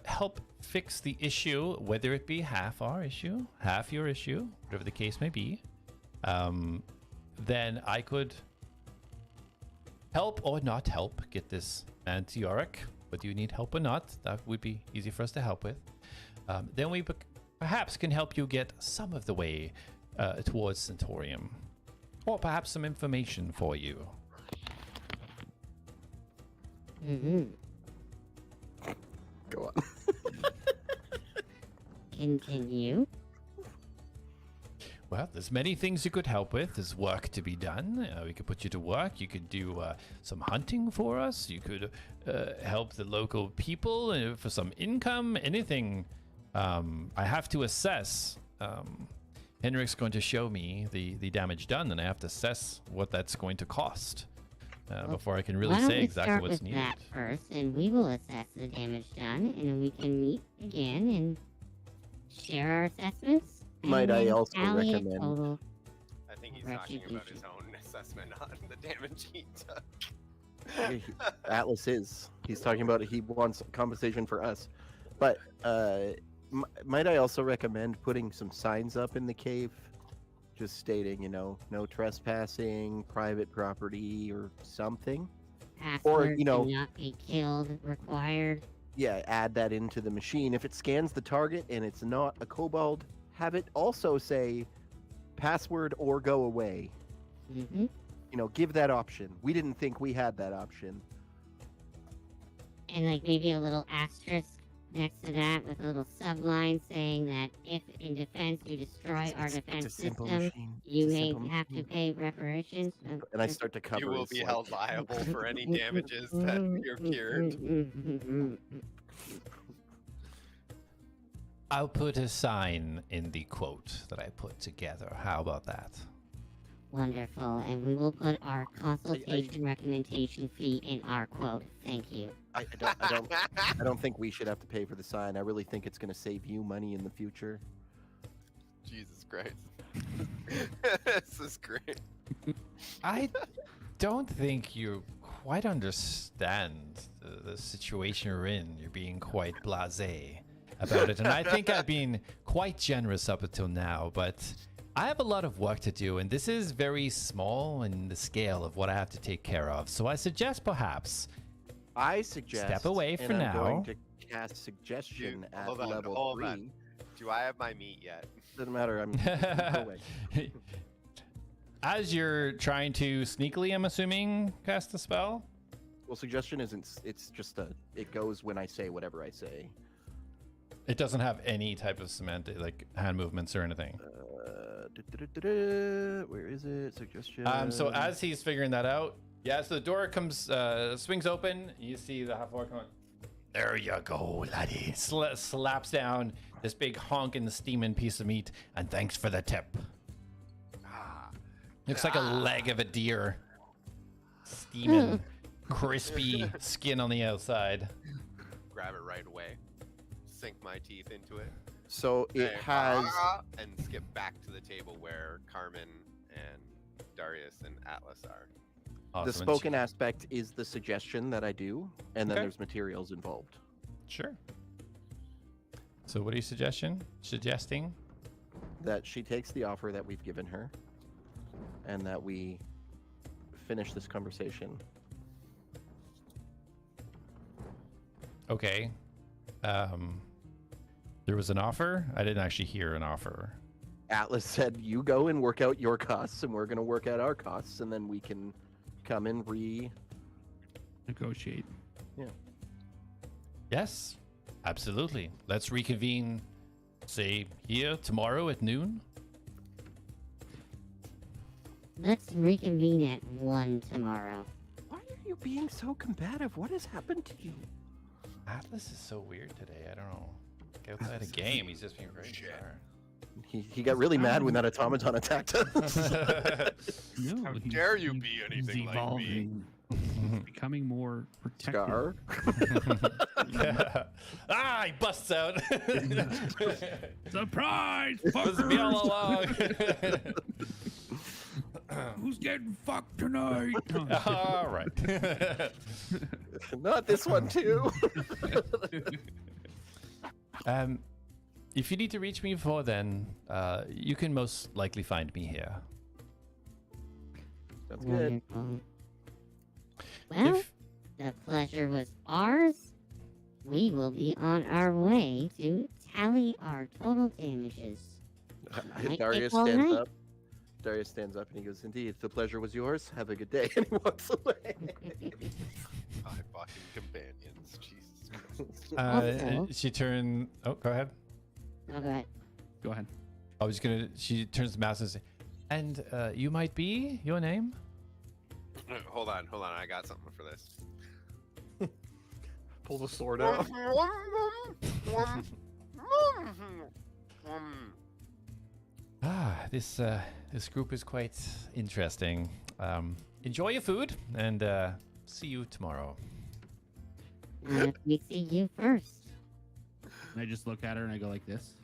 help fix the issue, whether it be half our issue, half your issue, whatever the case may be, then I could help or not help get this man to Yorick. Whether you need help or not, that would be easy for us to help with. Then we perhaps can help you get some of the way towards Centaurium, or perhaps some information for you. Mm-hmm. Go on. Continue. Well, there's many things you could help with. There's work to be done. We could put you to work. You could do some hunting for us. You could help the local people for some income. Anything. I have to assess. Henrik's going to show me the damage done, and I have to assess what that's going to cost before I can really say exactly what's needed. Why don't we start with that first, and we will assess the damage done, and then we can meet again and share our assessments. Might I also tally a recommend? total I think he's talking about his own assessment on the damage he took. Atlas is. He's talking about he wants compensation for us. But might I also recommend putting some signs up in the cave, just stating, no trespassing, private property, or something. Password not be killed required. Yeah, add that into the machine. If it scans the target and it's not a kobold, have it also say password or go away. Mm-hmm. Give that option. We didn't think we had that option. And maybe a little asterisk next to that with a little subline saying that if in defense you destroy our defense system, you may have to pay reparations. And I start to cover. You will his, be like- held liable for any damages that you're cured. I'll put a sign in the quote that I put together. How about that? Wonderful, and we will put our consultation recommendation fee in our quote. Thank you. I don't think we should have to pay for the sign. I really think it's going to save you money in the future. Jesus Christ. This is great. I don't think you quite understand the situation you're in. You're being quite blasé about it. And I think I've been quite generous up until now, but I have a lot of work to do, and this is very small in the scale of what I have to take care of. So I suggest perhaps I suggest step away for and now. I'm going to cast suggestion at Hold on, level hold 3. on. Do I have my meat yet? Doesn't matter. I'm go away. As you're trying to sneakily, I'm assuming, cast the spell. Well, suggestion isn't. It's just it goes when I say whatever I say. It doesn't have any type of semantic, like hand movements or anything. Where is it? Suggestion. So as he's figuring that out, yeah. So the door comes, swings open. You see the half-orc going. There you go, laddie. Slaps down this big honking, steaming piece of meat, and thanks for the tip. Looks like a leg of a deer, steaming, crispy skin on the outside. Grab it right away. Sink my teeth into it. So it and, has. And skip back to the table where Carmen and Darius and Atlas are. Awesome. The spoken aspect is the suggestion that I do, and then Okay. there's materials involved. Sure. So what are you suggesting? That she takes the offer that we've given her, and that we finish this conversation. Okay. There was an offer? I didn't actually hear an offer. Atlas said, "You go and work out your costs, and we're going to work out our costs, and then we can come and Negotiate. Yes, absolutely. Let's reconvene, say, here tomorrow at noon. Let's reconvene at 1 tomorrow. Why are you being so combative? What has happened to you? Atlas is so weird today. I don't know. Outside a game, he's just being very bizarre. He got really mad when that automaton attacked us. No, How he's- dare you he's- be he's anything like me? evolving. He's becoming more protective. Scar. Ah, he busts out. Surprise! Was me all along. Who's getting fucked tonight? All right. Not this one too. If you need to reach me before then, you can most likely find me here. That's good. Wonderful. Well, If the pleasure was ours. We will be on our way to tally our total damages. Might Darius take all stands night. up. Darius stands up and he goes, "Indeed, the pleasure was yours. Have a good day." And he walks away. 5 fucking companions. Jesus Christ. Also- she turned. Oh, go ahead. Oh, go ahead. Go ahead. I was gonna. She turns to Mouse and says, "And you might be your name." Hold on. I got something for this. Pull the sword out. This group is quite interesting. Enjoy your food and see you tomorrow. We see you first. And I just look at her and I go like this.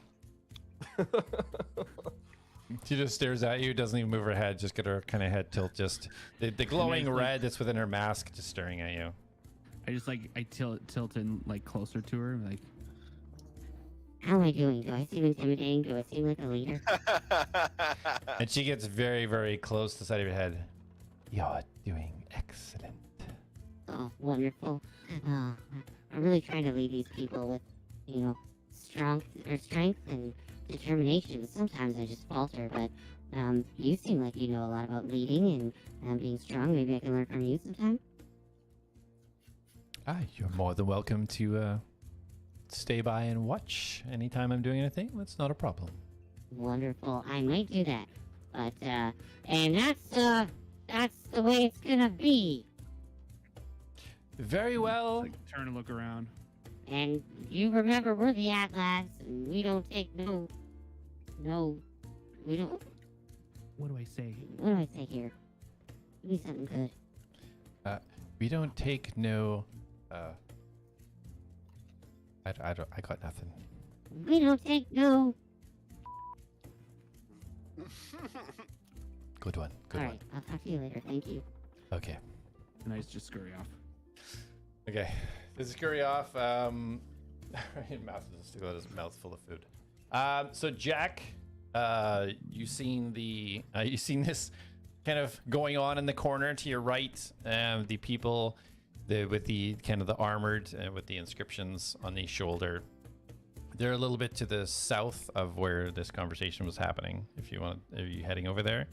She just stares at you, doesn't even move her head, just get her kind of head tilt, just the glowing like- red that's within her mask just staring at you. I just like I tilt in like closer to her, like How am I doing? Do I seem intimidating? Do I seem like a leader? And she gets very, very close to the side of your head. You're doing excellent. Oh, wonderful. I'm really trying to lead these people with, strength and determination. Sometimes I just falter, but you seem like you know a lot about leading and being strong. Maybe I can learn from you sometime. You're more than welcome to stay by and watch anytime I'm doing anything. That's not a problem. Wonderful. I might do that. But, and that's the way it's gonna be. Very well. Like, turn and look around. And you remember we're the Atlas, and we don't take we don't. What do I say? What do I say here? Give me something good. We don't take no. I got nothing. We don't take no. Good one. Good All one. right, I'll talk to you later. Thank you. Okay. And I just scurry off. Okay. To scurry off. Mouse is still got his mouth full of food. So Jack, you seen this kind of going on in the corner to your right. The people, with the kind of the armored with the inscriptions on the shoulder. They're a little bit to the south of where this conversation was happening. Are you heading over there?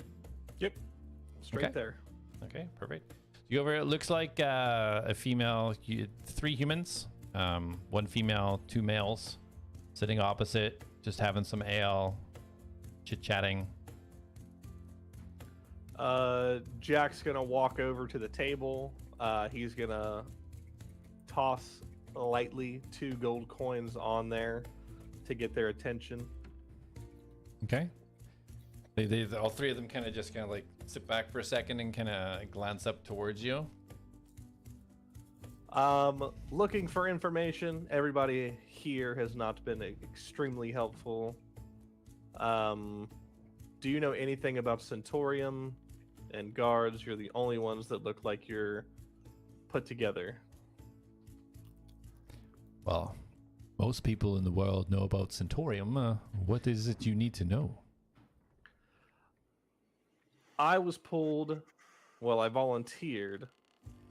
Yep. Straight Okay. there. Okay, perfect. You go over. It looks like a female, 3 humans, 1 female, 2 males, sitting opposite, just having some ale, chit-chatting. Jack's gonna walk over to the table. He's gonna toss lightly 2 gold coins on there to get their attention. Okay. They all 3 of them kind of like sit back for a second and kind of glance up towards you. Looking for information. Everybody here has not been extremely helpful. Do you know anything about Centaurium and guards? You're the only ones that look like you're put together. Well, most people in the world know about Centaurium. What is it you need to know? I volunteered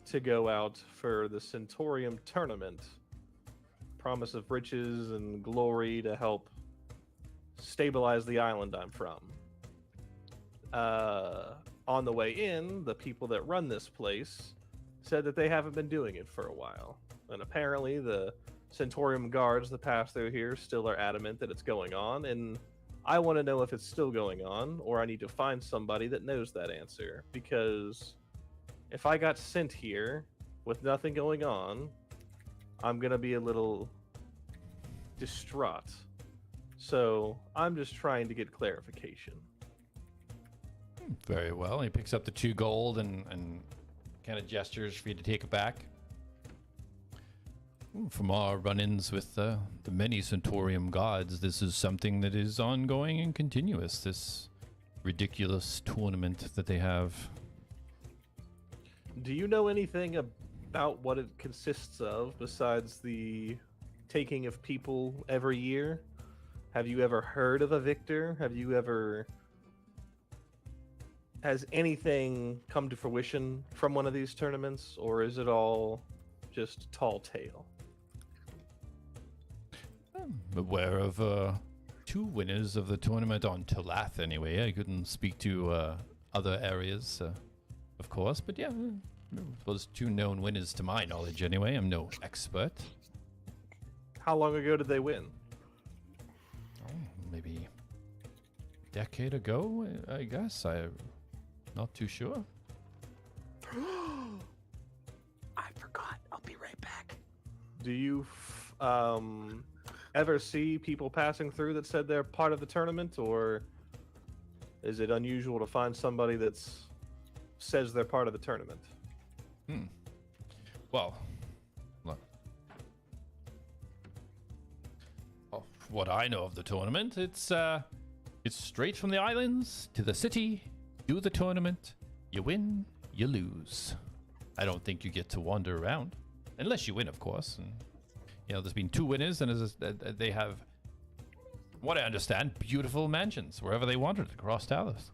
to go out for the Centaurium tournament. Promise of riches and glory to help stabilize the island I'm from. On the way in, the people that run this place said that they haven't been doing it for a while. And apparently the Centaurium guards that pass through here still are adamant that it's going on, and I want to know if it's still going on, or I need to find somebody that knows that answer. Because if I got sent here with nothing going on, I'm going to be a little distraught. So I'm just trying to get clarification. Very well. He picks up the 2 gold and kind of gestures for you to take it back. From our run-ins with the many Centaurium gods, this is something that is ongoing and continuous. This ridiculous tournament that they have. Do you know anything about what it consists of besides the taking of people every year? Have you ever heard of a victor? Has anything come to fruition from one of these tournaments, or is it all just tall tale? I'm aware of 2 winners of the tournament on Talath anyway. I couldn't speak to other areas, of course, but yeah, those 2 known winners to my knowledge anyway. I'm no expert. How long ago did they win? Maybe a decade ago, I guess. I'm not too sure. I forgot. I'll be right back. Do you ever see people passing through that said they're part of the tournament, or is it unusual to find somebody that says they're part of the tournament? Well, look. What I know of the tournament, it's straight from the islands to the city. Do the tournament, you win, you lose. I don't think you get to wander around, unless you win, of course. And there's been 2 winners, and they have, what I understand, beautiful mansions wherever they wanted across Talos.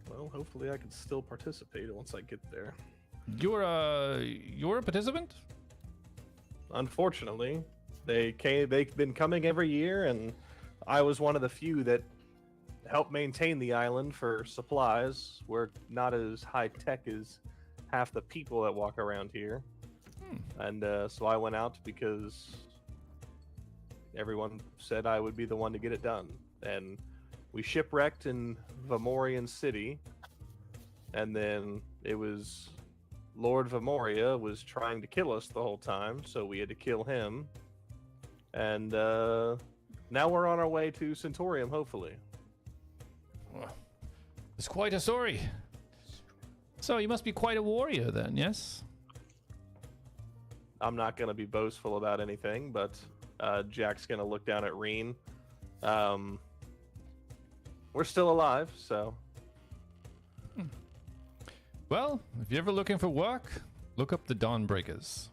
Well, hopefully I can still participate once I get there. You're a participant? Unfortunately, they've been coming every year, and I was one of the few that helped maintain the island for supplies. We're not as high tech as half the people that walk around here. And so I went out because everyone said I would be the one to get it done. And we shipwrecked in Venmorian City, and then it was Lord Venmoria was trying to kill us the whole time, so we had to kill him. And now we're on our way to Centaurium, hopefully. Well, it's quite a story. So you must be quite a warrior then, yes? I'm not going to be boastful about anything, but Jack's going to look down at Reen. We're still alive, so... Well, if you're ever looking for work, look up the Dawnbreakers.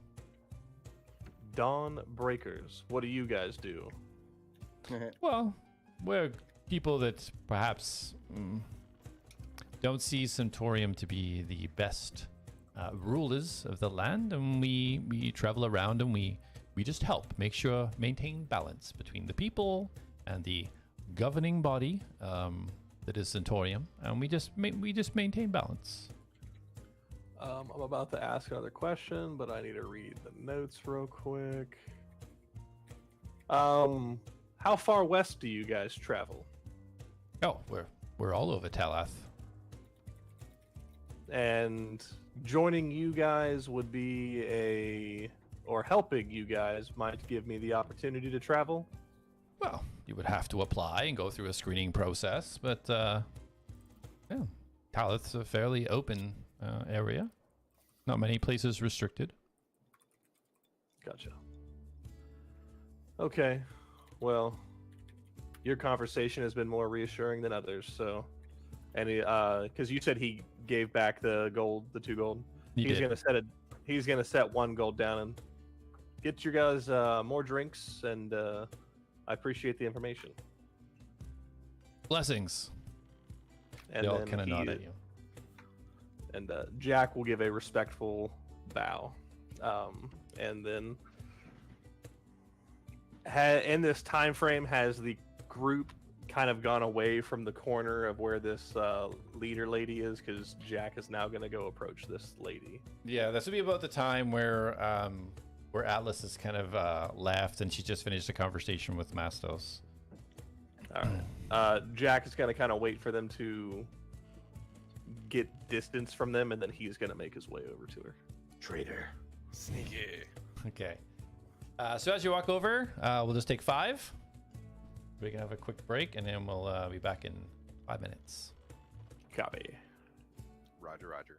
Dawnbreakers. What do you guys do? Well, we're people that perhaps don't see Centaurium to be the best rulers of the land, and we travel around and we just help maintain balance between the people and the governing body that is Centaurium, and we just maintain balance. I'm about to ask another question, but I need to read the notes real quick. How far west do you guys travel? Oh, we're all over Talath. And joining you guys would be or helping you guys might give me the opportunity to travel? Well, you would have to apply and go through a screening process, but yeah, Talath's a fairly open area. Not many places restricted. Gotcha. Okay. Well, your conversation has been more reassuring than others, so... And because you said he gave back the 2 gold. He's gonna set 1 gold down and get your guys more drinks, and I appreciate the information. Blessings. And they all then kind of nod at you. And Jack will give a respectful bow, and then in this time frame, has the group kind of gone away from the corner of where this leader lady is, because Jack is now going to go approach this lady. Yeah, this would be about the time where Atlas has kind of left, and she just finished a conversation with Mastos. All right. Jack is going to kind of wait for them to get distance from them, and then he's going to make his way over to her. Traitor. Sneaky. Okay. So as you walk over, we'll just take 5. We can have a quick break, and then we'll be back in 5 minutes. Copy. Roger, roger.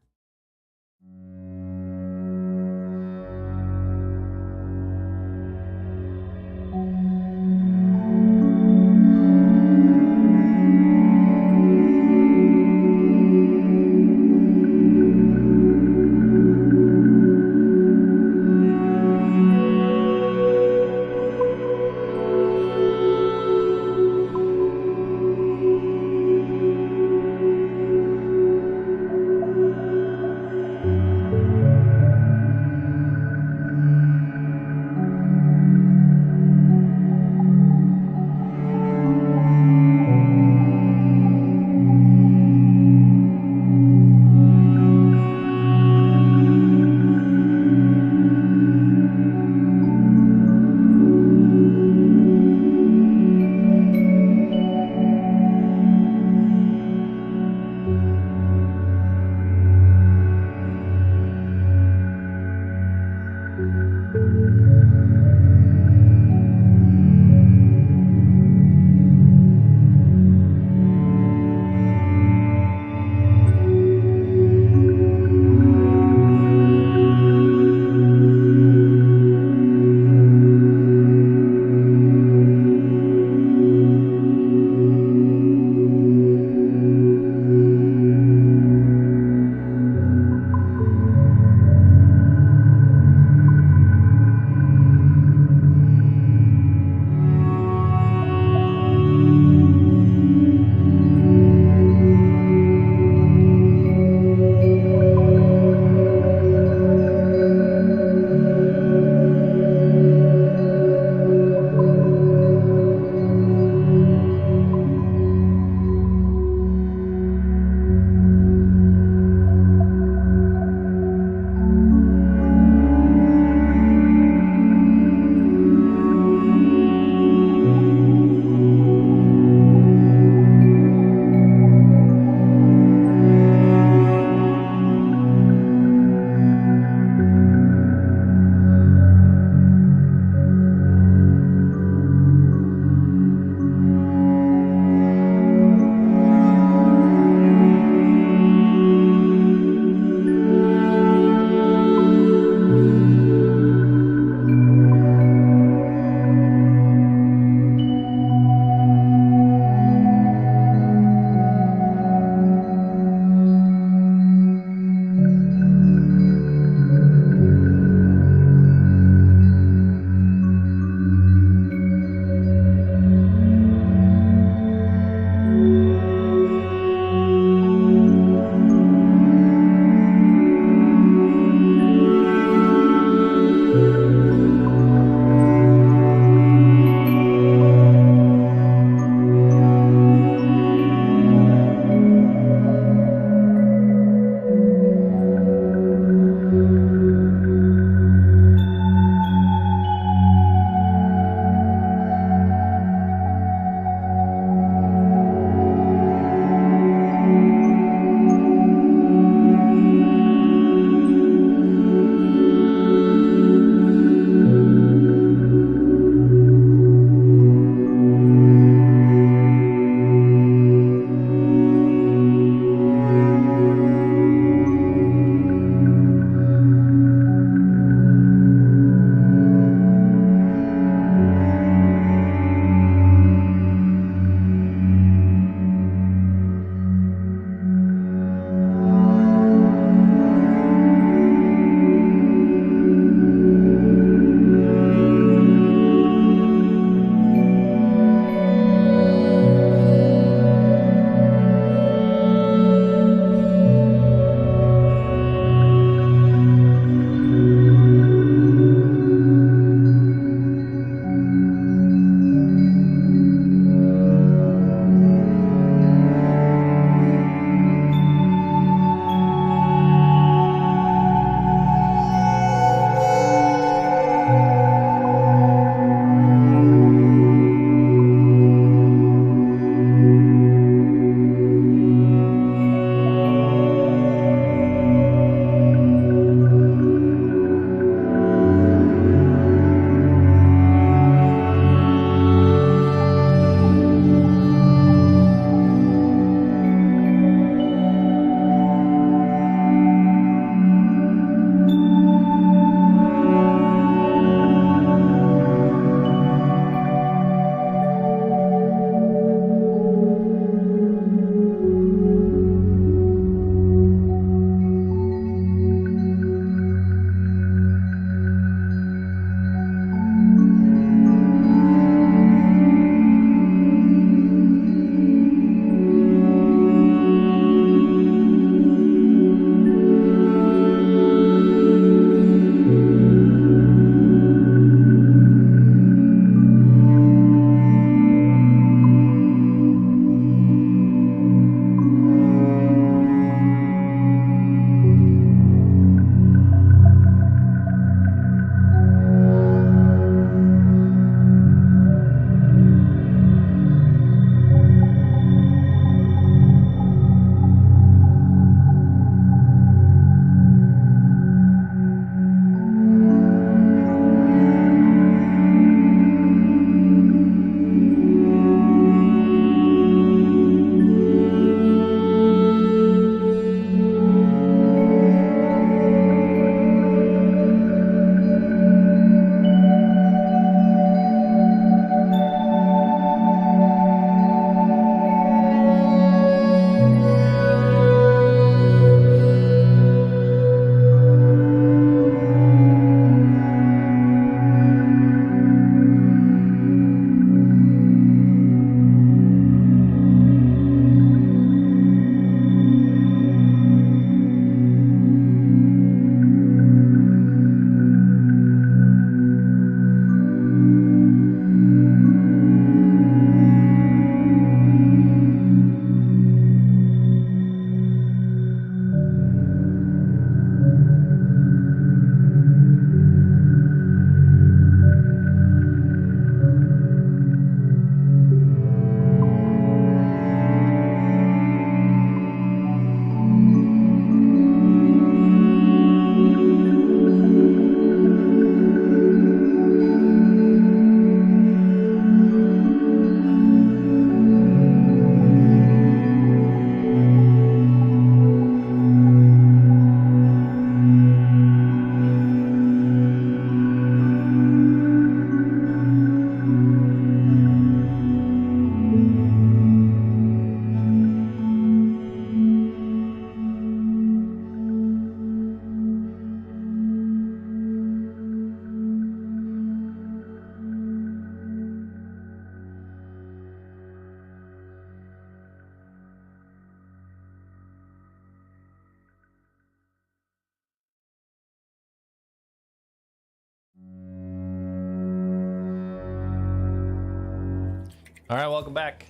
All right, welcome back.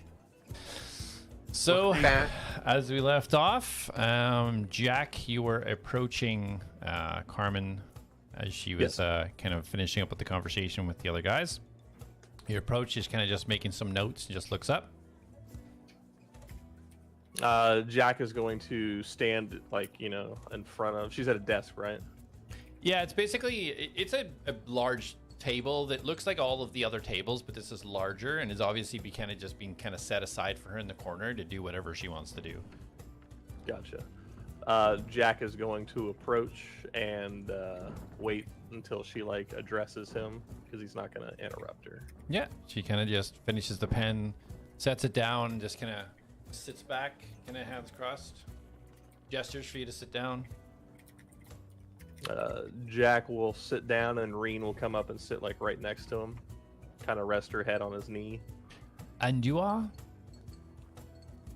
So, Welcome back. as we left off, Jack, you were approaching Carmen as she was kind of finishing up with the conversation with the other guys. Your approach is kind of just making some notes and just looks up. Jack is going to stand, like, in front of... She's at a desk, right? Yeah, it's basically, it's a large table that looks like all of the other tables, but this is larger and is obviously being kind of set aside for her in the corner to do whatever she wants to do. Gotcha. Jack is going to approach and wait until she, like, addresses him, because he's not going to interrupt her. Yeah, she kind of just finishes the pen, sets it down, just kind of sits back, kind of hands crossed, gestures for you to sit down. Jack will sit down, and Reen will come up and sit, like, right next to him, kind of rest her head on his knee. And you are?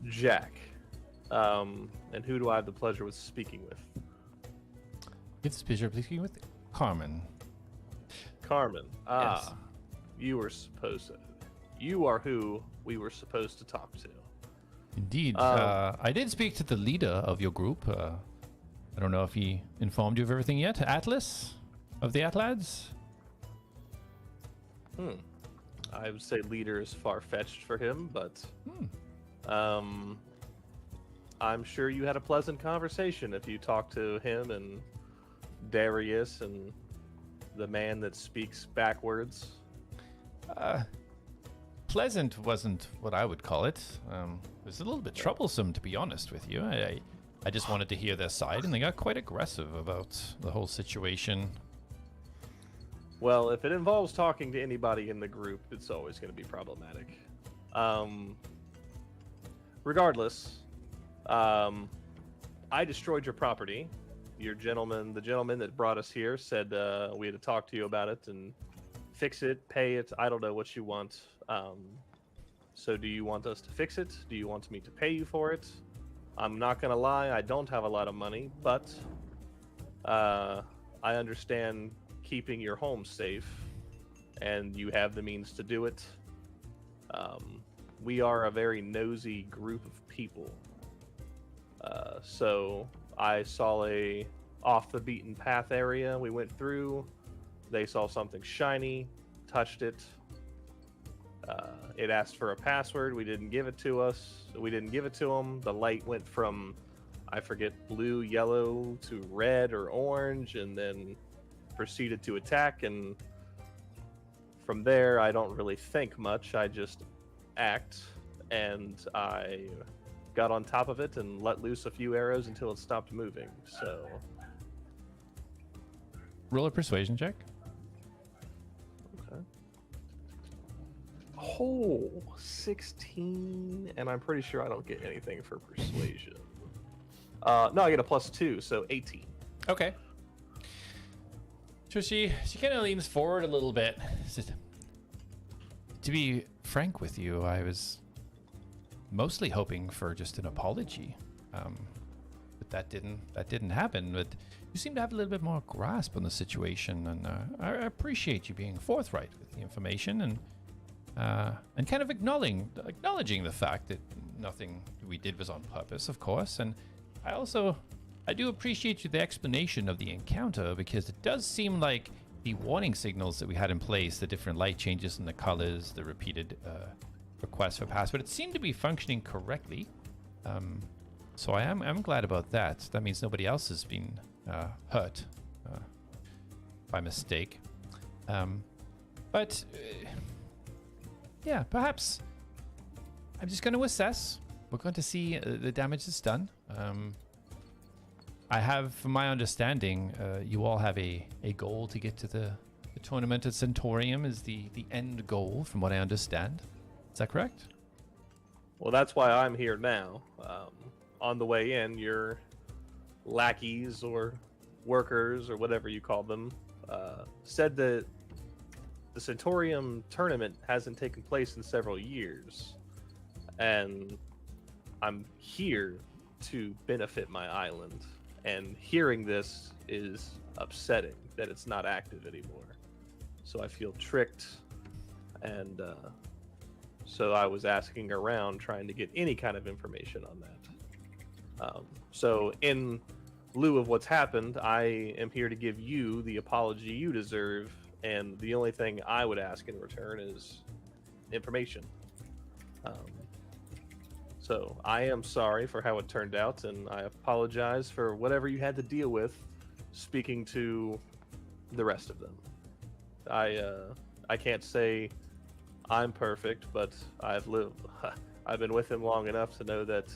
Jack. And who do I have the pleasure with speaking with? It's a pleasure of speaking with Carmen. Carmen. Yes. You are who we were supposed to talk to. Indeed. I did speak to the leader of your group. I don't know if he informed you of everything yet. Atlas of the Atlads? I would say leader is far-fetched for him, but I'm sure you had a pleasant conversation if you talked to him and Darius and the man that speaks backwards. Pleasant wasn't what I would call it. It was a little bit troublesome, to be honest with you. I just wanted to hear their side, and they got quite aggressive about the whole situation. Well, if it involves talking to anybody in the group, it's always going to be problematic. Regardless, I destroyed your property. The gentleman that brought us here said we had to talk to you about it and fix it, pay it. I don't know what you want. So do you want us to fix it? Do you want me to pay you for it? I'm not going to lie, I don't have a lot of money, but I understand keeping your home safe, and you have the means to do it. We are a very nosy group of people. So I saw a off the beaten path area we went through. They saw something shiny, touched it. It asked for a password. We didn't give it to us. We didn't give it to them. The light went from, I forget, blue, yellow to red or orange, and then proceeded to attack. And from there, I don't really think much. I just act, and I got on top of it and let loose a few arrows until it stopped moving. So Roll a persuasion check. okay. Oh, 16, and I'm pretty sure I don't get anything for persuasion. No, I get a +2, so 18. Okay. So she kind of leans forward a little bit. Says, to be frank with you, I was mostly hoping for just an apology, but that didn't happen. But you seem to have a little bit more grasp on the situation, and I appreciate you being forthright with the information and kind of acknowledging the fact that nothing we did was on purpose, of course. And I do appreciate the explanation of the encounter, because it does seem like the warning signals that we had in place, the different light changes in the colors, the repeated requests for password, it seemed to be functioning correctly. So I'm glad about that. That means nobody else has been hurt by mistake. But yeah, perhaps I'm just going to assess. We're going to see the damage that's done. I have, from my understanding, you all have a goal to get to the tournament at Centaurium is the end goal, from what I understand. Is that correct? Well, that's why I'm here now. On the way in, your lackeys or workers or whatever you call them said that the Centaurium tournament hasn't taken place in several years, and I'm here to benefit my island. And hearing this is upsetting that it's not active anymore. So I feel tricked, and So I was asking around, trying to get any kind of information on that. So in lieu of what's happened, I am here to give you the apology you deserve, and the only thing I would ask in return is information. So I am sorry for how it turned out, and I apologize for whatever you had to deal with speaking to the rest of them. I can't say I'm perfect, but I've been with him long enough to know that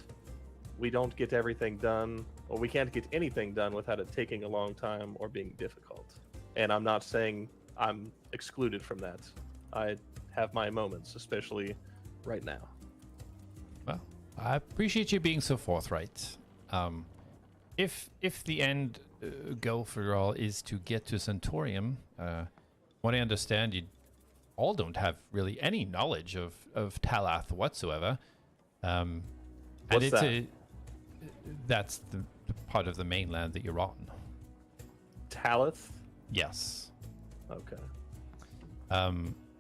we don't get everything done, or we can't get anything done without it taking a long time or being difficult. And I'm not saying I'm excluded from that. I have my moments, especially right now. Well, I appreciate you being so forthright. If the end goal for you all is to get to Centaurium, what I understand, you all don't have really any knowledge of Talath whatsoever. What's that? That's the part of the mainland that you're on. Talith? Yes. Okay.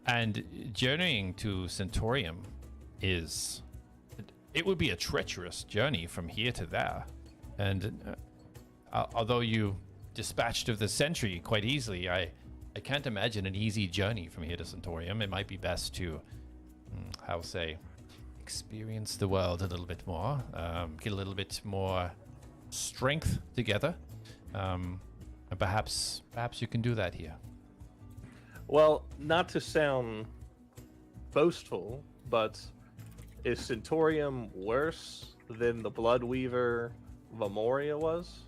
And journeying to Centaurium it would be a treacherous journey from here to there. And although you dispatched of the sentry quite easily, I can't imagine an easy journey from here to Centaurium. It might be best to, experience the world a little bit more, get a little bit more strength together, and perhaps you can do that here. Well, not to sound boastful, but is Centaurium worse than the Bloodweaver Venmoria was?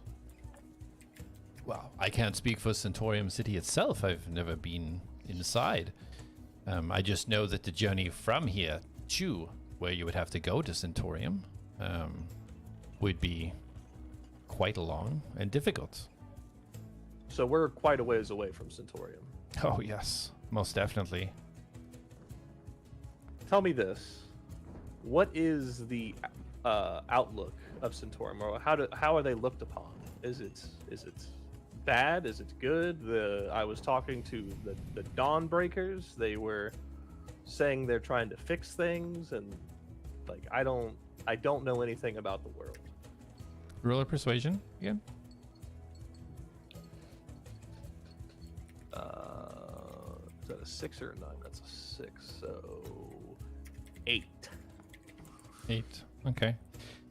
Well, I can't speak for Centaurium City itself. I've never been inside. I just know that the journey from here to where you would have to go to Centaurium would be quite long and difficult. So we're quite a ways away from Centaurium. Oh, yes, most definitely. Tell me this. What is the outlook of Centaurium, or how are they looked upon? Is it bad? Is it good? I was talking to the Dawnbreakers. They were saying they're trying to fix things, and like I don't know anything about the world. Roll a persuasion again. Is that a 6 or a 9? That's a 6. So 8. 8. Okay.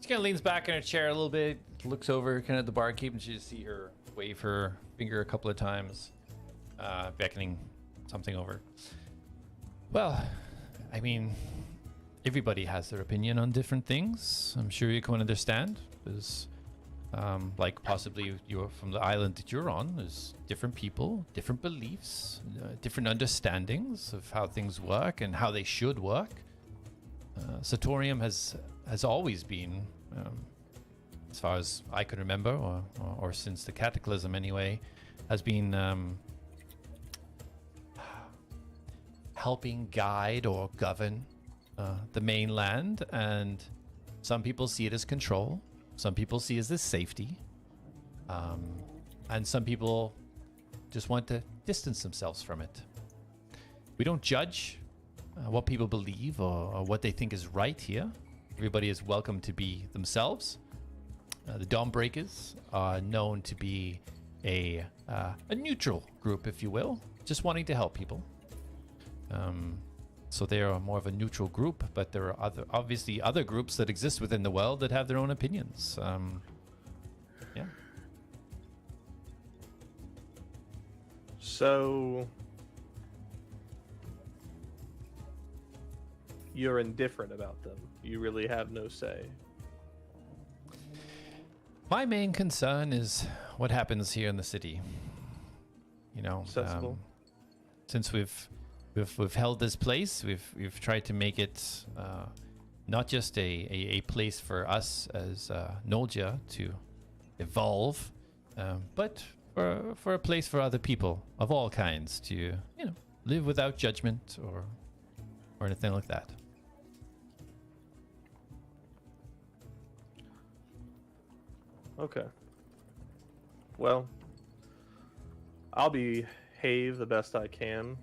She kind of leans back in her chair a little bit, looks over kind of at the barkeep, and she just see her wave her finger a couple of times, beckoning something over. Well, I mean, everybody has their opinion on different things. I'm sure you can understand. There's, like possibly you're from the island that you're on. There's different people, different beliefs, different understandings of how things work and how they should work. Centaurium has always been, as far as I can remember, or since the Cataclysm anyway, has been helping guide or govern the mainland. And some people see it as control, some people see it as safety, and some people just want to distance themselves from it. We don't judge what people believe or what they think is right here. Everybody is welcome to be themselves. The Dawnbreakers are known to be a neutral group, if you will, just wanting to help people. So they are more of a neutral group, but there are obviously other groups that exist within the world that have their own opinions. Yeah. So you're indifferent about them. You really have no say. My main concern is what happens here in the city. You know, Sensible. Since we've held this place, we've tried to make it not just a place for us as Nolja to evolve, but for a place for other people of all kinds to, live without judgment or anything like that. Okay. Well, I'll behave the best I can.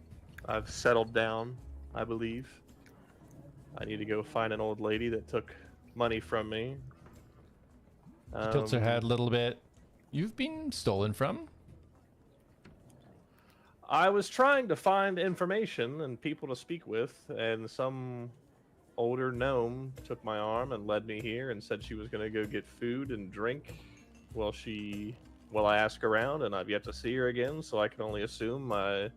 I've settled down, I believe. I need to go find an old lady that took money from me. She tilts her head a little bit. You've been stolen from? I was trying to find information and people to speak with, and some older gnome took my arm and led me here and said she was going to go get food and drink while I ask around, and I've yet to see her again, so I can only assume I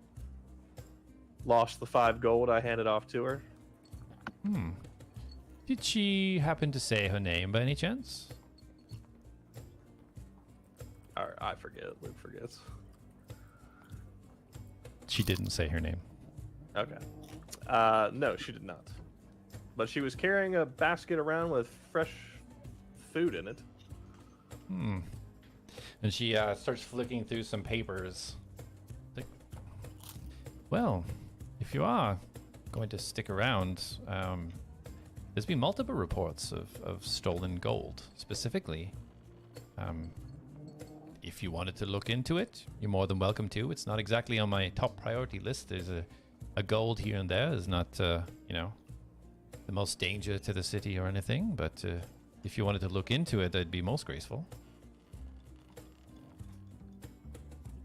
lost the 5 gold I handed off to her. Did she happen to say her name by any chance? I forget. Luke forgets. She didn't say her name. Okay. No, she did not. But she was carrying a basket around with fresh food in it. And she starts flicking through some papers. Like, well, if you are going to stick around, there's been multiple reports of stolen gold, specifically. If you wanted to look into it, you're more than welcome to. It's not exactly on my top priority list. There's a gold here and there. Is not, the most danger to the city or anything. But if you wanted to look into it, that'd be most graceful.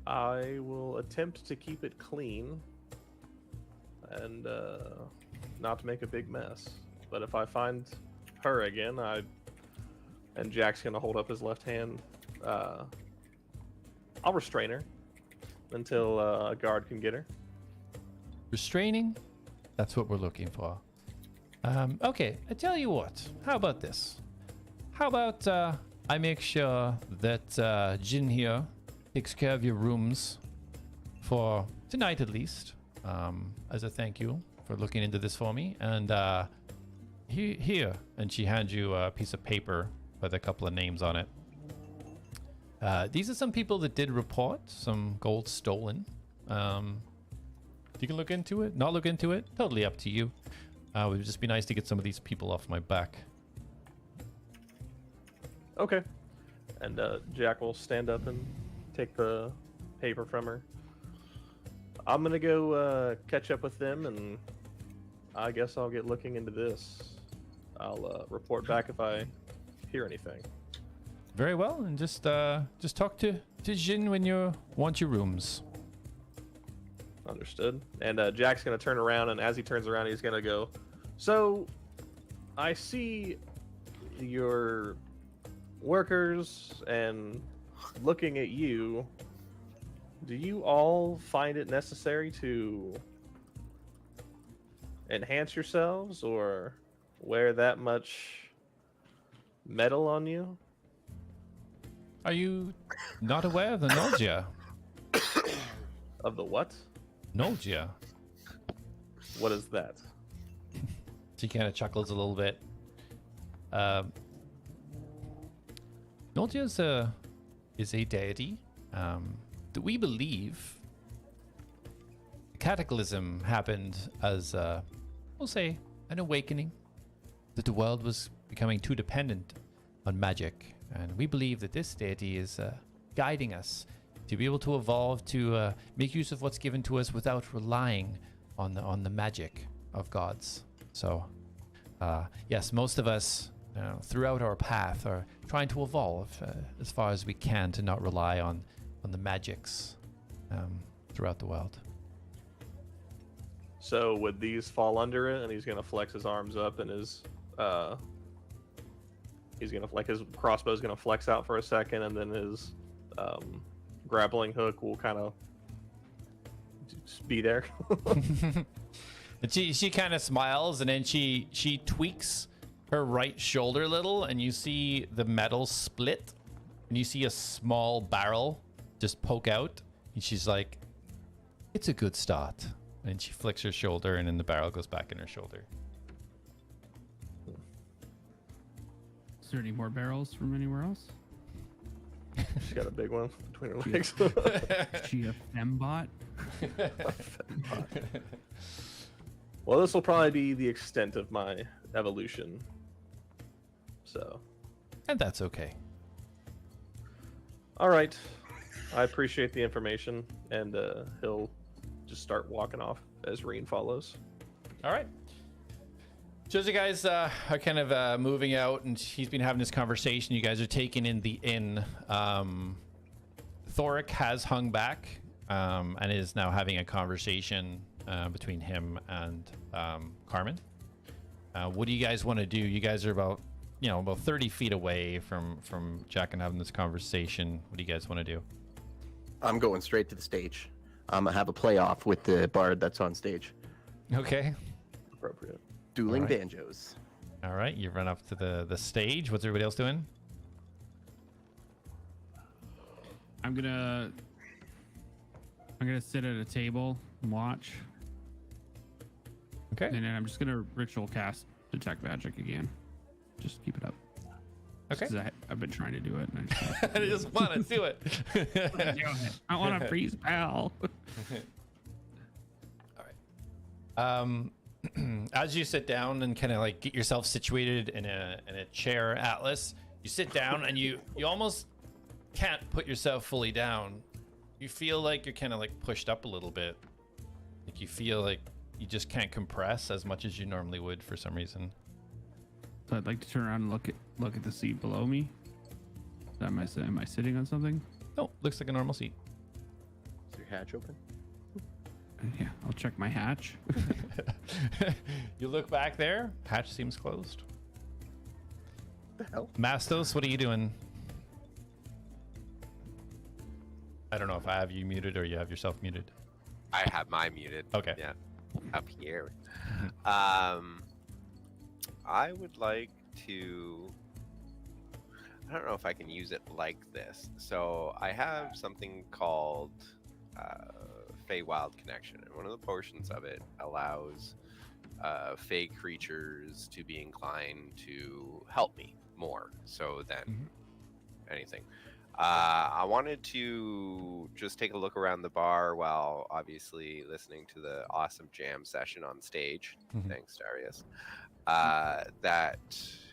I will attempt to keep it clean and not make a big mess. But if I find her again, and Jack's gonna hold up his left hand, I'll restrain her until a guard can get her. Restraining? That's what we're looking for. Okay, I tell you what. How about this? How about I make sure that Jin here takes care of your rooms for tonight at least, as a thank you for looking into this for me. And here, and she hands you a piece of paper with a couple of names on it. These are some people that did report some gold stolen. You can look into it, not look into it, totally up to you. It would just be nice to get some of these people off my back. Okay. And Jack will stand up and take the paper from her. I'm gonna go catch up with them, and I guess I'll get looking into this. I'll report back if I hear anything. Very well, and just talk to Jin when you want your rooms. Understood. And Jack's gonna turn around, and as he turns around, he's gonna go, so I see your workers, and looking at you, do you all find it necessary to enhance yourselves or wear that much metal on you? Are you not aware of the Nolgia? Of the what? Nolgia. What is that? She kind of chuckles a little bit. Nolgia is a deity that we believe the cataclysm happened as, we'll say, an awakening. That the world was becoming too dependent on magic. And we believe that this deity is guiding us to be able to evolve, to make use of what's given to us without relying on the magic of gods. So, yes, most of us throughout our path are trying to evolve as far as we can to not rely on the magics throughout the world. So would these fall under it? And he's gonna flex his arms up, and his his crossbow's gonna flex out for a second, and then his grappling hook will kind of just be there. And she kind of smiles, and then she tweaks her right shoulder a little, and you see the metal split, and you see a small barrel just poke out, and she's like, "It's a good start." And she flicks her shoulder, and then the barrel goes back in her shoulder. Is there any more barrels from anywhere else? She's got a big one between her legs. Is she a fembot? Well, this will probably be the extent of my evolution. So. And that's okay. All right. I appreciate the information, and he'll just start walking off as Reen follows. All right. So as you guys are kind of moving out, and he's been having this conversation, you guys are taking in the inn. Thoric has hung back and is now having a conversation between him and Carmen. What do you guys want to do? You guys are about 30 feet away from Jack and having this conversation. What do you guys want to do? I'm going straight to the stage. I'm gonna have a playoff with the bard that's on stage. Okay. Appropriate. Dueling All right. banjos. All right, you run up to the stage. What's everybody else doing? I'm gonna sit at a table and watch, Okay. and then I'm just gonna ritual cast detect magic again. Just keep it up. Okay. 'Cause I've been trying to do it, and I just want to do it. I want to freeze pal. As you sit down and kind of like get yourself situated in a chair, Atlas, you sit down and you almost can't put yourself fully down. You feel like you're kind of like pushed up a little bit. Like you feel like you just can't compress as much as you normally would for some reason. So I'd like to turn around and look at the seat below me. Am I sitting on something? No, looks like a normal seat. Is your hatch open? Yeah, I'll check my hatch. You look back there, hatch seems closed. What the hell? Mastos, what are you doing? I don't know if I have you muted or you have yourself muted. I have mine muted. Okay. Yeah. Up here. I would like to. I don't know if I can use it like this. So I have something called Feywild Connection, and one of the portions of it allows Fey creatures to be inclined to help me more so than anything. I wanted to just take a look around the bar while obviously listening to the awesome jam session on stage. Thanks, Darius. That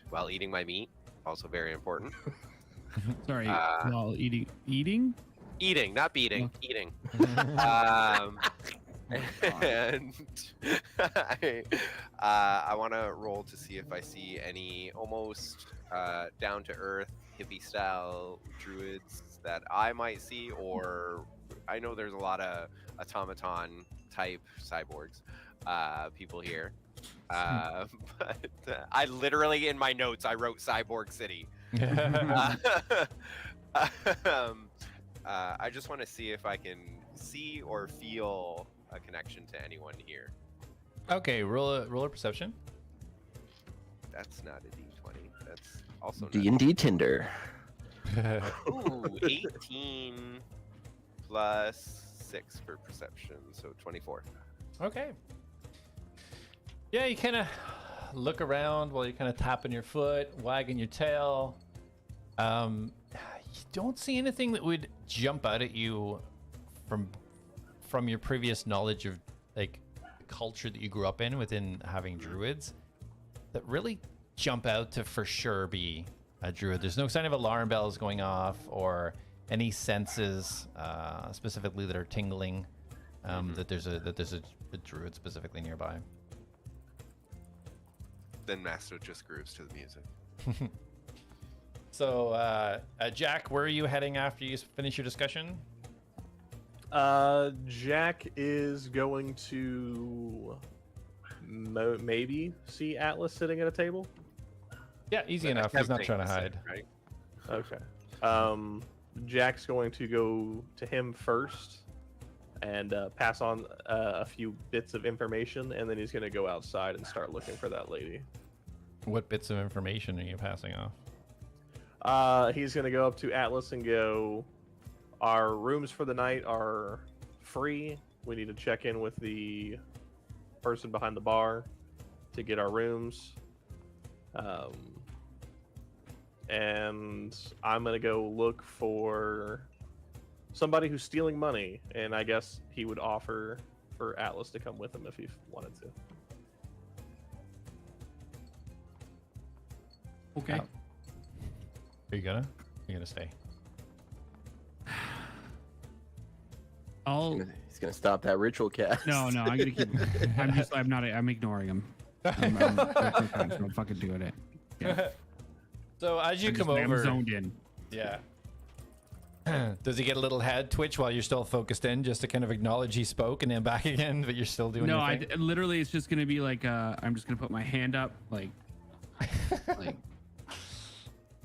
while eating my meat, also very important. Sorry, while eating? Eating, not beating, eating. And I want to roll to see if I see any almost down to earth hippie style druids that I might see, or I know there's a lot of automaton type cyborgs people here. But I literally in my notes I wrote Cyborg City. I just want to see if I can see or feel a connection to anyone here. Okay, roll a perception. That's not a D20. That's also not D&D Tinder. Ooh, 18 plus 6 for perception, so 24. Okay. Yeah, you kind of look around while you're kind of tapping your foot, wagging your tail. You don't see anything that would jump out at you from your previous knowledge of like culture that you grew up in within having druids that really jump out to for sure be a druid. There's no sign of alarm bells going off or any senses specifically that are tingling that there's a druid specifically nearby. Then Master just grooves to the music. So, Jack, where are you heading after you finish your discussion? Jack is going to maybe see Atlas sitting at a table. Yeah, easy enough. He's not trying to hide. Right? Okay. Jack's going to go to him first and pass on a few bits of information, and then he's going to go outside and start looking for that lady. What bits of information are you passing off? He's going to go up to Atlas and go, our rooms for the night are free. We need to check in with the person behind the bar to get our rooms. And I'm going to go look for somebody who's stealing money. And I guess he would offer for Atlas to come with him if he wanted to. Okay. Are you gonna stay? I'll He's gonna stop that ritual cast. no. I'm gonna keep. I'm ignoring him. I'm fucking doing it. Yeah. So as you come I'm over, zoned in. yeah. Does he get a little head twitch while you're still focused in, just to kind of acknowledge he spoke and then back again, but you're still doing No, your thing? literally it's just gonna be like I'm just gonna put my hand up like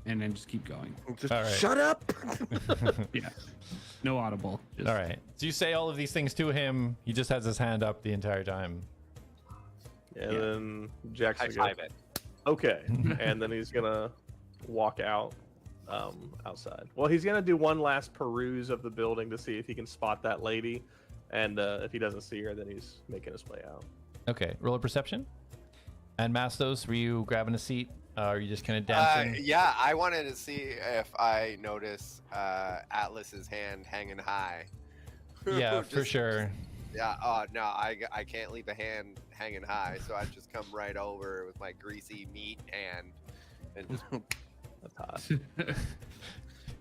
and then just keep going. Just All right. shut up. Yeah. No audible. Just, All right. So you say all of these things to him. He just has his hand up the entire time. And then Jack's High gonna five it. okay, and then he's gonna walk out outside. Well, he's gonna do one last peruse of the building to see if he can spot that lady, and if he doesn't see her, then he's making his way out. Okay. Roll a perception. And Mastos, were you grabbing a seat? Or are you just kind of dancing? Yeah, I wanted to see if I notice Atlas's hand hanging high. Yeah, for Just- sure. Yeah. Oh no, I can't leave a hand hanging high, so I just come right over with my greasy meat hand and just That's hot.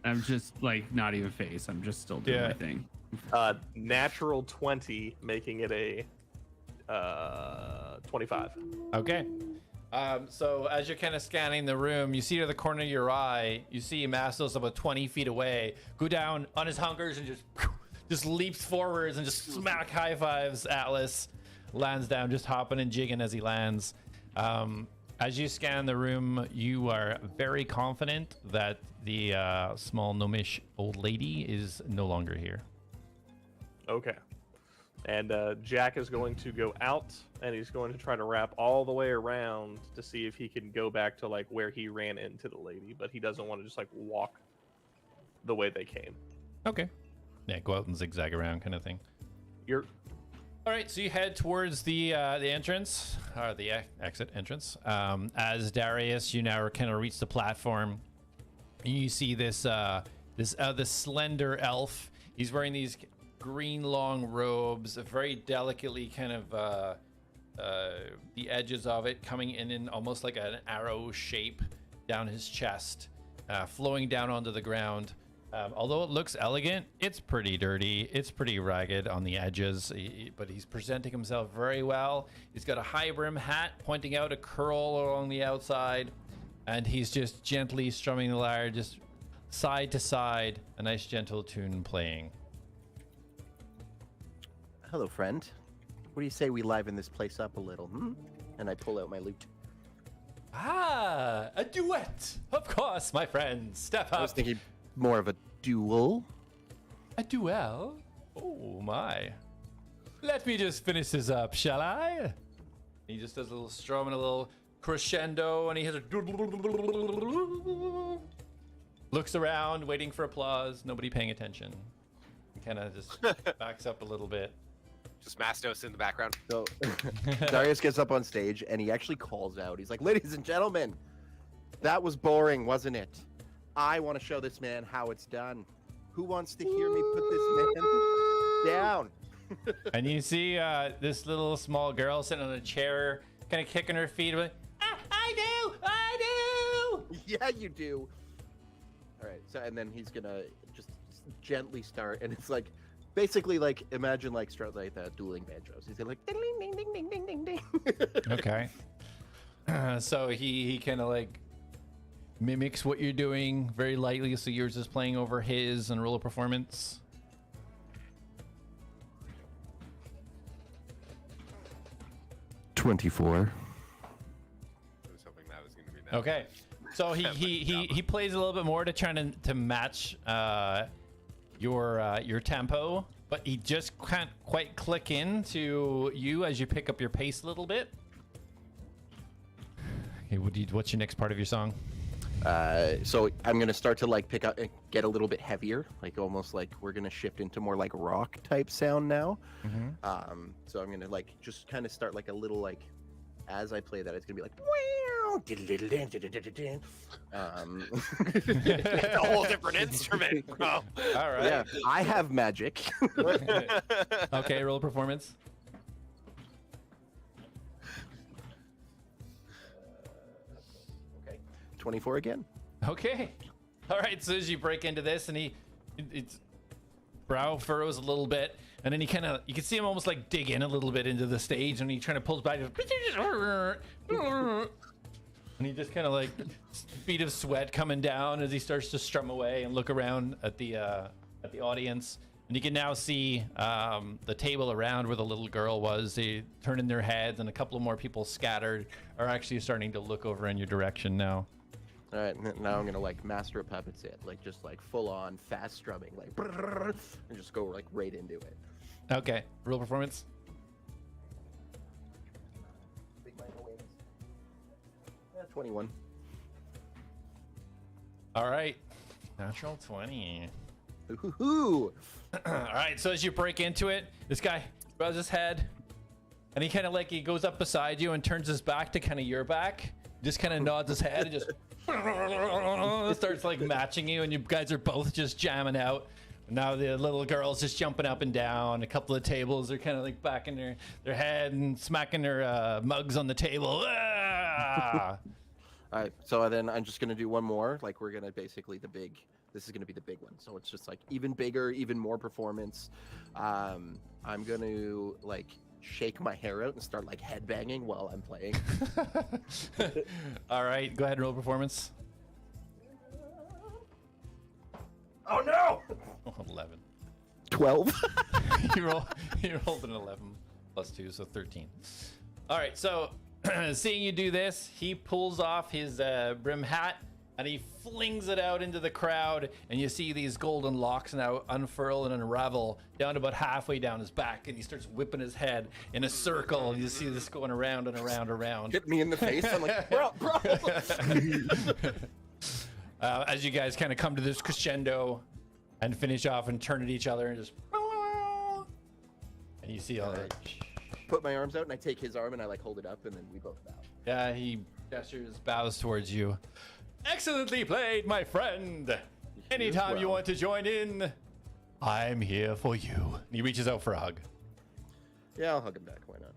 I'm just like not even face. I'm just still doing Yeah. my thing. Natural 20, making it a 25. Okay. So as you're kind of scanning the room, you see to the corner of your eye, you see Mastos about 20 feet away go down on his hunkers and just leaps forwards and just smack high fives Atlas. Lands down, just hopping and jigging as he lands. As you scan the room, you are very confident that the small gnomish old lady is no longer here. Okay. And Jack is going to go out, and he's going to try to wrap all the way around to see if he can go back to like where he ran into the lady, but he doesn't want to just like walk the way they came. Okay. Yeah, go out and zigzag around kind of thing. You're All right, so you head towards the entrance, or the exit entrance. As Darius, you now kind of reach the platform. And you see this slender elf. He's wearing these green long robes, very delicately kind of the edges of it coming in almost like an arrow shape down his chest, flowing down onto the ground. Although it looks elegant, it's pretty dirty. It's pretty ragged on the edges, but he's presenting himself very well. He's got a high brim hat pointing out a curl along the outside, and he's just gently strumming the lyre, just side to side, a nice gentle tune playing. Hello, friend. What do you say we liven this place up a little? And I pull out my lute. Ah, a duet! Of course, my friend. Step I was up. thinking more of a duel. A duel? Oh my. Let me just finish this up, shall I? He just does a little strum and a little crescendo, and he has a looks around, waiting for applause, nobody paying attention. Kind of just backs up a little bit. just Mastos in the background. So Darius gets up on stage and he actually calls out. He's like, "Ladies and gentlemen, that was boring, wasn't it? I want to show this man how it's done. Who wants to hear me put this man down?" And you see this little small girl sitting on a chair, kind of kicking her feet, like, I do! Yeah, you do. All right. So, and then he's gonna just gently start, and it's like, basically, like, imagine like the dueling banjos. He's gonna like ding ding ding ding ding ding ding. Okay. So he kind of like mimics what you're doing very lightly. So yours is playing over his, and roll a performance. "24. I was hoping that was going to be that. Okay. So he plays a little bit more to try to match your tempo, but he just can't quite click into you as you pick up your pace a little bit. Okay, what's your next part of your song? So I'm gonna start to like pick up and get a little bit heavier, like almost like we're gonna shift into more like rock type sound now. So I'm gonna like just kind of start like a little like, as I play that, it's gonna be like It's a whole different instrument, bro. All right. yeah, I have magic. Okay, roll a performance. 24 again. Okay. All right. So as you break into this, and it's brow furrows a little bit, And then you can see him almost like dig in a little bit into the stage, and he trying to pull back. And he just kind of like bead of sweat coming down as he starts to strum away and look around at the audience. And you can now see the table around where the little girl was. They turning their heads, and a couple of more people scattered are actually starting to look over in your direction now. All right, now I'm gonna like master a puppet set, like just like full on fast strumming, like and just go like right into it. Okay, roll performance. 21. All right, natural 20. Ooh. All right, so as you break into it, this guy rubs his head, and he kind of like he goes up beside you and turns his back to kind of your back. Just kind of nods his head and just starts like matching you, and you guys are both just jamming out. Now the little girl's just jumping up and down. A couple of tables are kind of like backing their head and smacking their mugs on the table. Ah! All right, so then I'm just gonna do one more. Like we're gonna basically this is gonna be the big one. So it's just like even bigger, even more performance. I'm gonna like shake my hair out and start like headbanging while I'm playing. All right, go ahead and roll performance. Oh no! 11. 12. you rolled an 11 plus 2, so 13. All right, so seeing you do this, he pulls off his brim hat and he flings it out into the crowd, and you see these golden locks now unfurl and unravel down about halfway down his back, and he starts whipping his head in a circle, and you see this going around and around and around. Hit me in the face. I'm like, bro. As you guys kind of come to this crescendo and finish off and turn at each other and just, and you see all that. Put my arms out and I take his arm and I like hold it up, and then we both bow. Yeah, he gestures, bows towards you. Excellently played, my friend. Anytime you want to join in, I'm here for you. And he reaches out for a hug. Yeah, I'll hug him back. Why not?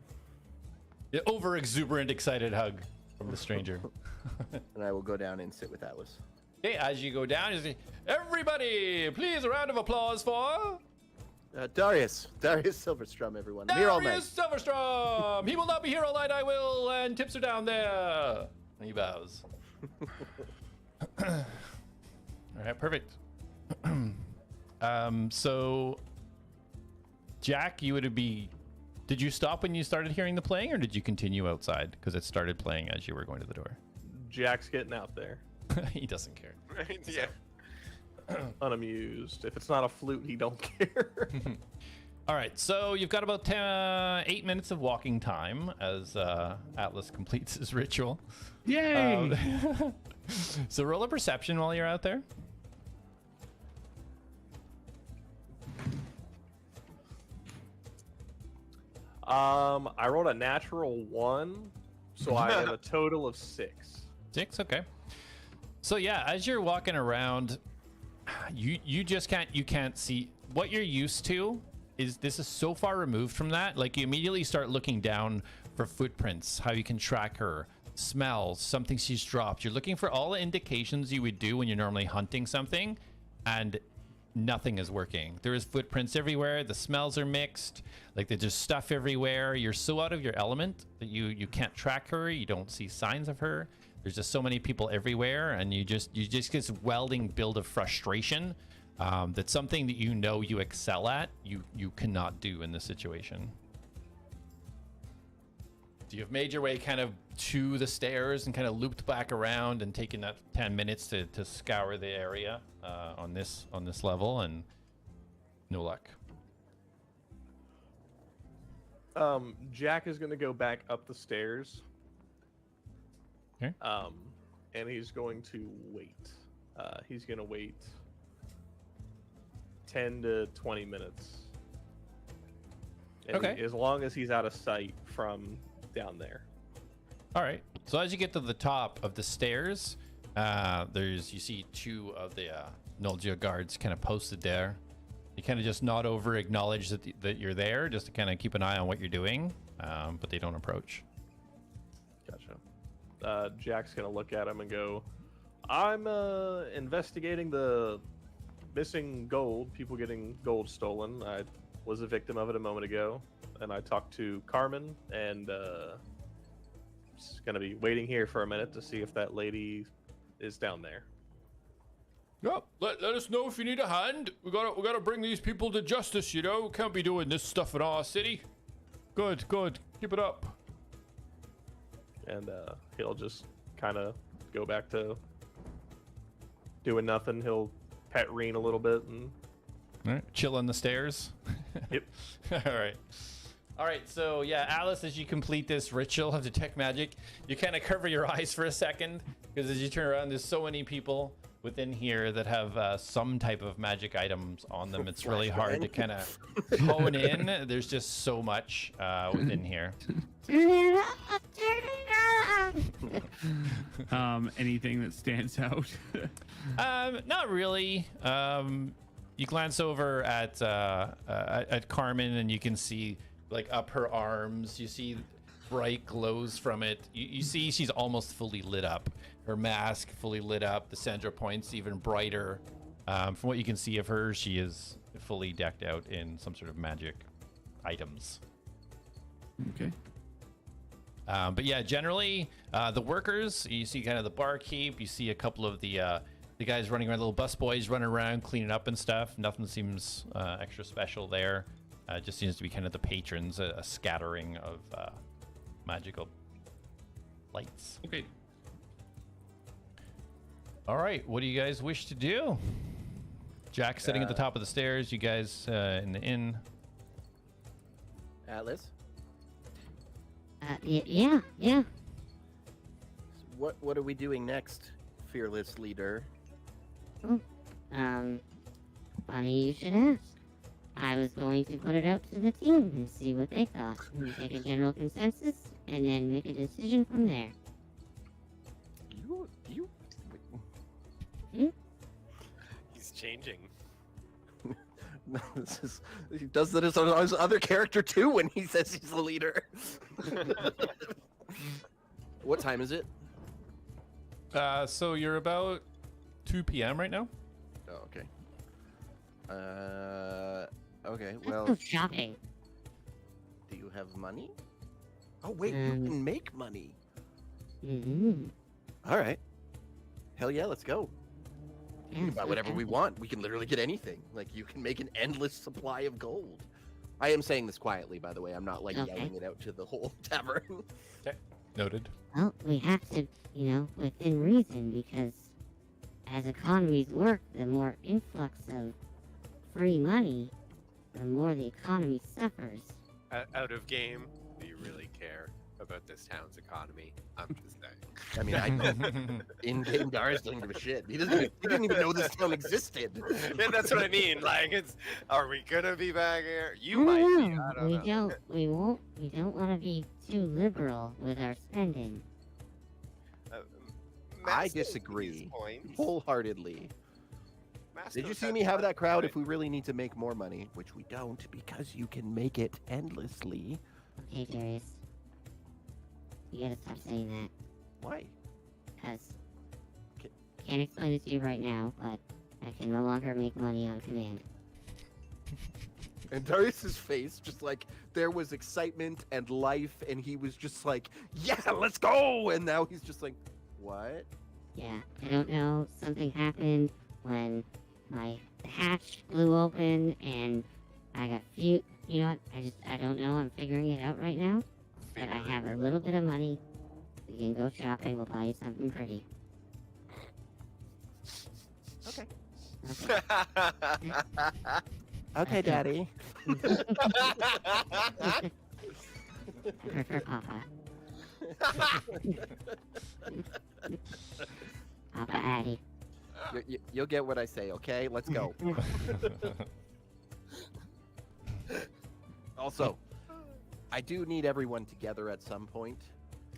An over exuberant, excited hug from the stranger. And I will go down and sit with Atlas. Okay, as you go down, you see, everybody, please a round of applause for Darius Silverstrom, everyone. I'm here all night. Darius Silverstrom. He will not be here all night. I will, and tips are down there. And he bows. All right, perfect. So, Jack, did you stop when you started hearing the playing, or did you continue outside because it started playing as you were going to the door? Jack's getting out there. He doesn't care. Right? Yeah. Unamused. If it's not a flute, he don't care. All right, so you've got about 8 minutes of walking time as Atlas completes his ritual. Yay! So roll a perception while you're out there. I rolled a natural 1, so I have a total of 6. 6, okay. So yeah, as you're walking around, you can't see what you're used to. This is so far removed from that. Like, you immediately start looking down for footprints, how you can track her, smells, something she's dropped. You're looking for all the indications you would do when you're normally hunting something, and nothing is working. There is footprints everywhere. The smells are mixed. Like, there's just stuff everywhere. You're so out of your element that you can't track her. You don't see signs of her. There's just so many people everywhere, and you just get this welding build of frustration. That's something that you excel at. You cannot do in this situation. So you've made your way kind of to the stairs and kind of looped back around and taken that 10 minutes to scour the area on this level, and no luck. Jack is going to go back up the stairs. Okay. And he's going to wait. He's going to wait 10 to 20 minutes. And Okay. as long as he's out of sight from down there. All right. So as you get to the top of the stairs, you see 2 of the Nolgia guards kind of posted there. You kind of just nod over, acknowledge that you're there, just to kind of keep an eye on what you're doing, but they don't approach. Gotcha. Jack's gonna look at him and go, "I'm investigating the missing gold. People getting gold stolen. I was a victim of it a moment ago, and I talked to Carmen, and just gonna be waiting here for a minute to see if that lady is down there. Yeah, let us know if you need a hand. We gotta bring these people to justice, you know. We can't be doing this stuff in our city. Good. Keep it up. And he'll just kind of go back to doing nothing. He'll pet Reen a little bit and All right, chill on the stairs. Yep. All right, so yeah, Alice, as you complete this ritual of detect magic, you kind of cover your eyes for a second because as you turn around, there's so many people within here that have some type of magic items on them. It's really hard to kind of hone in. There's just so much within here. Turn it up! Turn it up! Anything that stands out? Not really. You glance over at Carmen, and you can see like up her arms. You see bright glows from it. You see she's almost fully lit up. Her mask fully lit up. The center point's even brighter. From what you can see of her, she is fully decked out in some sort of magic items. Okay. But yeah, generally, the workers, you see kind of the barkeep, you see a couple of the guys running around, little bus boys running around, cleaning up and stuff. Nothing seems extra special there. Just seems to be kind of the patrons, a scattering of magical lights. Okay. All right, what do you guys wish to do? Jack sitting at the top of the stairs, you guys in the inn. Atlas, Yeah. what are we doing next, fearless leader? Funny you should ask. I was going to put it out to the team and see what they thought, and take a general consensus, and then make a decision from there. He's changing. He does that as his other character too when he says he's the leader. What time is it? So you're about 2 p.m. right now? Oh, okay. Okay, Let's well, go shopping. do you have money? Oh, wait, you can make money. Mm-hmm. All right. Hell yeah, let's go. We Yeah, can buy whatever we want. We can literally get anything. Like, you can make an endless supply of gold. I am saying this quietly, by the way. I'm not, like, Okay. yelling it out to the whole tavern. Noted. Well, we have to, within reason, because as economies work, the more influx of free money, the more the economy suffers. Out of game, do you really care about this town's economy? I'm just saying. I mean, I know. In-game Darius doesn't give a shit. He didn't even know this town existed. Yeah, that's what I mean. Like, are we gonna be back here? You I might don't be. know. I don't know. We don't want to be too liberal with our spending. I Master disagree. these points. Wholeheartedly. Master Did you see said me have that crowd right. if we really need to make more money? Which we don't, because you can make it endlessly. Okay, Darius. You gotta stop saying that, Why? because Okay. can't explain it to you right now, but I can no longer make money on command. And Darius's face, just like, there was excitement and life, and he was just like, yeah, let's go! And now he's just like, what? Yeah, I don't know. Something happened when the hatch blew open, and I got few. You know what? I don't know. I'm figuring it out right now. But I have a little bit of money. We can go shopping. We'll buy you something pretty. Okay. Okay. Okay, Daddy. I prefer Papa. Papa Addy. You'll get what I say, okay? Let's go. Also, I do need everyone together at some point.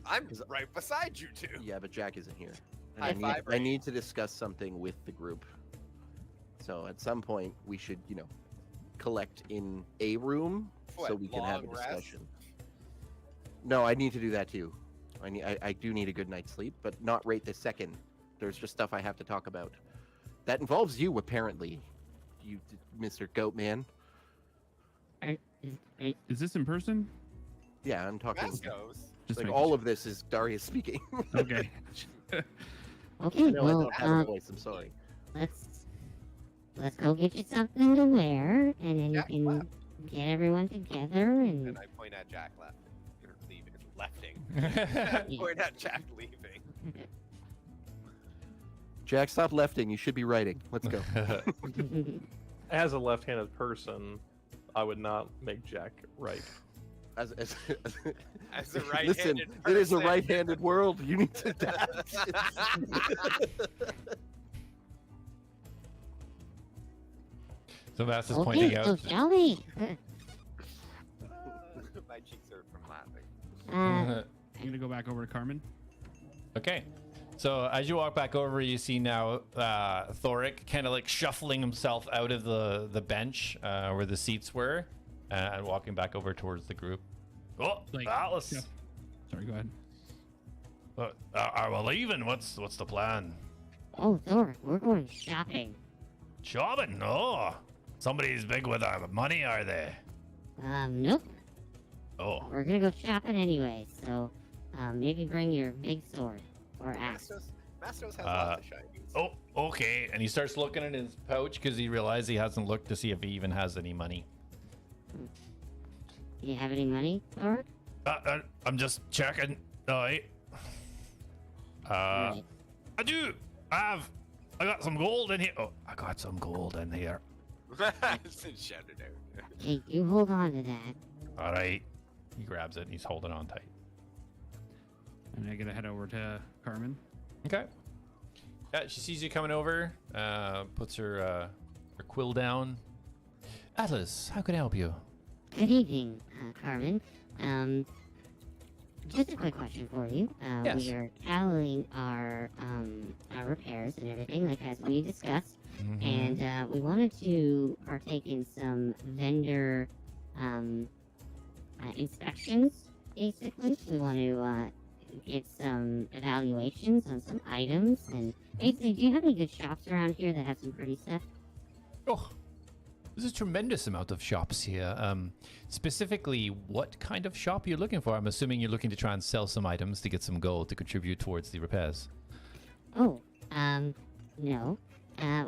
I'm right beside you two. Yeah, but Jack isn't here. And High five, I need to discuss something with the group. So at some point, we should, collect in a room so What, we can have a long rest? discussion. No, I need to do that too. I do need a good night's sleep, but not right this second. There's just stuff I have to talk about. That involves you, apparently. You, Mr. Goatman. Is this in person? Yeah, I'm talking. Mascos. Just Like making all sure. of this is Darius speaking. Okay. Okay, No, I well, don't have a voice. I'm sorry. let's go get you something to wear, and then Jack you can left. get everyone together and And I point at Jack left. Or leaving. Lefting. Point at Jack leaving. Jack, stop lefting. You should be writing. Let's go. As a left-handed person, I would not make Jack right. As As a listen, right-handed it is a person. right-handed world. You need to adapt. So Vass is okay, pointing so out. shall we? My cheeks hurt from laughing. Uh, I'm gonna go back over to Carmen. Okay. So as you walk back over, you see now Thoric kind of like shuffling himself out of the bench where the seats were and walking back over towards the group. Oh, Like, Alice. yeah. Sorry, go ahead. Are we leaving? What's the plan? oh, Thor, we're going shopping. Shopping? Oh, somebody's big with our money, are they? Nope. Oh, We're gonna go shopping anyway, so maybe bring your big sword or axe. Mastos has lots of shinies. oh, okay. And he starts looking in his pouch because he realized he hasn't looked to see if he even has any money. Do you have any money, Thor? I'm just checking. Right. Right. I do. I got some gold in here. Oh, I got some gold in here. It's in shattered out. Hey, you hold on to that. All right. He grabs it and he's holding on tight. And I gotta head over to Carmen. Okay. Yeah, she sees you coming over. Puts her quill down. Atlas, how can I help you? Good evening, Carmen. Just a quick question for you. Yes. We are tallying our repairs and everything, like as we discussed, Mm-hmm. and we wanted to partake in some vendor inspections. Basically, we want to get some evaluations on some items, and basically, do you have any good shops around here that have some pretty stuff? Oh, there's a tremendous amount of shops here. Specifically, what kind of shop you're looking for? I'm assuming you're looking to try and sell some items to get some gold to contribute towards the repairs. Oh, no.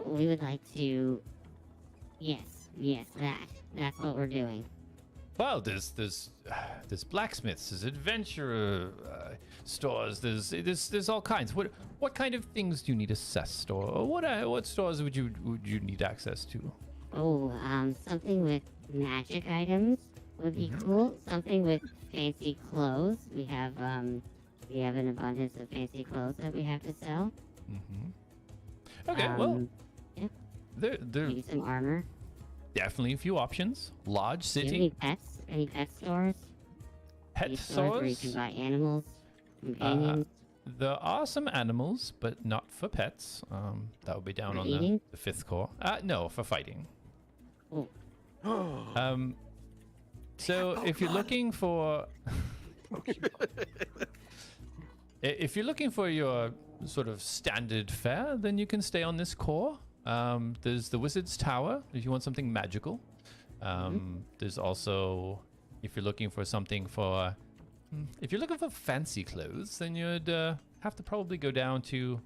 We would like to. Yes, that's what we're doing. Well, there's blacksmiths, there's adventurer stores, there's all kinds. What kind of things do you need assessed, or what stores would you need access to? Oh, something with magic items would be cool. Something with fancy clothes. We have an abundance of fancy clothes that we have to sell. Mm-hmm. Okay, well, yeah. there Maybe some armor. definitely a few options. Large Do you have city, any pets? Any pet stores? pet Any stores where you stores. can buy animals, companions? There are some animals, but not for pets. That would be down For on eating? the fifth core. No, for fighting. Oh, So if you're looking for, if you're looking for your sort of standard fare, then you can stay on this core. There's the Wizard's Tower if you want something magical. There's also, if you're looking for something for, if you're looking for fancy clothes, then you'd have to probably go down to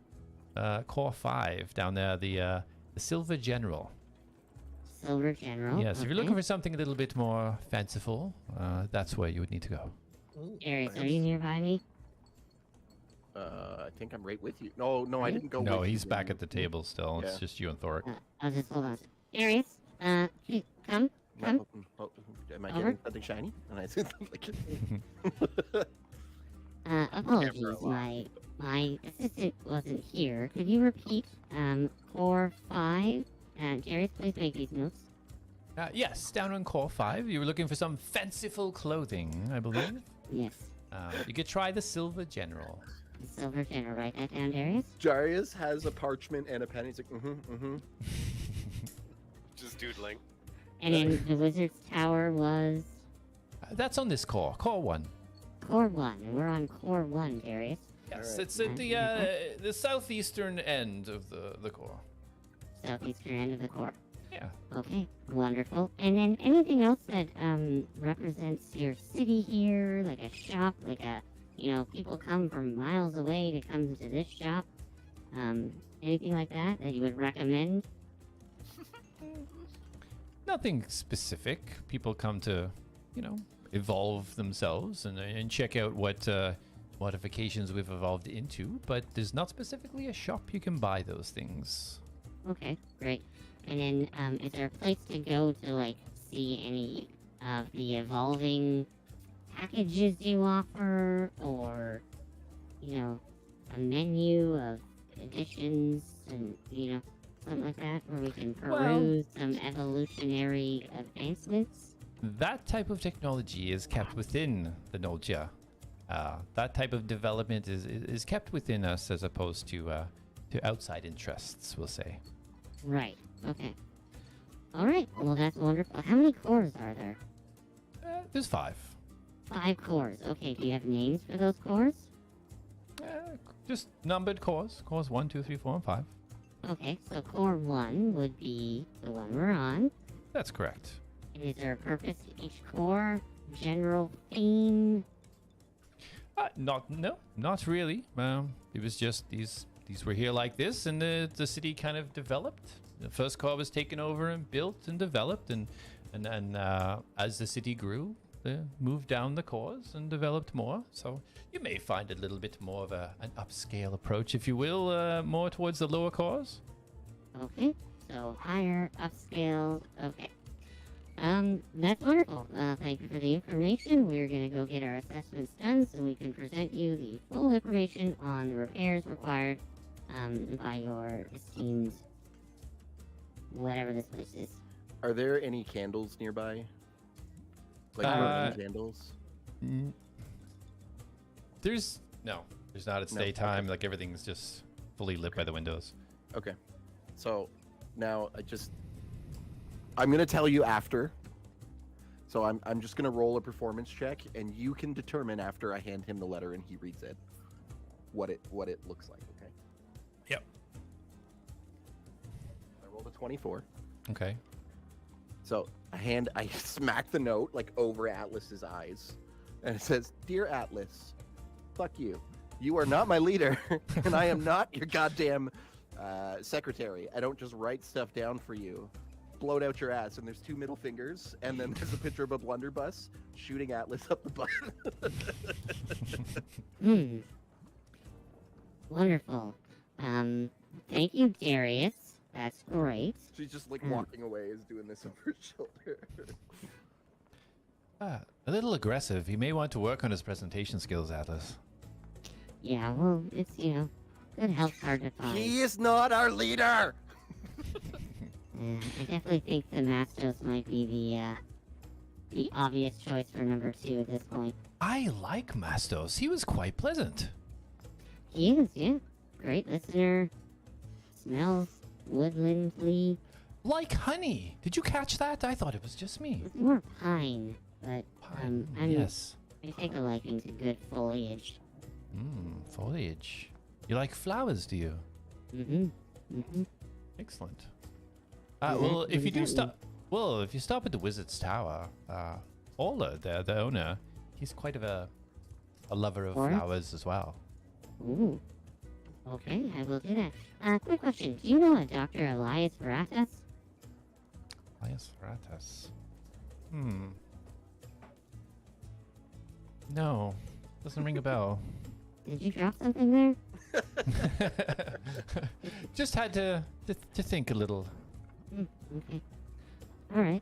Core 5 down there, the Silver General. Silver General. Yes, if you're looking for something a little bit more fanciful, that's where you would need to go. Darius, are you nearby me? I think I'm right with you. No, I didn't go. No, with he's you. back at the table still. It's Yeah. just you and Thoric. I'll just hold on. Darius, please, come. No, am I Over. getting something shiny? And I said, like, Apologies, my assistant wasn't here. Could you repeat, core 5? Darius, please make these notes. Yes, down on Core 5. You were looking for some fanciful clothing, I believe. Yes, You could try the Silver General. the Silver General. Write that down, Darius. Darius has a parchment and a pen. He's like, Just doodling. And then the Wizard's Tower was That's on this core, Core 1. core 1. And we're on core 1, Darius. Yes, Alright. it's at the southeastern end of the core. Southeastern end of the core. Yeah. Okay, wonderful. And then anything else that represents your city here, like a shop, like a, people come from miles away to come to this shop. Anything like that you would recommend? Nothing specific. People come to, evolve themselves and check out what modifications we've evolved into, but there's not specifically a shop you can buy those things. Okay, great. And then, is there a place to go to, like, see any of the evolving packages you offer, or, a menu of additions and, something like that, where we can peruse some evolutionary advancements? That type of technology is kept within the Nolja. That type of development is kept within us as opposed to outside interests, we'll say. Right. Okay. All right. Well, that's wonderful. How many cores are there? There's 5. 5 cores. Okay. Do you have names for those cores? Just numbered cores. Cores 1, 2, 3, 4, and 5. Okay. So core 1 would be the one we're on. That's correct. And is there a purpose to each core? General theme? Not really. It was just these were here like this, and the city kind of developed. The first core was taken over and built and developed, and as the city grew, they moved down the cores and developed more. So you may find a little bit more of an upscale approach, if you will, more towards the lower cores. Okay. So higher, upscale. Okay. That's wonderful. Thank you for the information. We're gonna go get our assessments done so we can present you the full information on the repairs required by your esteemed whatever this place is. Are there any candles nearby? Like Roman candles? There's not. It's No, daytime. okay. Like everything's just fully lit by the windows. Okay. So now I'm gonna tell you after. So I'm just gonna roll a performance check, and you can determine after I hand him the letter and he reads it what it looks like. Okay. Yep. I rolled a 24. Okay. So I smack the note like over Atlas's eyes, and it says, "Dear Atlas, fuck you. You are not my leader, and I am not your goddamn secretary. I don't just write stuff down for you. Bloat out your ass." And there's 2 middle fingers, and then there's a picture of a blunderbuss shooting Atlas up the butt. Wonderful. Thank you, Darius. That's great. She's just like walking away, is doing this over her shoulder. A little aggressive. He may want to work on his presentation skills, Atlas. Yeah, well, it's, good health's hard to find. He is not our leader. I definitely think the Mastos might be the obvious choice for number 2 at this point. I like Mastos. He was quite pleasant. He is, yeah. Great listener. Smells woodlandly. Like honey. Did you catch that? I thought it was just me. It's more pine, but Yes. I take a liking to good foliage. Foliage. You like flowers, do you? Excellent. Well, if you do stop, if you stop at the Wizard's Tower, Ola, the owner, he's quite of a lover of flowers as well. Ooh. Okay, I will do that. Quick question. Do you know a Dr. Elias Veratas? Elias Veratas. No. Doesn't ring a bell. Did you drop something there? Just had to think a little. Okay. Alright,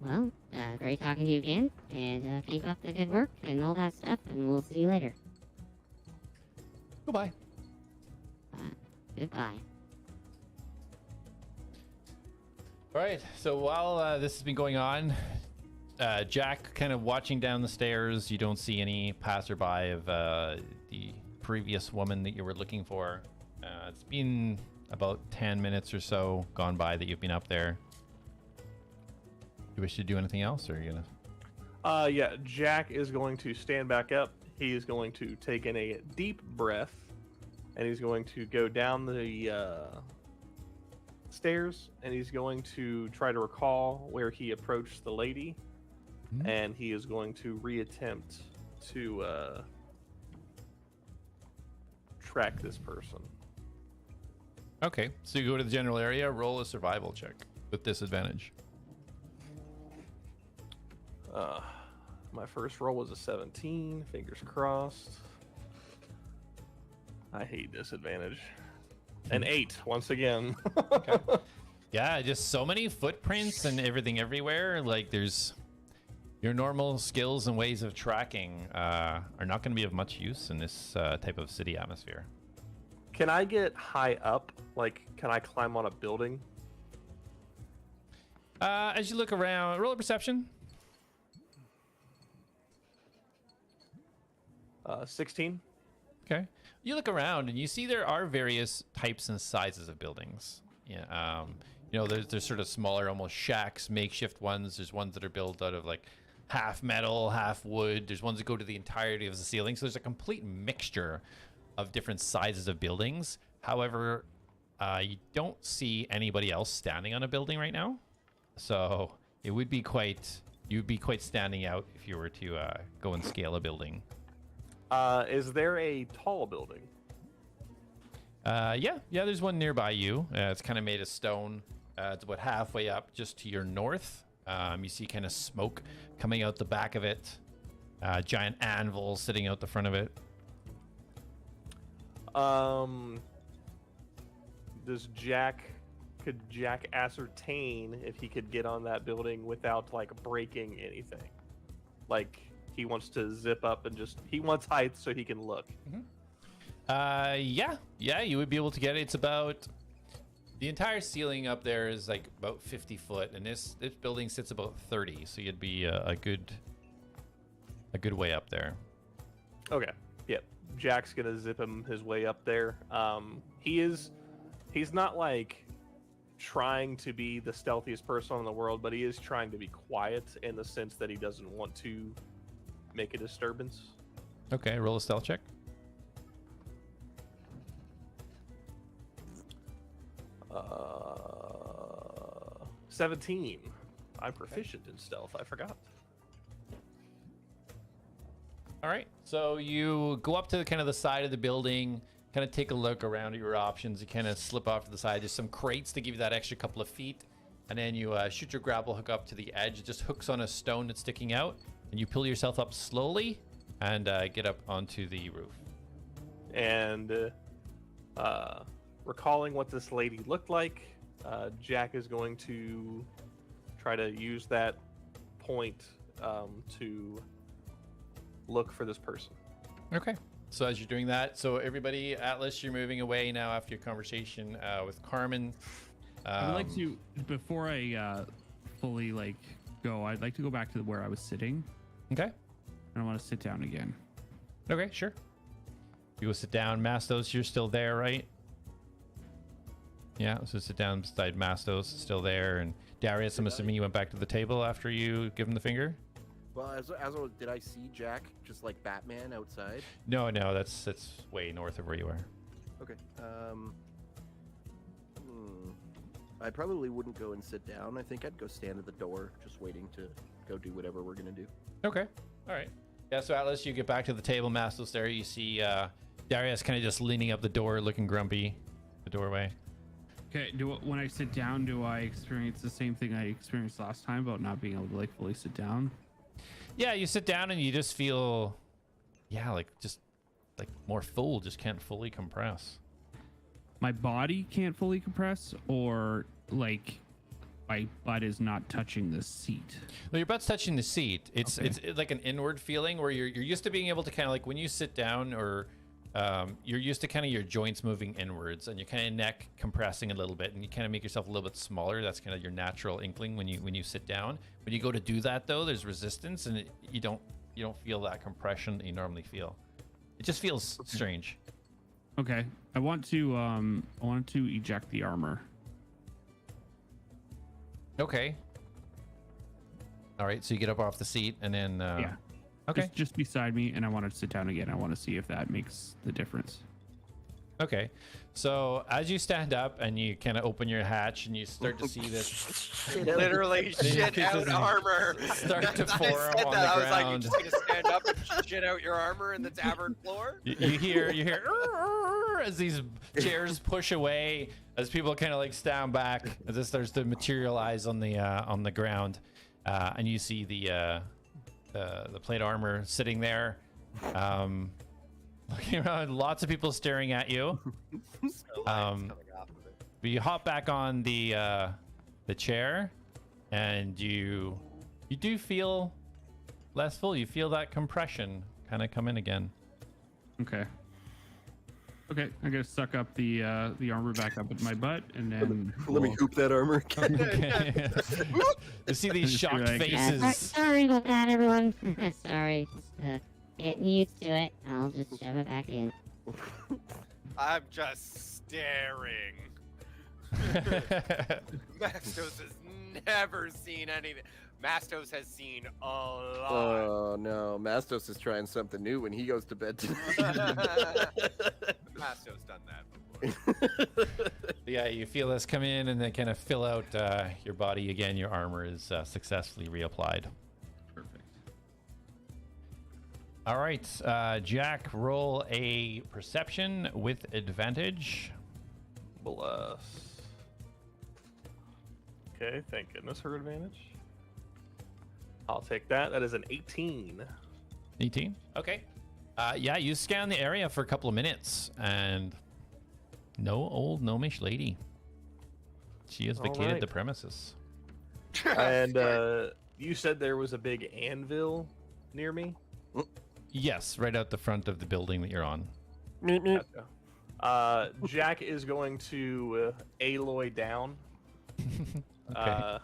well, great talking to you again, and keep up the good work and all that stuff, and we'll see you later. Goodbye. Goodbye. All right. So while this has been going on, Jack kind of watching down the stairs. You don't see any passerby of the previous woman that you were looking for. It's been about 10 minutes or so gone by that you've been up there. You wish to do anything else, or are you gonna? Yeah, Jack is going to stand back up. He is going to take in a deep breath, and he's going to go down the stairs, and he's going to try to recall where he approached the lady, and he is going to reattempt to track this person. Okay, so you go to the general area, roll a survival check with disadvantage. My first roll was a 17. Fingers crossed. I hate disadvantage. An 8 once again. Okay. Yeah, just so many footprints and everything everywhere. Like there's your normal skills and ways of tracking are not going to be of much use in this type of city atmosphere. Can I get high up? Like, can I climb on a building? As you look around, roll a perception. 16. Okay. You look around and you see there are various types and sizes of buildings. Yeah. You know, there's sort of smaller, almost shacks, makeshift ones. There's ones that are built out of like half metal, half wood. There's ones that go to the entirety of the ceiling. So there's a complete mixture of different sizes of buildings. However, you don't see anybody else standing on a building right now. So it would be you'd be quite standing out if you were to go and scale a building. Is there a tall building? Yeah, there's one nearby you. It's kind of made of stone. It's about halfway up, just to your north. You see kind of smoke coming out the back of it. Giant anvil sitting out the front of it. Could Jack ascertain if he could get on that building without like breaking anything? Like he wants to zip up and he wants height so he can look. Yeah, you would be able to get it. It's about the entire ceiling up there is like about 50 foot, and this building sits about 30, so you'd be a good way up there. Okay, yep. Jack's gonna zip him his way up there. He's not like trying to be the stealthiest person in the world, but he is trying to be quiet in the sense that he doesn't want to make a disturbance. Okay, roll a stealth check. 17. I'm proficient in stealth. I forgot. All right, so you go up to kind of the side of the building, kind of take a look around at your options. You kind of slip off to the side. There's some crates to give you that extra couple of feet, and then you shoot your grapple hook up to the edge. It just hooks on a stone that's sticking out, and you pull yourself up slowly and get up onto the roof. And recalling what this lady looked like, Jack is going to try to use that point to look for this person. Okay. So as you're doing that, so everybody, Atlas, you're moving away now after your conversation with Carmen. I would like to, before I fully go, I'd like to go back to where I was sitting. Okay. And I want to sit down again. Okay, sure. You go sit down. Mastos, you're still there, right? Yeah, so sit down beside Mastos, still there. And Darius, I'm assuming you went back to the table after you give him the finger? Well, did I see Jack just like Batman outside? No, that's way north of where you are. Okay. I probably wouldn't go and sit down. I think I'd go stand at the door, just waiting to go do whatever we're gonna do. Okay. All right. Yeah. So Atlas, you get back to the table. Mastos there. You see Darius kind of just leaning up the door, looking grumpy, the doorway. Okay. When I sit down, do I experience the same thing I experienced last time about not being able to fully sit down? Yeah, you sit down and you just feel, more full. Just can't fully compress. My body can't fully compress, or my butt is not touching the seat. Well, your butt's touching the seat. It's like an inward feeling where you're used to being able to kind of when you sit down, or you're used to kind of your joints moving inwards and your kind of neck compressing a little bit, and you kind of make yourself a little bit smaller. That's kind of your natural inkling when you sit down. When you go to do that though, there's resistance, and you don't feel that compression that you normally feel. It just feels strange. Okay, I want to eject the armor. Okay. All right, so you get up off the seat and then yeah. Okay. Just beside me, and I want to sit down again. I want to see if that makes the difference. Okay. So as you stand up and you kind of open your hatch and you start to see this Literally shit out armor. start to I form said on that, I the was like, you're ground. just gonna stand up and shit out your armor in the tavern floor? You hear as these chairs push away, as people kind of like stand back, as it starts to materialize on the ground, and you see the plate armor sitting there, looking around. Lots of people staring at you. So coming off of it. But you hop back on the chair, and you do feel less full. You feel that compression kind of come in again. Okay. Okay, I'm gonna suck up the armor back up at my butt, and then Let me hoop that armor again. Okay. You see these Just shocked like- faces. Sorry about that, everyone. Sorry. Just, getting used to it. I'll just shove it back in. I'm just staring. Mastos has never seen anything. Mastos has seen a lot. Oh no, Mastos is trying something new when he goes to bed tonight. Mastos done that before. Yeah, you feel this come in and then kind of fill out your body again. Your armor is successfully reapplied. Perfect. All right, Jack, roll a perception with advantage. Bless. Okay, thank goodness for advantage. I'll take that. That is an 18. 18. Okay. Yeah, you scan the area for a couple of minutes, and no old gnomish lady. She has All vacated right. the premises. And you said there was a big anvil near me? Yes, right out the front of the building that you're on. Gotcha. Jack is going to Aloy down. Okay.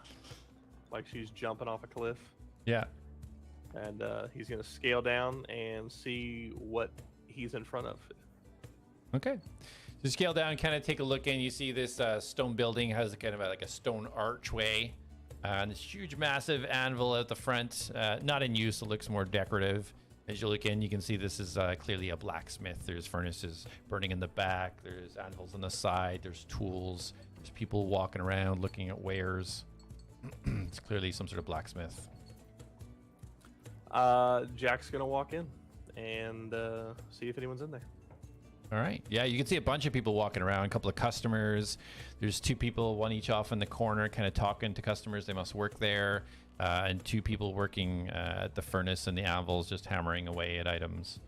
Like she's jumping off a cliff. Yeah. And he's going to scale down and see what he's in front of. Okay. So scale down, kind of take a look in. You see this stone building has kind of like a stone archway. And this huge, massive anvil out the front. Not in use, it looks more decorative. As you look in, you can see this is clearly a blacksmith. There's furnaces burning in the back. There's anvils on the side. There's tools. There's people walking around looking at wares. It's clearly some sort of blacksmith. Jack's going to walk in and see if anyone's in there. All right. Yeah, you can see a bunch of people walking around, a couple of customers. There's two people, one each off in the corner, kind of talking to customers. They must work there. And two people working at the furnace and the anvils, just hammering away at items.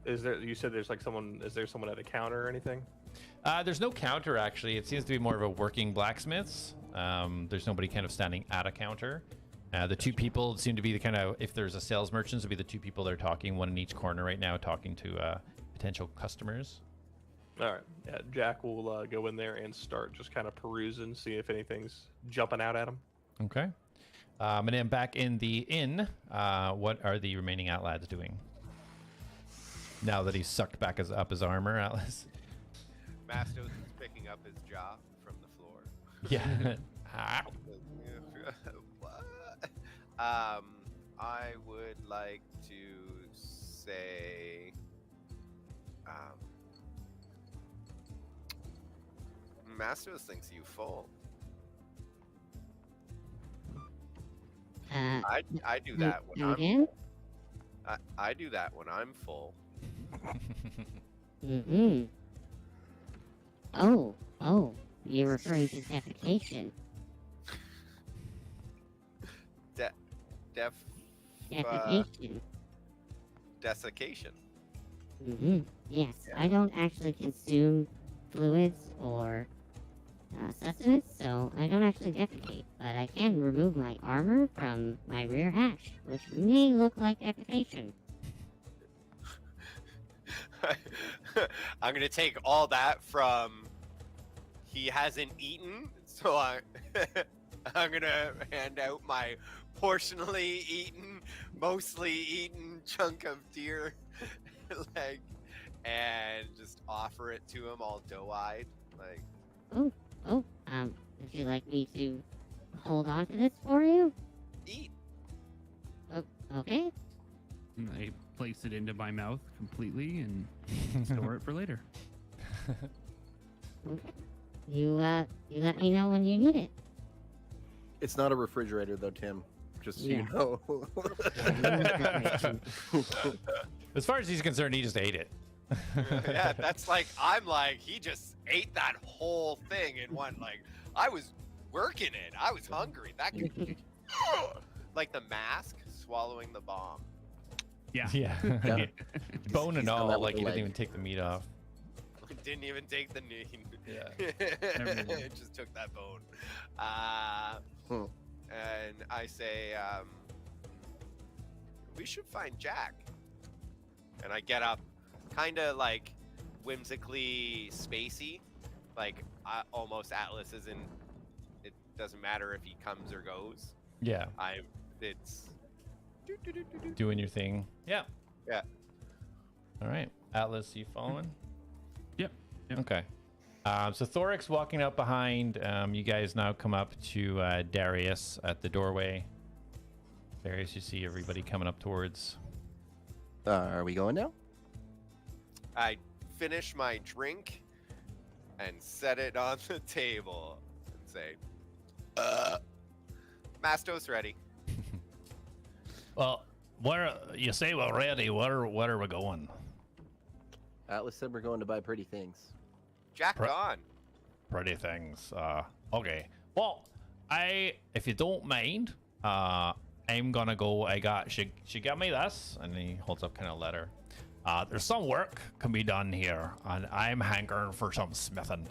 Is there? You said there's like someone. Is there someone at a counter or anything? There's no counter, actually. It seems to be more of a working blacksmith's. There's nobody kind of standing at a counter. The two people seem to be the kind of, if there's a sales merchant, would be the two people that are talking, one in each corner right now, talking to potential customers. All right. Yeah, Jack will go in there and start just kind of perusing, see if anything's jumping out at him. Okay. And then back in the inn, what are the remaining outlads doing? Now that he's sucked back up his armor, Atlas. Mastos is picking up his jaw from the floor. Yeah. Ah. What? I would like to say, Mastos thinks you full. I do that when I'm Again? I do that when I'm full. Mm-hmm. Oh, you're referring to defecation. Defecation. Desiccation. Mm-hmm. Yes, I don't actually consume fluids or sustenance, so I don't actually defecate. But I can remove my armor from my rear hatch, which may look like defecation. I'm gonna take all that from he hasn't eaten, so I'm gonna hand out my portionally eaten, mostly eaten chunk of deer leg and just offer it to him all doe-eyed, like. Would you like me to hold on to this for you? Eat. Oh, okay. And I place it into my mouth completely and store it for later. You let me know when you need it. It's not a refrigerator though, Tim. Just so Yeah. you know. As far as he's concerned, he just ate it. Yeah, that's like I'm like he just ate that whole thing in one. Like I was working it. I was hungry. That could like the mask swallowing the bomb. Yeah. Yeah. Yeah. Bone and He's done all, that with like the he didn't leg. even take the meat off. Didn't even take the knee. Yeah. Everyone. It just took that bone. Hmm. And I say, we should find Jack. And I get up, kind of like whimsically spacey, like almost Atlas isn't. It doesn't matter if he comes or goes. Yeah. It's. Doing your thing. Yeah. Yeah. All right. Atlas, you following? Yep. Okay. So Thoric's walking up behind. You guys now come up to Darius at the doorway. Darius, you see everybody coming up towards. Are we going now? I finish my drink and set it on the table and say, Mastos ready. Well, where you say we're ready? Where are we going? Atlas said we're going to buy pretty things. Jack gone. Pretty things. Okay. Well, if you don't mind, I'm gonna go. She got me this, and he holds up kind of letter. There's some work can be done here, and I'm hankering for some smithing.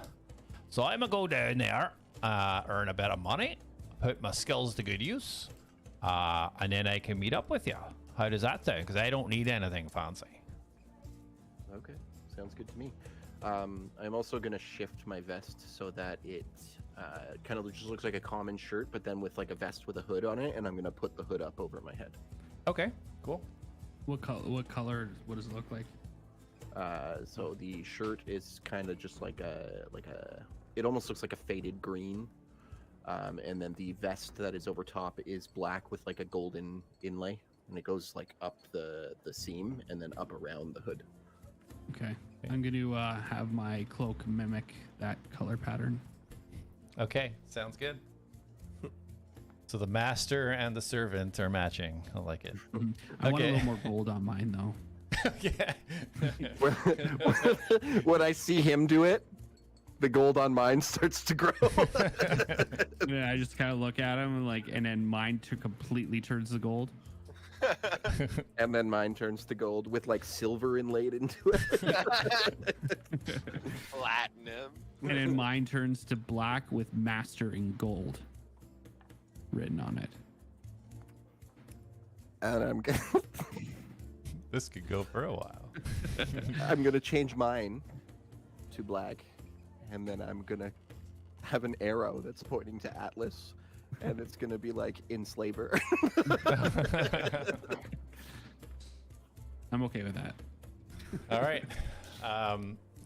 So I'm gonna go down there, earn a bit of money, put my skills to good use, and then I can meet up with you. How does that sound? Because I don't need anything fancy. Okay, sounds good to me. I'm also gonna shift my vest so that it kind of just looks like a common shirt, but then with like a vest with a hood on it, and I'm gonna put the hood up over my head. Okay. Cool. What color? What does it look like? So the shirt is kind of just like a it almost looks like a faded green, and then the vest that is over top is black with like a golden inlay, and it goes like up the seam and then up around the hood. Okay. I'm going to have my cloak mimic that color pattern. Okay. Sounds good. So the master and the servant are matching. I like it. I want a Okay. little more gold on mine, though. Yeah. When I see him do it, the gold on mine starts to grow. Yeah, I just kind of look at him and then mine completely turns to gold. And then mine turns to gold with like silver inlaid into it. Platinum. And then mine turns to black with master in gold written on it. And This could go for a while. I'm gonna change mine to black, and then I'm gonna have an arrow that's pointing to Atlas, and it's gonna be like enslaver. I'm okay with that. All right.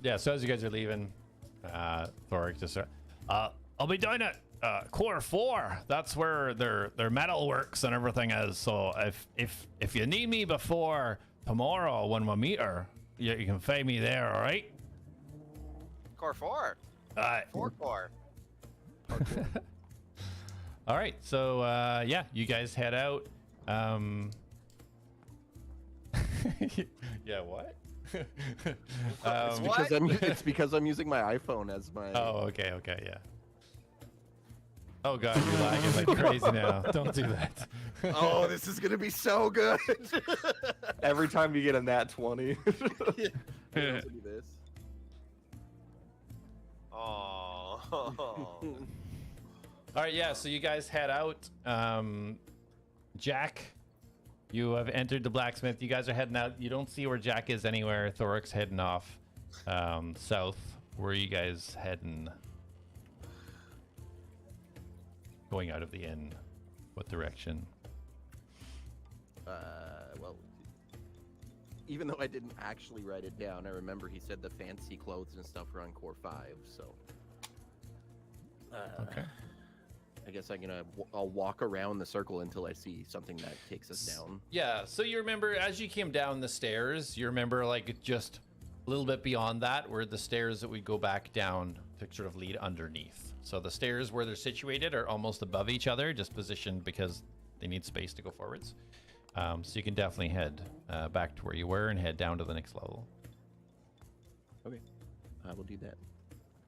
Yeah. So as you guys are leaving, Thoric just I'll be down at Core 4. That's where their metal works and everything is. So if you need me before tomorrow when we meet her, you can find me there. All right. Core 4. All right. 4 core. All right. So yeah, you guys head out. Yeah. What? What? It's because I'm using my iPhone as my. Oh, okay, yeah. Oh god, you're lagging like crazy now. Don't do that. Oh, this is gonna be so good. Every time you get a nat 20. Yeah. Do this. Oh. All right, yeah. So you guys head out. Jack, you have entered the blacksmith. You guys are heading out. You don't see where Jack is anywhere. Thoric's heading off south. Where are you guys heading? Going out of the inn. What direction? Well, even though I didn't actually write it down, I remember he said the fancy clothes and stuff were on Core 5. So. Okay. I guess I'll walk around the circle until I see something that takes us down. Yeah, so you remember as you came down the stairs, you remember like just a little bit beyond that were the stairs that would go back down to sort of lead underneath. So the stairs where they're situated are almost above each other, just positioned because they need space to go forwards. So you can definitely head back to where you were and head down to the next level. Okay, I will do that.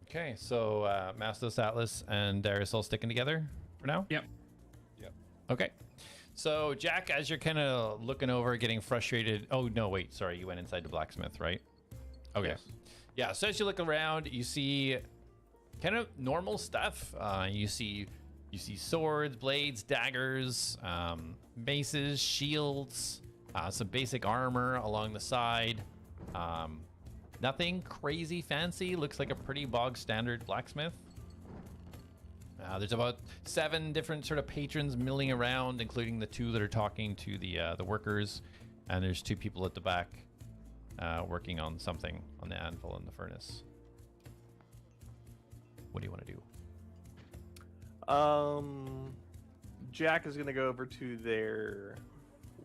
Okay, so Mastos, Atlas, and Darius all sticking together for now? Yep. Okay. So, Jack, as you're kind of looking over, getting frustrated. Oh, no, wait. Sorry, you went inside the blacksmith, right? Okay. Yes. Yeah, so as you look around, you see kind of normal stuff. You see swords, blades, daggers, maces, shields, some basic armor along the side. Nothing crazy fancy. Looks like a pretty bog standard blacksmith. There's about 7 different sort of patrons milling around, including the 2 that are talking to the workers, and there's 2 people at the back working on something on the anvil in the furnace. What do you want to do? Jack is gonna go over to their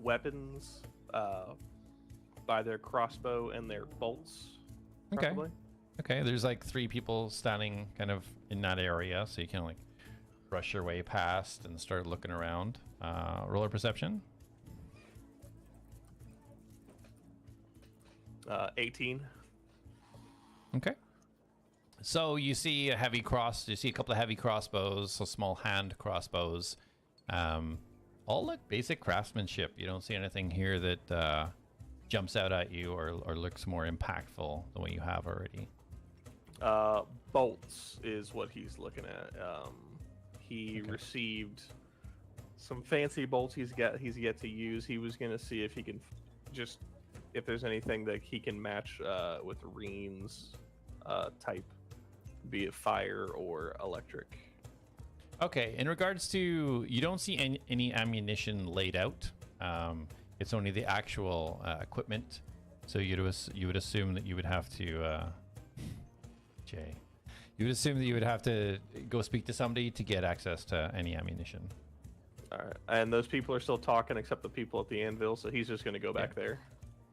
weapons, by their crossbow and their bolts. Okay. Probably. Okay, there's like 3 people standing kind of in that area, so you can like rush your way past and start looking around. Roll a perception. 18. Okay. So you see a you see a couple of heavy crossbows, so small hand crossbows. All look basic craftsmanship. You don't see anything here that jumps out at you or looks more impactful than what you have already. Bolts is what he's looking at. He received some fancy bolts he's yet to use. He was gonna see if he can if there's anything that he can match with Reen's type, be it fire or electric. Okay, in regards to, you don't see any ammunition laid out. It's only the actual equipment. So you would assume that you would have to, Jay, you would assume that you would have to go speak to somebody to get access to any ammunition. All right, and those people are still talking except the people at the anvil, so he's just going to go back there.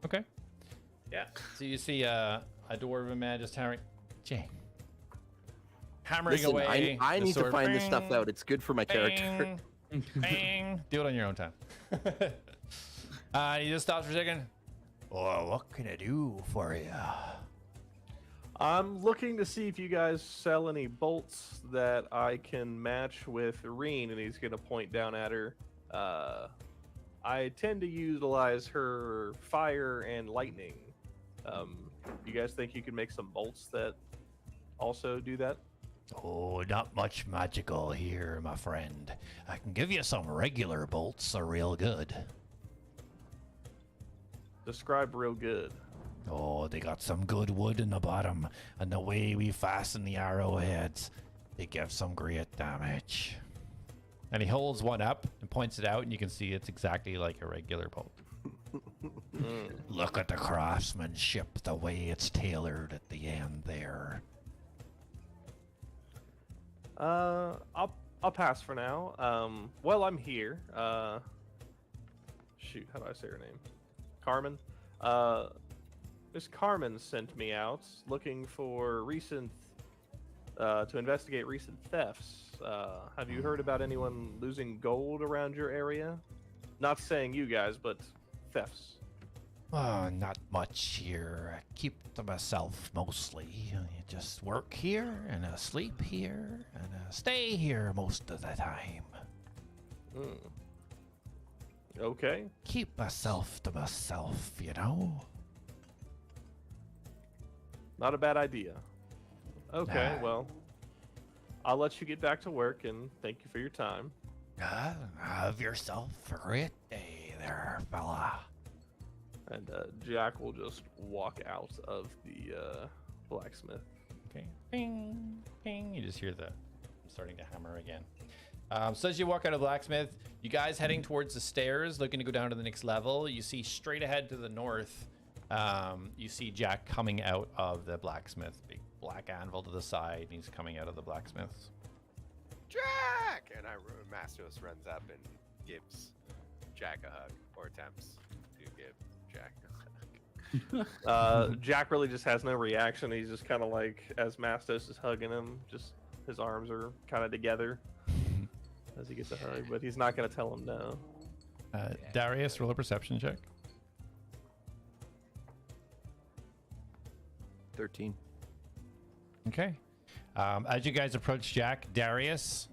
Okay. Yeah. So you see a dwarven man just hammering Listen, away. I need to sword. find this stuff out. It's good for my character. Bang, bang. Do it on your own time. You just stops for a second. Oh, what can I do for you? I'm looking to see if you guys sell any bolts that I can match with Reen, and he's going to point down at her. I tend to utilize her fire and lightning. You guys think you can make some bolts that also do that? Oh, not much magical here, my friend. I can give you some regular bolts, are real good. Describe real good. Oh, they got some good wood in the bottom, and the way we fasten the arrowheads, they give some great damage. And he holds one up and points it out, and you can see it's exactly like a regular bolt. Look at the craftsmanship, the way it's tailored at the end there. I'll pass for now. Well, I'm here. Shoot, how do I say her name? Carmen. Miss Carmen sent me out looking for to investigate recent thefts. Have you heard about anyone losing gold around your area? Not saying you guys, but thefts. Oh, not much here. I keep to myself mostly. I just work here and sleep here and stay here most of the time. Okay. Keep myself to myself, you know? Not a bad idea. Okay, Nah. well, I'll let you get back to work, and thank you for your time. Have yourself a great day there, fella. And Jack will just walk out of the blacksmith. Okay. Ping, ping. You just hear the starting to hammer again. So as you walk out of blacksmith, you guys heading towards the stairs, looking to go down to the next level. You see straight ahead to the north, you see Jack coming out of the blacksmith. Big black anvil to the side, and he's coming out of the blacksmith's. Jack! And Mastos runs up and gives Jack a hug, or attempts to give Jack a hug. Jack really just has no reaction. He's just kind of like, as Mastos is hugging him, just his arms are kind of together as he gets a hug, but he's not going to tell him no. Darius, roll a perception check. 13. Okay. As you guys approach Jack, Darius,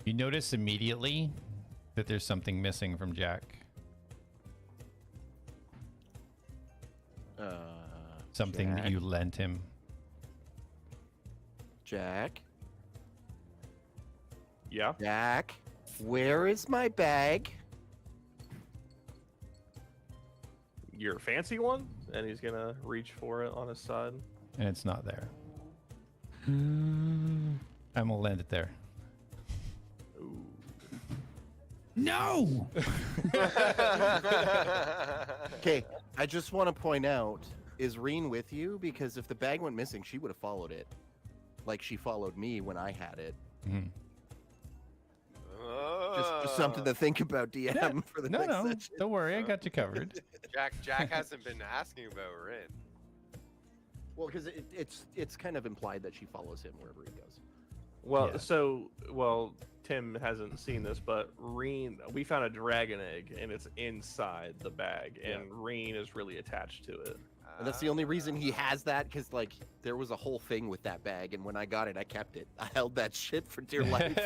you notice immediately that there's something missing from Jack. Something that Jack? you lent him. Jack? Yeah. Jack? Where is my bag? Your fancy one? And he's going to reach for it on his side. And it's not there. I'm gonna land it there. Ooh. No! Okay, I just want to point out, is Reen with you? Because if the bag went missing, she would have followed it. Like she followed me when I had it. Mhm. Just something to think about, DM, Yeah. for the No, next no, session. don't worry, I got you covered. Jack hasn't been asking about Rin. Well, because it's kind of implied that she follows him wherever he goes. Well, Yeah. Tim hasn't seen this, but we found a dragon egg, and it's inside the bag, and Reen is really attached to it. And that's the only reason he has that, because, like, there was a whole thing with that bag, and when I got it, I kept it. I held that shit for dear life.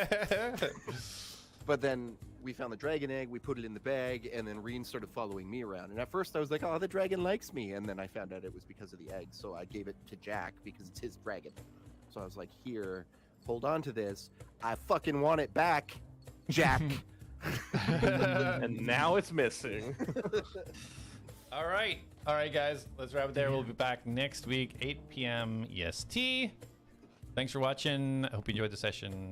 But then we found the dragon egg, we put it in the bag, and then Reen started following me around. And at first I was like, oh, the dragon likes me. And then I found out it was because of the egg. So I gave it to Jack because it's his dragon. So I was like, here, hold on to this. I fucking want it back, Jack. And now it's missing. All right, guys, let's wrap it there. We'll be back next week, 8 p.m. EST. Thanks for watching. I hope you enjoyed the session.